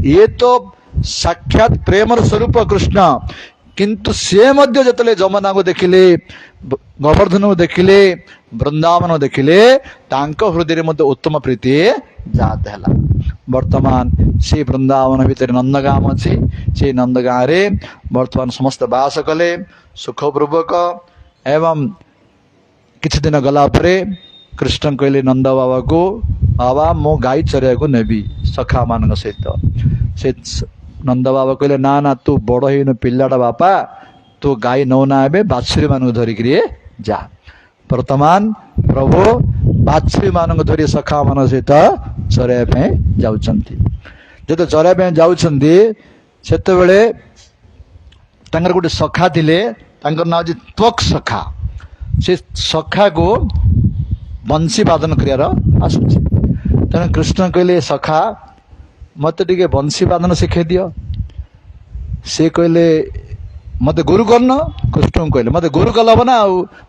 ये तो साक्षात प्रेम स्वरूप कृष्ण किंतु से मध्य जतले जमुना को देखिले गोवर्धन को देखिले वृंदावन देखिले तांको हृदय मध्य उत्तम प्रीति जाता है। वर्तमान से वृंदावन भितर नंदगाम अच्छी से नंदगाँ रे वर्तमान समस्त बास कले सुखपूर्वक एवं किछि दिन गला परे कृष्ण कहले नंद बाबा को बाबा मो गाई चरिया को नेबी सखा मान सहित से नंद बाबा कहले ना ना तू बड़ हो पिलाटा बापा तू गाई नौना ए बाछुरी मान धरिक जा। वर्तमान प्रभु बाछुरी मान धरी सखा मान सहित चरया जाउछंती जब चरया जाउछंती सेते बेले तांकर गोटे सखा थिले तांकर नाम जे त्वक सखा से सखा को बंशी वादन कर आसुची तेणु कृष्ण कहले सखा मत टे बंशी वादन शिखे दियो से कहले मत गुरु करन कृष्ण कहले मत गुरु कल ना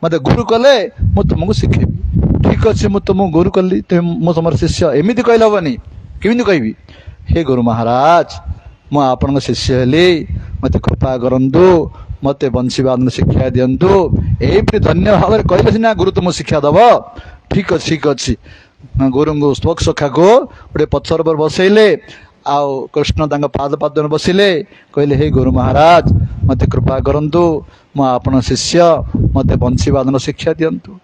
मत गुरु कले मु तुमको शिखेबी ठीक अच्छे मु तुम गुरु कली तुम तुम शिष्य एमती कहले हेनी केमी कहबी हे गुरु महाराज मु आपण शिष्य हेली मत कृपा करंतु मत बंशी वादन शिक्षा दिंतु यही धन्य भाव में कहले सीना गुरु तुम शिक्षा दब ठीक अच्छी गुरु को स्तोक सखा को गोटे पत्थर पर बसैले आउ कृष्ण तांका पाद पाद बसिले कहले हे गुरु महाराज मत कृपा करंतु मु आपण शिष्य मत बंशी वादन शिक्षा दिंतु।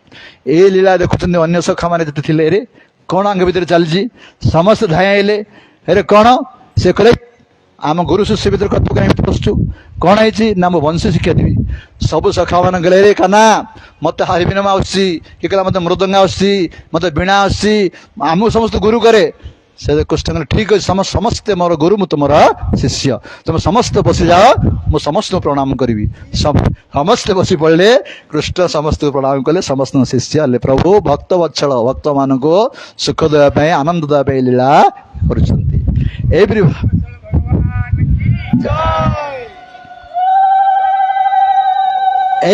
ए लीला देखुं अन्य सखा मैंने जिते थे रे कौन आंग भितर चलती समस्त धाई आइले अरे कौन से कहले आम गुरु शिष्य भर कत कहीं बसचु कौन है ना मो वंश शिक्षा देवी सब सखा मान गले रे काना मत हारिबिनम आसी कि कहला मत मृदंग आसी मत वीणा आसी आम समस्त गुरु करे से कृष्ण ठीक अच्छे समस्ते मोर गुरु मु तुम शिष्य तुम समस्त बसी जाओ मु समस्त प्रणाम करी समस्ते बसी पड़े कृष्ण समस्त प्रणाम कले समस्त शिष्य हेले प्रभु भक्त वत्सल भक्त मान को सुख देवाई आनंद देवाई लीला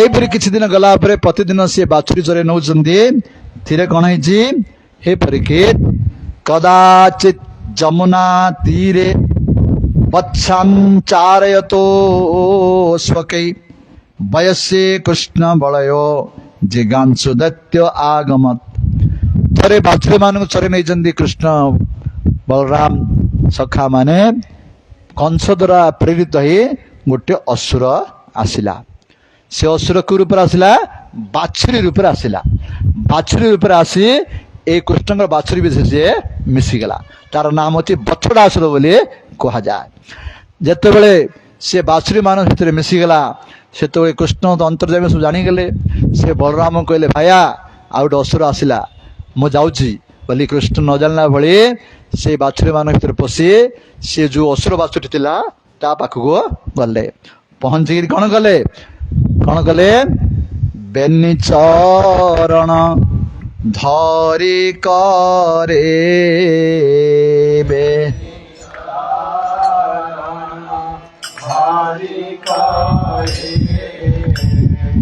कर किछि दिन गला परे प्रतिदिन सी बाछुरी चरे नौचंदी थिरे कौन है हे परीक्षित कदाचित जमुना तीरे पच्छाचारयतो स्वकै वयस्से कृष्ण बलयो जिगांसु दैत्य आगमत। थरे बाछुरी मान चरे नहीं कृष्ण बलराम सखा माने कंस द्वारा प्रेरित ही गोटे असुर आसिला से असुर को रूप आसिला बाछुरी रूप आसिला बाछुरी रूप आसी ए कृष्ण बाछुरी भी से मिसीगला तार नाम अच्छे बछड़ासुर बोली कह जाए जिते बड़े से बाछुरी मान भर मिसीगला से तो कृष्ण तो अंतर्जामी सब जानीगले से बलराम कहले भाया आ गोटे असुर आसिला मु जाऊँगी बोली कृष्ण न जानला भली से बाछुरी मान भर पशि सी जो असुर बाछुरी थिला ता पाखको गले पहुंची कौन कले बेनी चरण धरी करे बे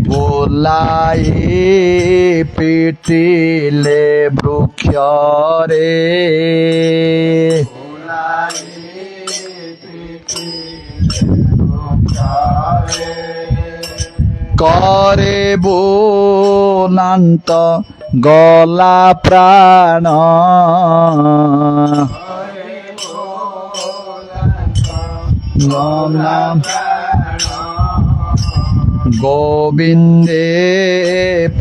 बोलाई पिटिले वृक्ष रे करे बोलांत गला प्राण নাম গোবিন্দে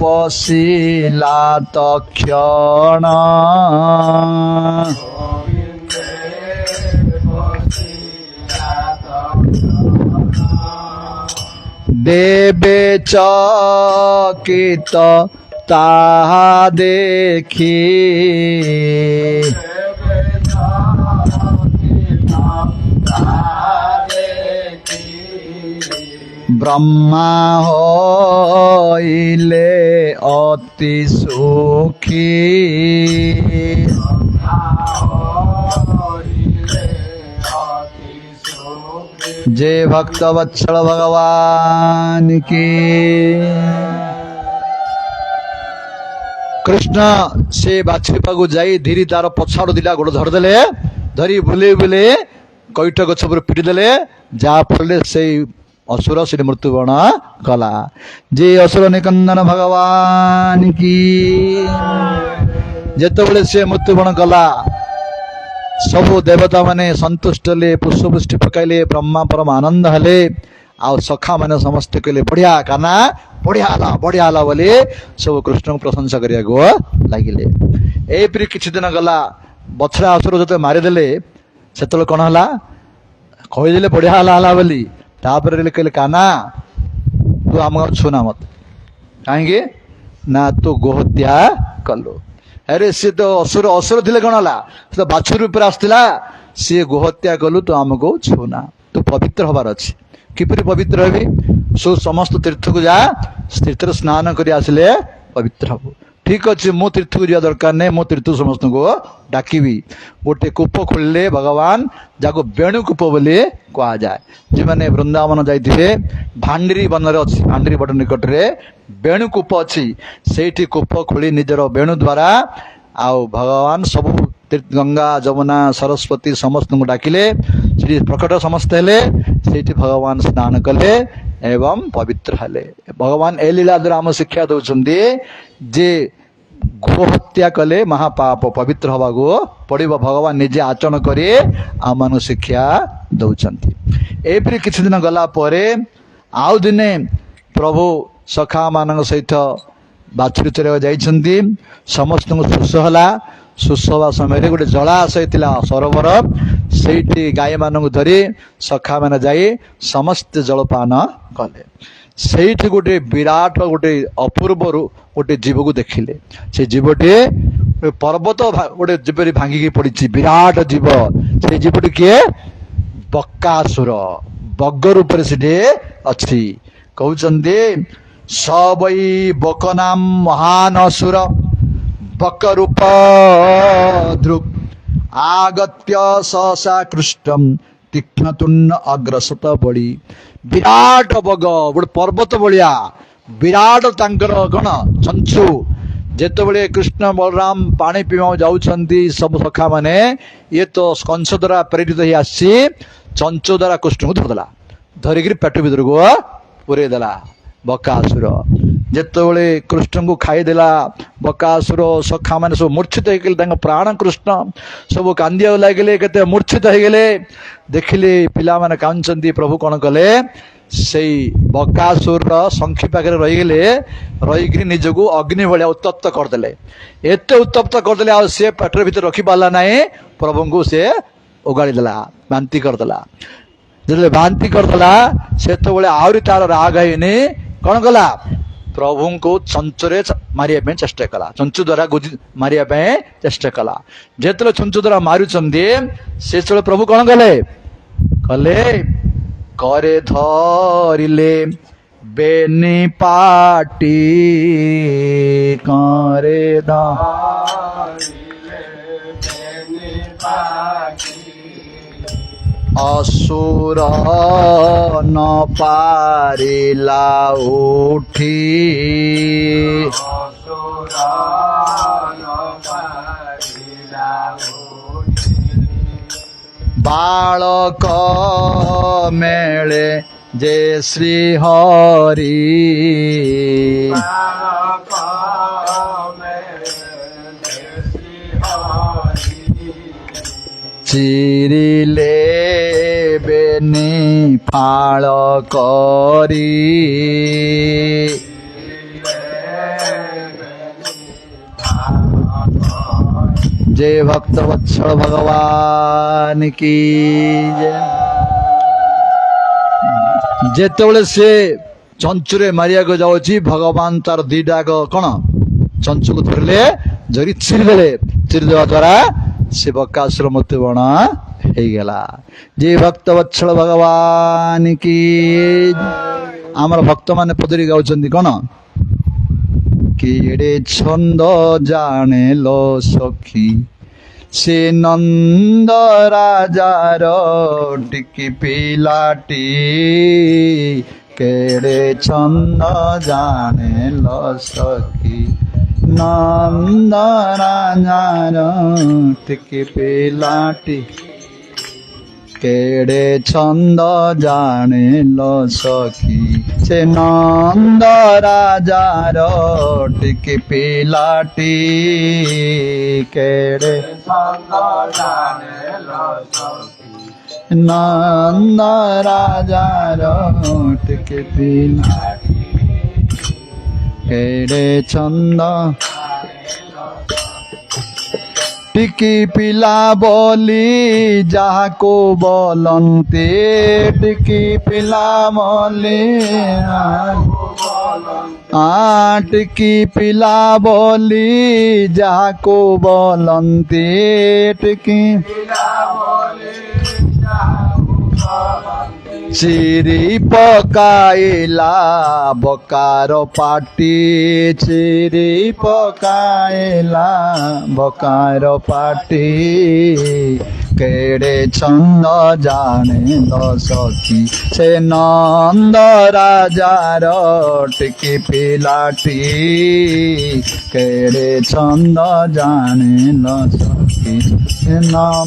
পশিলা তক্ষণ দেবে চকিত তাহা দেখি ব্রহ্মা হইলে অতি সুখী যে ভক্ত বৎসল ভগবান কি কৃষ্ণ সে বাছୁରୀ ପାଖକୁ ଯାଇ ଧୀରେ ତାର ପଛଆଡୁ ଦିଟା ଗୋଡ ଧରିଦେଲେ ଧରି ବୁଲେଇ ବୁଲେଇ କଇଠ ଗଛ ଉପରେ ପିଟି ଦେଲେ ଯାହା ଫଳରେ ସେଇ ଅସୁର ସେଠି ମୃତ୍ୟୁବରଣ କଲା ଯେ ଅସୁର ନିକନ୍ଦନ ଭଗବାନ କି ଯେତେବେଳେ ସେ ମୃତ୍ୟୁବରଣ କଲା ସବୁ ଦେବତା ମାନେ ସନ୍ତୁଷ୍ଟ ହେଲେ ପୁଷ୍ପବୃଷ୍ଟି ପକାଇଲେ ବ୍ରହ୍ମା ପରମ ଆନନ୍ଦ ହେଲେ ଆଉ ସଖା ମାନେ ସମସ୍ତେ କହିଲେ ବଢିଆ କାହ୍ନା ବଢିଆ ହେଲା ବୋଲି ସବୁ କୃଷ୍ଣଙ୍କୁ ପ୍ରଶଂସା କରିବାକୁ ଲାଗିଲେ। ଏଇପରି କିଛି ଦିନ ଗଲା ବଛଡ଼ା ଅସୁର ଯେତେବେଳେ ମାରିଦେଲେ ସେତେବେଳେ କଣ ହେଲା କହିଦେଲେ ବଢିଆ ହେଲା ବୋଲି ତାପରେ କହିଲେ କାହ୍ନା ତୁ ଆମ ଛୁନା ମତେ କାହିଁକି ନା ତୁ ଗୋହତ୍ୟା କଲୁ। ଆରେ ସିଏ ତ ଅସୁର ଥିଲେ କଣ ହେଲା ସେ ତ ବାଛୁରୀ ଉପରେ ଆସିଥିଲା ସିଏ ଗୋହତ୍ୟା କଲୁ ତୁ ଆମକୁ ଛୁନା ତୁ ପବିତ୍ର ହବାର ଅଛି। କିପରି ପବିତ୍ର ହେବି ସମସ୍ତ ତୀର୍ଥକୁ ଯା ତୀର୍ଥରେ ସ୍ନାନ କରି ଆସିଲେ ପବିତ୍ର ହବୁ। ଠିକ ଅଛି ମୁଁ ତୀର୍ଥକୁ ଯିବା ଦରକାର ନାହିଁ ମୁଁ ତୀର୍ଥ ସମସ୍ତଙ୍କୁ ଡାକିବି। ଗୋଟେ କୂପ ଖୋଳିଲେ ଭଗବାନ ଯାହାକୁ ବେଣୁକୂପ ବୋଲି କୁହାଯାଏ। ଯେଉଁମାନେ ବୃନ୍ଦାବନ ଯାଇଥିବେ ଭାଣ୍ଡିରୀ ବନରେ ଅଛି ଭାଣ୍ଡିରୀ ବଟ ନିକଟରେ ବେଣୁକୂପ ଅଛି ସେଇଠି କୂପ ଖୋଳି ନିଜର ବେଣୁ ଦ୍ୱାରା ଆଉ ଭଗବାନ ସବୁ ଗଙ୍ଗା ଯମୁନା ସରସ୍ୱତୀ ସମସ୍ତଙ୍କୁ ଡାକିଲେ ସେଠି ପ୍ରକଟ ସମସ୍ତେ ହେଲେ ସେଇଠି ଭଗବାନ ସ୍ନାନ କଲେ ଏବଂ ପବିତ୍ର ହେଲେ। ଭଗବାନ ଏ ଲୀଳା ଦ୍ୱାରା ଆମ ଶିକ୍ଷା ଦଉଛନ୍ତି ଯେ ଗୋହତ୍ୟା କଲେ ମହାପାପ ପବିତ୍ର ହବାକୁ ପଡିବ। ଭଗବାନ ନିଜେ ଆଚରଣ କରି ଆମମାନଙ୍କୁ ଶିକ୍ଷା ଦଉଛନ୍ତି। ଏପରି କିଛି ଦିନ ଗଲା ପରେ ଆଉ ଦିନେ ପ୍ରଭୁ ସଖା ମାନଙ୍କ ସହିତ ବାଛୁରୀ ଚରେଇବାକୁ ଯାଇଛନ୍ତି। ସମସ୍ତଙ୍କୁ ଶୋଷ ହେଲା। ଶୋଷ ହେବା ସମୟରେ ଗୋଟେ ଜଳାଶୟ ଥିଲା ସରୋବର ସେଇଠି ଗାଈ ମାନଙ୍କୁ ଧରି ସଖା ମାନେ ଯାଇ ସମସ୍ତେ ଜଳପାନ କଲେ। ସେଇଠି ଗୋଟେ ବିରାଟ ଗୋଟେ ଅପୂର୍ବରୁ ଗୋଟେ ଜୀବକୁ ଦେଖିଲେ। ସେ ଜୀବଟି ପର୍ବତ ଗୋଟେ ଯେପରି ଭାଙ୍ଗିକି ପଡିଛି ବିରାଟ ଜୀବ। ସେ ଜୀବଟି କିଏ ବକାସୁର ବଗ ରୂପରେ ସେଠି ଅଛି। କହୁଛନ୍ତି ସବଇ ବକନାମ ମହାନ ଅସୁର ବକ ରୂପ ଦୃକ୍ ଆଗତ୍ୟ ସହସା କୃଷ୍ଣମ୍ ତୀକ୍ଷ୍ଣ ତୁଣ୍ଣ ଅଗ୍ରସତ ବଳି। ବିରାଟ ବଗ ଗୋଟେ ପର୍ବତ ଭଳିଆ ବିରାଟ ତାଙ୍କର କଣ ଚଞ୍ଚୁ। ଯେତେବେଳେ କୃଷ୍ଣ ବଳରାମ ପାଣି ପିଇବାକୁ ଯାଉଛନ୍ତି ସବୁ ସଖା ମାନେ ଇଏ ତ କଂସ ଦ୍ୱାରା ପ୍ରେରିତ ହେଇ ଆସିଛି ଚଞ୍ଚୁ ଦ୍ୱାରା କୃଷ୍ଣଙ୍କୁ ଧରିଦେଲା ଧରିକିରି ପେଟ ଭିତରକୁ ପୁରେଇ ଦେଲା। ବକାସୁର ଯେତେବେଳେ କୃଷ୍ଣଙ୍କୁ ଖାଇଦେଲା ବକାସୁର ସଖା ମାନେ ସବୁ ମୂର୍ଚ୍ଛିତ ହେଇଗଲେ ତାଙ୍କ ପ୍ରାଣ କୃଷ୍ଣ ସବୁ କାନ୍ଦିବାକୁ ଲାଗିଲେ କେତେ ମୂର୍ଚ୍ଛିତ ହେଇଗଲେ। ଦେଖିଲେ ପିଲାମାନେ କାନ୍ଦୁଛନ୍ତି ପ୍ରଭୁ କଣ କଲେ ସେଇ ବକାସୁରର ଶଙ୍ଖି ପାଖରେ ରହିକିରି ନିଜକୁ ଅଗ୍ନି ଭଳିଆ ଉତ୍ତପ୍ତ କରିଦେଲେ। ଏତେ ଉତ୍ତପ୍ତ କରିଦେଲେ ଆଉ ସେ ପେଟ ଭିତରେ ରଖିପାରିଲା ନାହିଁ ପ୍ରଭୁଙ୍କୁ ସେ ଓଗାଳି ଦେଲା ବାନ୍ତି କରିଦେଲା। ଯେତେବେଳେ ବାନ୍ତି କରିଦେଲା ସେତେବେଳେ ଆହୁରି ତାର ରାଗ ହେଇନି କଣ କଲା ପ୍ରଭୁଙ୍କୁ ଚଞ୍ଚୁରେ ମାରିବା ପାଇଁ ଚେଷ୍ଟା କଲା। ଚଞ୍ଚୁ ଦ୍ୱାରା ମାରିବା ପାଇଁ ଚେଷ୍ଟା କଲା। ଯେତେବେଳେ ଚଞ୍ଚୁ ଦ୍ୱାରା ମାରୁଛନ୍ତି ସେତେବେଳେ ପ୍ରଭୁ କଣ କଲେ करे धरिले बेनी पाटी करे धरिले बेनी पाटी असुर न पारिला उठी असुर न पारिला बालक मेले जे श्री हरि ଚିରିଲେ ବେନି ଫାଳ କରି जय भक्त वत्सल भगवान की जय। जेतेबेले से चंचुरे मारिया को जाऊँगी भगवान तार दीडाक कौन चंचु को धरले जरी चिरदेले चिरदेवा द्वारा से बकासुर मृत्युवरण हो गला। जय भक्त वत्सल भगवान की आमर भक्त माने पदरी गाउछन्ती कौन केड़े छंद जाने लो सखी से नंद राजार टिकी पिलाटी केड़े छंद जाने लो सखी नंद राजार टिकी पिलाटी केड़े छंद जाने लो सखी से नंद राजार टिकी पिलाटी केड़े छंद जाने लो सखी नंद राजार टिकी पिलाटी केड़े छंद टिकी पिला बोली जाको बोलंते टिकी पिला बोली टिकी पिला बोली जाको बोलंते टिकी चिरी पकाइला बकार पाटी चिरी पकाइला बकार पाटी केड़े छंद जाने लो सखी से नंद राजार टिकी पिलाटी केड़े छंद जाने लो सखी से नाम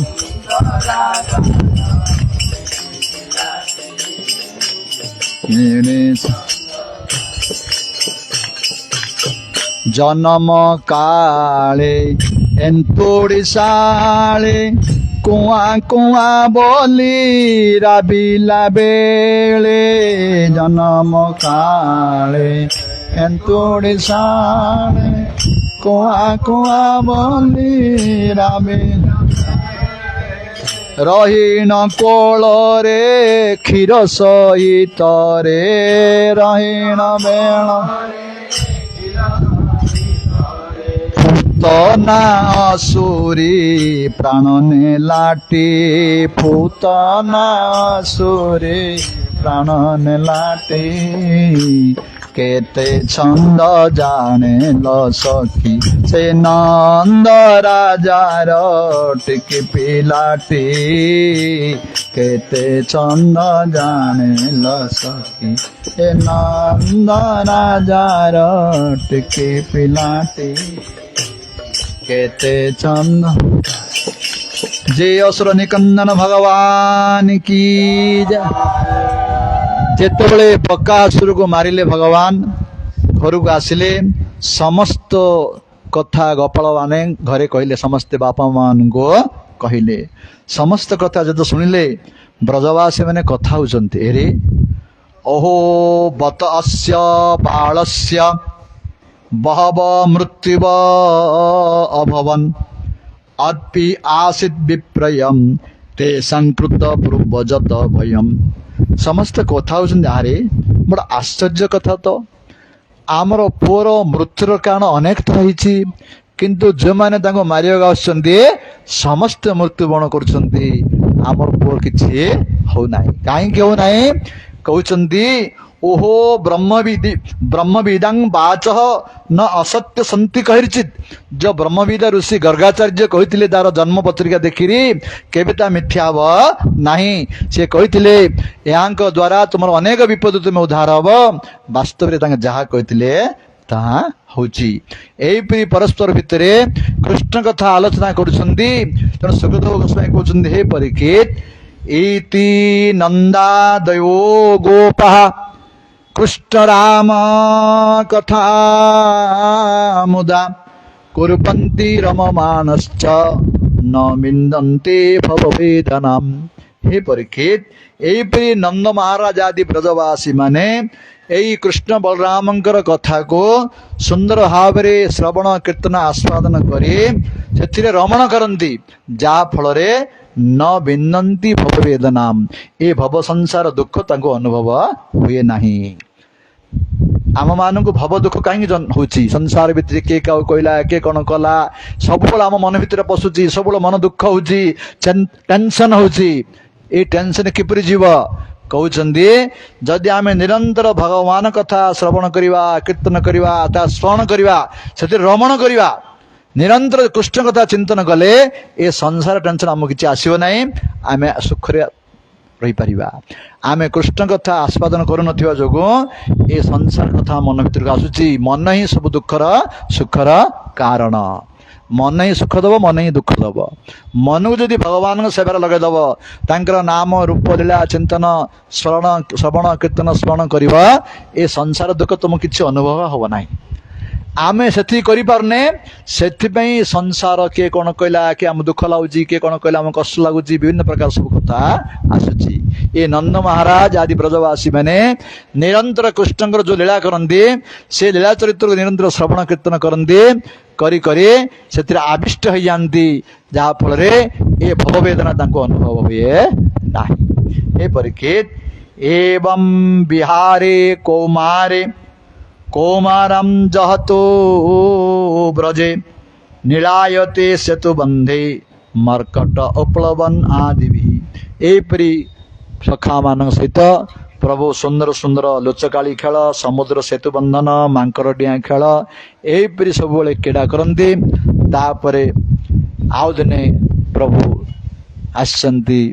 जन्म काले एंतोड़ी साले कुआ कुआ बोली राबिला बेले जन्म काले एंतोड़ी साले कुआ कुआ बोली राबिला रहीन कोଳରେ क्षीर सहिତରେ रहीन बेण पूतना असुरी प्राण नेलाटी पूतना असुरी प्राण नेलाटी केते छंद जाने लो सखी से नंद राजार टिकी पिलाटी केते छंद जाने लो सखी से नंद राजार टिकी पिलाटी केते छंद। जय असुर निकंदन भगवान की जय। जेतेबेले बकासुर को मारिले भगवान घर को आसिले समस्त कथा गोपाल माने घरे कहले समस्ते बापा मान को कहले समस्त कथा जब शुणिले ब्रजवासी मैंने कथा होचंती एरे अहो बत अस्य बालस्य बहव मृत्युव अभवन अद्पि आसीत विप्रयम ते संकृत पूर्वजत भयम समस्त कथा होचंती आरे बड़ा आश्चर्य कथा तो आमर पुअर मृत्युर कारण अनेक तो होइछि किंतु जो माने तांको मारिया आछंती समस्त मृत्युवरण करछंती आमर पुअर किछि हो नाही काहे के हो नाही कहउछंती ओहो ब्रह्मविदां वाचः न असत्य संति कहिर्चित जो ब्रह्मविद ऋषि गर्गाचार्य कहिथिले तार जन्म पत्रिका देखिरी केबेता मिथ्या हब नाही से कहिथिले यांक द्वारा तुमर अनेक विपद तुम उद्धार हब वास्तव रे तांग जहा कहिथिले ताहा होची एपरि परस्पर भितरे कृष्ण कथा आलोचना करूछंती तन सुखदेव गोस्वामी कहउछंती हे परीक्षित इति नंदादयो गोपः कृष्ण राम कथा मुदा कुर्वन्ति रममानश्च न विन्दन्ते भववेदनाम्। हे परीक्षित, एहिपरि नंद महाराज आदि ब्रजवासी माने एई कृष्ण बलरामंकर कथा को सुंदर भाव श्रवण कीर्तन आस्वादन करी से रमण करती, जहा फल न विन्दन्ति भववेदनाम्। ए भव संसार दुख तांको अनुभव हुए नहीं। आम मान भव दुख कहीं होची, संसार भितर किए क्या कहला, किए कौन कला, सब आम मन भितर पशुची, सब मन दुख होची, टेंशन होची। ए टेंशन किपरि जीव कहउछन्ती, जदि आमे निरंतर भगवान कथा श्रवण करिवा, कीर्तन करिवा, ता स्मरण करिवा, सेति रमण करिवा, निरंतर कृष्ण कथा चिंतन कले ए संसार टेंशन आम किछि आसीबो नाही। आमे सुखरे रही परिबा। आमे कृष्ण कथा आस्वादन करू नथिबा जोगु ए संसार कथा मन भितर आसुची। मन ही सब दुखर सुखर कारण। मन ही सुख दब, मन ही दुख दब। मन को जदि भगवान सेवार लगे दब, तांकर नाम रूप लीला चिंतन श्रवण कीर्तन स्मरण करिबा, ए संसार दुख तुम किछि अनुभव हबो नाही। आमे सेति करि पारने, सेति पई संसार के कोन कहला, कि आम दुख लाउची, के कोन कहला आम कष्ट लागुची, विभिन्न प्रकार सब कथा आसुची। ए नंद महाराज आदि ब्रजवासी माने निरंतर कृष्णकर जो लीला करंती, से लीला चरित्र निरंतर श्रवण कीर्तन करंती, करी करी सेतिर आविष्ट हो जाती, जहा फल रे ए भववेदना तांको अनुभव हुए नाही। हे परीक्षित, एवं बिहारे कौमारे कौमारम जहतो ब्रजे नीलायते सेतुबंधे मर्कट उपलवन आदि। एपरी सखा मान सहित प्रभु सुंदर सुंदर लुचकाली खेल, समुद्र सेतु बंधन, मांकर डिया खेल, एपरी सब क्रीड़ा करती। तापर आउ दिने प्रभु आसचंती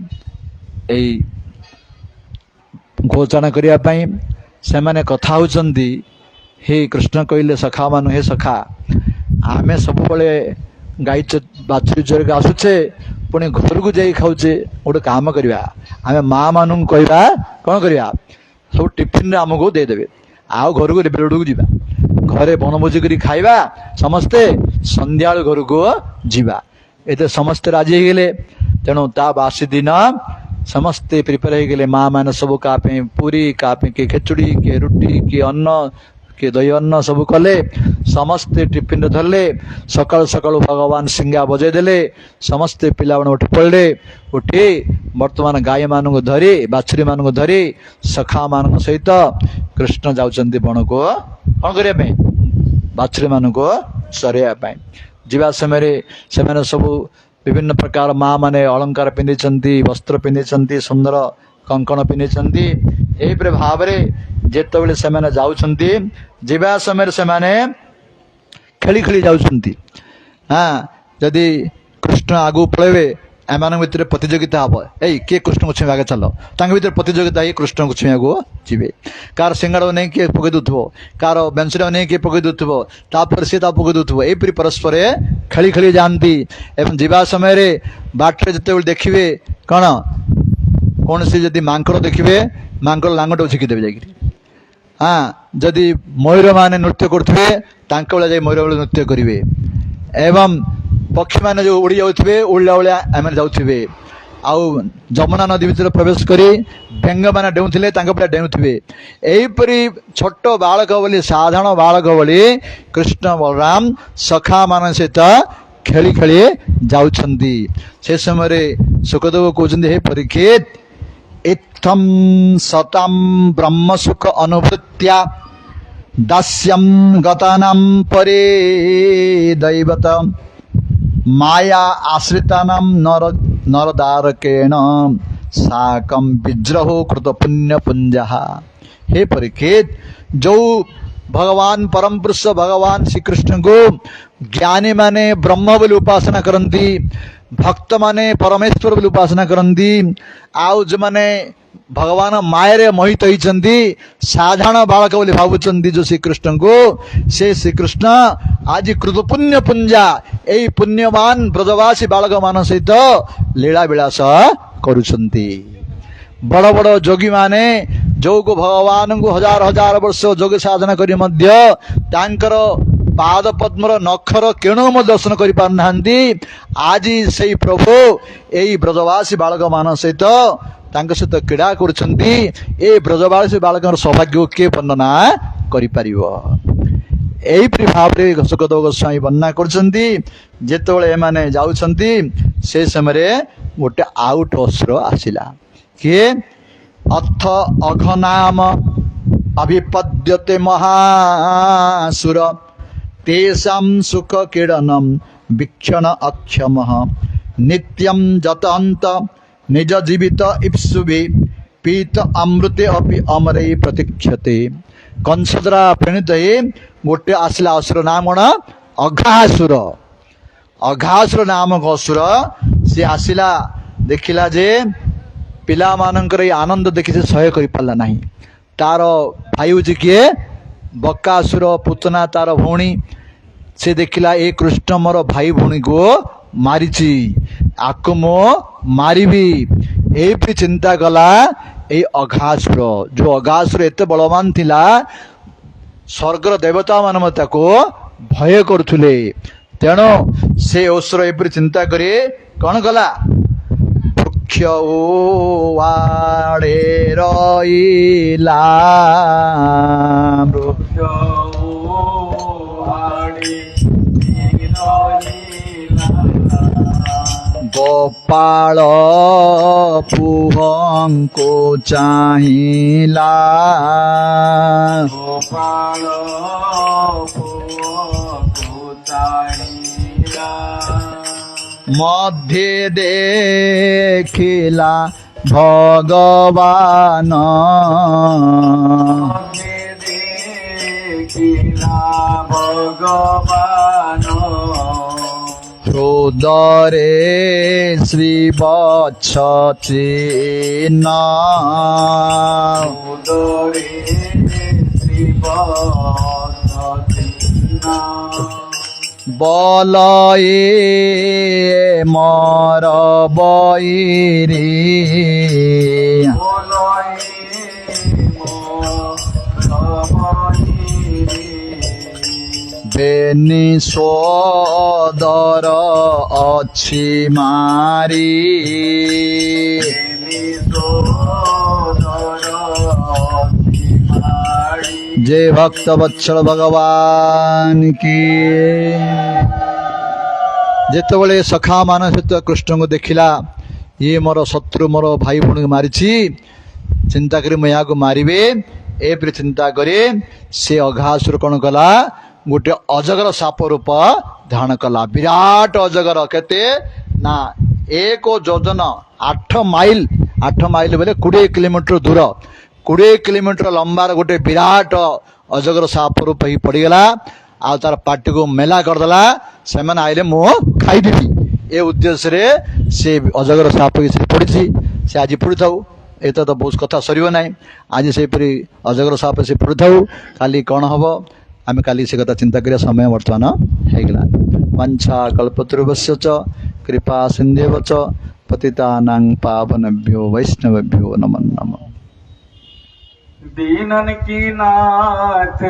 घोषणा करने से माने कथा होचंती। हे कृष्ण कहले सखा मान, हे सखा, आमे सब गाई बाछुरी चोर के आसुचे, पुणी घर को जाई खाऊचे, गोटे काम करवा, आमे माँ मान कहवा कौन करवा, सब टिफिन आमको देदेवे, आउ घर को रेबड़ को जीवा, घरे बनभोजी करी खाइबा, समस्ते संध्या घर को जीवा। एते समस्ते राजी हो गले। तेणु ता बासी दिन समस्ते प्रिपेयर हो गले। माँ मैंने सब का पूरी, का किए खेचुड़ी, किए रुटी, किए अन्न, किए दही अन्न सब कले। समस्ते टिफिन धरले। सकाल सकाल भगवान सिंगा बजेदेले। समस्ते पिला उठी पड़े। उठी वर्तमान गाई मान धरी, बाछुरी मान धरी, सखा मान सहित कृष्ण जाउछन्ति बन को कौन करने, बाछुरी मान को चरैया। जीवा समय से सब विभिन्न प्रकार माँ माने अलंकार पिंधि, वस्त्र पिंधि, सुंदर कंकण पिंधि। एहिपरि भाव जेतबेले से जाउछन्ति, जीवा समय से खेली खेली जाउछन्ति। हाँ, जदि कृष्ण आगु पळेबे, एमान भितर प्रतियोगिता हम, ए किए कृष्ण को छुआ चल, भर प्रतियोगिता ही कृष्ण को छुआ को जीवे। कार सिंगाड़ नहीं किए पकई दूथब, कार बेंसुरा नहीं किए पकई दूथब, तापर सी पकई दूथब। एपरी परस्पर खेली खेली जाती। एवं जीवा समय बाटे जिते देखिए कौन कौन सी जदि मांकड़ देखिए, मांकड़ लांगट झिकीदेवे जाकि। हाँ, जदि मयूर माने नृत्य करुवे, जा मयूर बेले नृत्य करेंगे। एवं पक्षी मैंने जो उड़ी जाऊे, उड़ला भाया आम जाऊे। आउ जमुना नदी भीतर प्रवेश करी बेंग मैंने डेउले पे डेउे। यहीपरी छोट बालक बोली, साधारण बालक बोली कृष्ण बलराम सखा मान सहित खेली खेली जाउछन्ति। से समय सुखदेव कहते, हे परीक्षित, इत्थं सतम ब्रह्म सुख अनुभूत्या दास्यं गतानां परे दैवत माया आश्रितानां नरदारकेण साकं विद्रोहो कृत पुण्य पुंजः। हे परीक्षित, जो भगवान परम पुरुष भगवान श्री कृष्ण को ज्ञानी माने ब्रह्म बोली उपासना करती, भक्त माने परमेश्वर बोली उपासना करती, आउ जो माने भगवान माया मोहित होती, साधारण बालक बोली भावुंट जो श्रीकृष्ण को, से श्रीकृष्ण आज कृत पुण्य पुंजा यही पुण्यवान ब्रजवासी बालक मान सहित लीला विलास करुछन्ति। बड़ बड़ जोगी माने जो को भगवान को हजार हजार वर्ष जोग साधना करी मध्य तांकर ପାଦ ପଦ୍ମର ନଖର କେଣ ମଧ୍ୟ ଦର୍ଶନ କରିପାରୁନାହାନ୍ତି। ଆଜି ସେଇ ପ୍ରଭୁ ଏଇ ବ୍ରଜବାସୀ ବାଳକ ମାନଙ୍କ ସହିତ ତାଙ୍କ ସହିତ କ୍ରୀଡ଼ା କରୁଛନ୍ତି। ଏ ବ୍ରଜବାସୀ ବାଳକଙ୍କର ସୌଭାଗ୍ୟକୁ କିଏ ବର୍ଣ୍ଣନା କରିପାରିବ? ଏଇପରି ଭାବରେ ସୁଖଦେବ ଗୋସ୍ୱାମୀ ବର୍ଣ୍ଣନା କରୁଛନ୍ତି। ଯେତେବେଳେ ଏମାନେ ଯାଉଛନ୍ତି ସେ ସମୟରେ ଗୋଟେ ଆଉଟ ଅସୁର ଆସିଲା। କିଏ? ଅଥ ଅଘନାମ ଅଭିପଦ୍ୟତେ ମହାସୁର ତେଷାଂ ସୁଖ କିରଣମ୍ ବିକ୍ଷଣ ଅକ୍ଷମ ନିତ୍ୟಂ ଯତନ୍ତ ନିଜ ଜୀବିତ ଇପ୍ସୁଭି ପୀତ ଅମୃତେ ଅପି ଅମରେ ପ୍ରତୀକ୍ଷତେ। କଂସ ଦ୍ୱାରା ପ୍ରେଣିତ ହେଇ ଗୋଟେ ଆସିଲା ଅସୁର ନାମ କଣ? ଅଘାସୁର। ଅଘାସୁର ନାମକ ଅସୁର ସିଏ ଆସିଲା, ଦେଖିଲା ଯେ ପିଲାମାନଙ୍କର ଏଇ ଆନନ୍ଦ ଦେଖି ସେ ସହ୍ୟ କରିପାରିଲା ନାହିଁ। ତାର ଭାଇ ହେଉଛି କିଏ? ବକାସୁର ପୁତନା ତାର ଭଉଣୀ। ସେ ଦେଖିଲା ଏ କୃଷ୍ଣ ମୋର ଭାଇ ଭଉଣୀକୁ ମାରିଛି, ଆକୁ ମୁଁ ମାରିବି। ଏଇପରି ଚିନ୍ତା କଲା ଏଇ ଅଘାସୁର। ଯୋଉ ଅଘାସୁର ଏତେ ବଳବାନ ଥିଲା, ସ୍ୱର୍ଗର ଦେବତା ମାନେ ମଧ୍ୟ ତାକୁ ଭୟ କରୁଥିଲେ। ତେଣୁ ସେ ଅସୁର ଏପରି ଚିନ୍ତା କରି କଣ କଲା? ବୃକ୍ଷ ଆଡ଼େ ରହିଲା, ଗୋପାଳ ପୁହଙ୍କୁ ଚାହିଁଲା, ଗୋପାଳ ପୁଅକୁ ଚାହିଁଲା, ମଧ୍ୟେ ଦେଖିଲା ଭଗବାନ, ଦେଖିଲା ଭଗବାନ, ହୃଦରେ ଶ୍ରୀ ବତ୍ସ ଚିହ୍ନ, ଉଦରେ ଶିବ ଚିହ୍ନ, বল এ মর বৈরি, বেনি সোদর অছি মারি, যে ভক্ত বৎসল ভগবান কি। ଯେତେବେଳେ ସଖା ମାନ ସହିତ କୃଷ୍ଣଙ୍କୁ ଦେଖିଲା, ଇଏ ମୋର ଶତ୍ରୁ, ମୋର ଭାଇ ଭଉଣୀକୁ ମାରିଛି, ଚିନ୍ତା କରି ମୁଁ ଏହାକୁ ମାରିବେ, ଏପରି ଚିନ୍ତା କରି ସେ ଅଘାସୁର କଣ କଲା? ଗୋଟେ ଅଜଗର ସାପ ରୂପ ଧାରଣ କଲା। ବିରାଟ ଅଜଗର। କେତେ ନା 1 ଯୋଜନ 8 ମାଇଲ। 8 ମାଇଲ ବୋଲେ 20 କିଲୋମିଟର ଦୂର, 20 କିଲୋମିଟର ଲମ୍ବାର ଗୋଟେ ବିରାଟ ଅଜଗର ସାପ ରୂପ ହେଇ ପଡିଗଲା। ଆଉ ତାର ପାଟିକୁ ମେଲା କରିଦେଲା। ସେମାନେ ଆଇଲେ ମୁଁ ଖାଇଦେବି, ଏ ଉଦ୍ଦେଶ୍ୟରେ ସେ ଅଜଗର ସାପ ସେ ପଡିଛି। ସେ ଆଜି ପଡିଥାଉ, ଏତ ତ ବହୁତ କଥା ସରିବ ନାହିଁ। ଆଜି ସେପରି ଅଜଗର ସାପ ସେ ପଡିଥାଉ, କାଲି କଣ ହବ ଆମେ କାଲି ସେ କଥା ଚିନ୍ତା କରିବା। ସମୟ ବର୍ତ୍ତମାନ ହେଇଗଲା। ବାଞ୍ଛା କଳ୍ପତରୁଭ୍ୟଶ୍ଚ କୃପା ସିନ୍ଧୁଭ୍ୟଃ ଚ ପତିତାନାଂ ପାବନେଭ୍ୟୋ ବୈଷ୍ଣବେଭ୍ୟୋ ନମୋ ନମଃ। दीनन की नाथ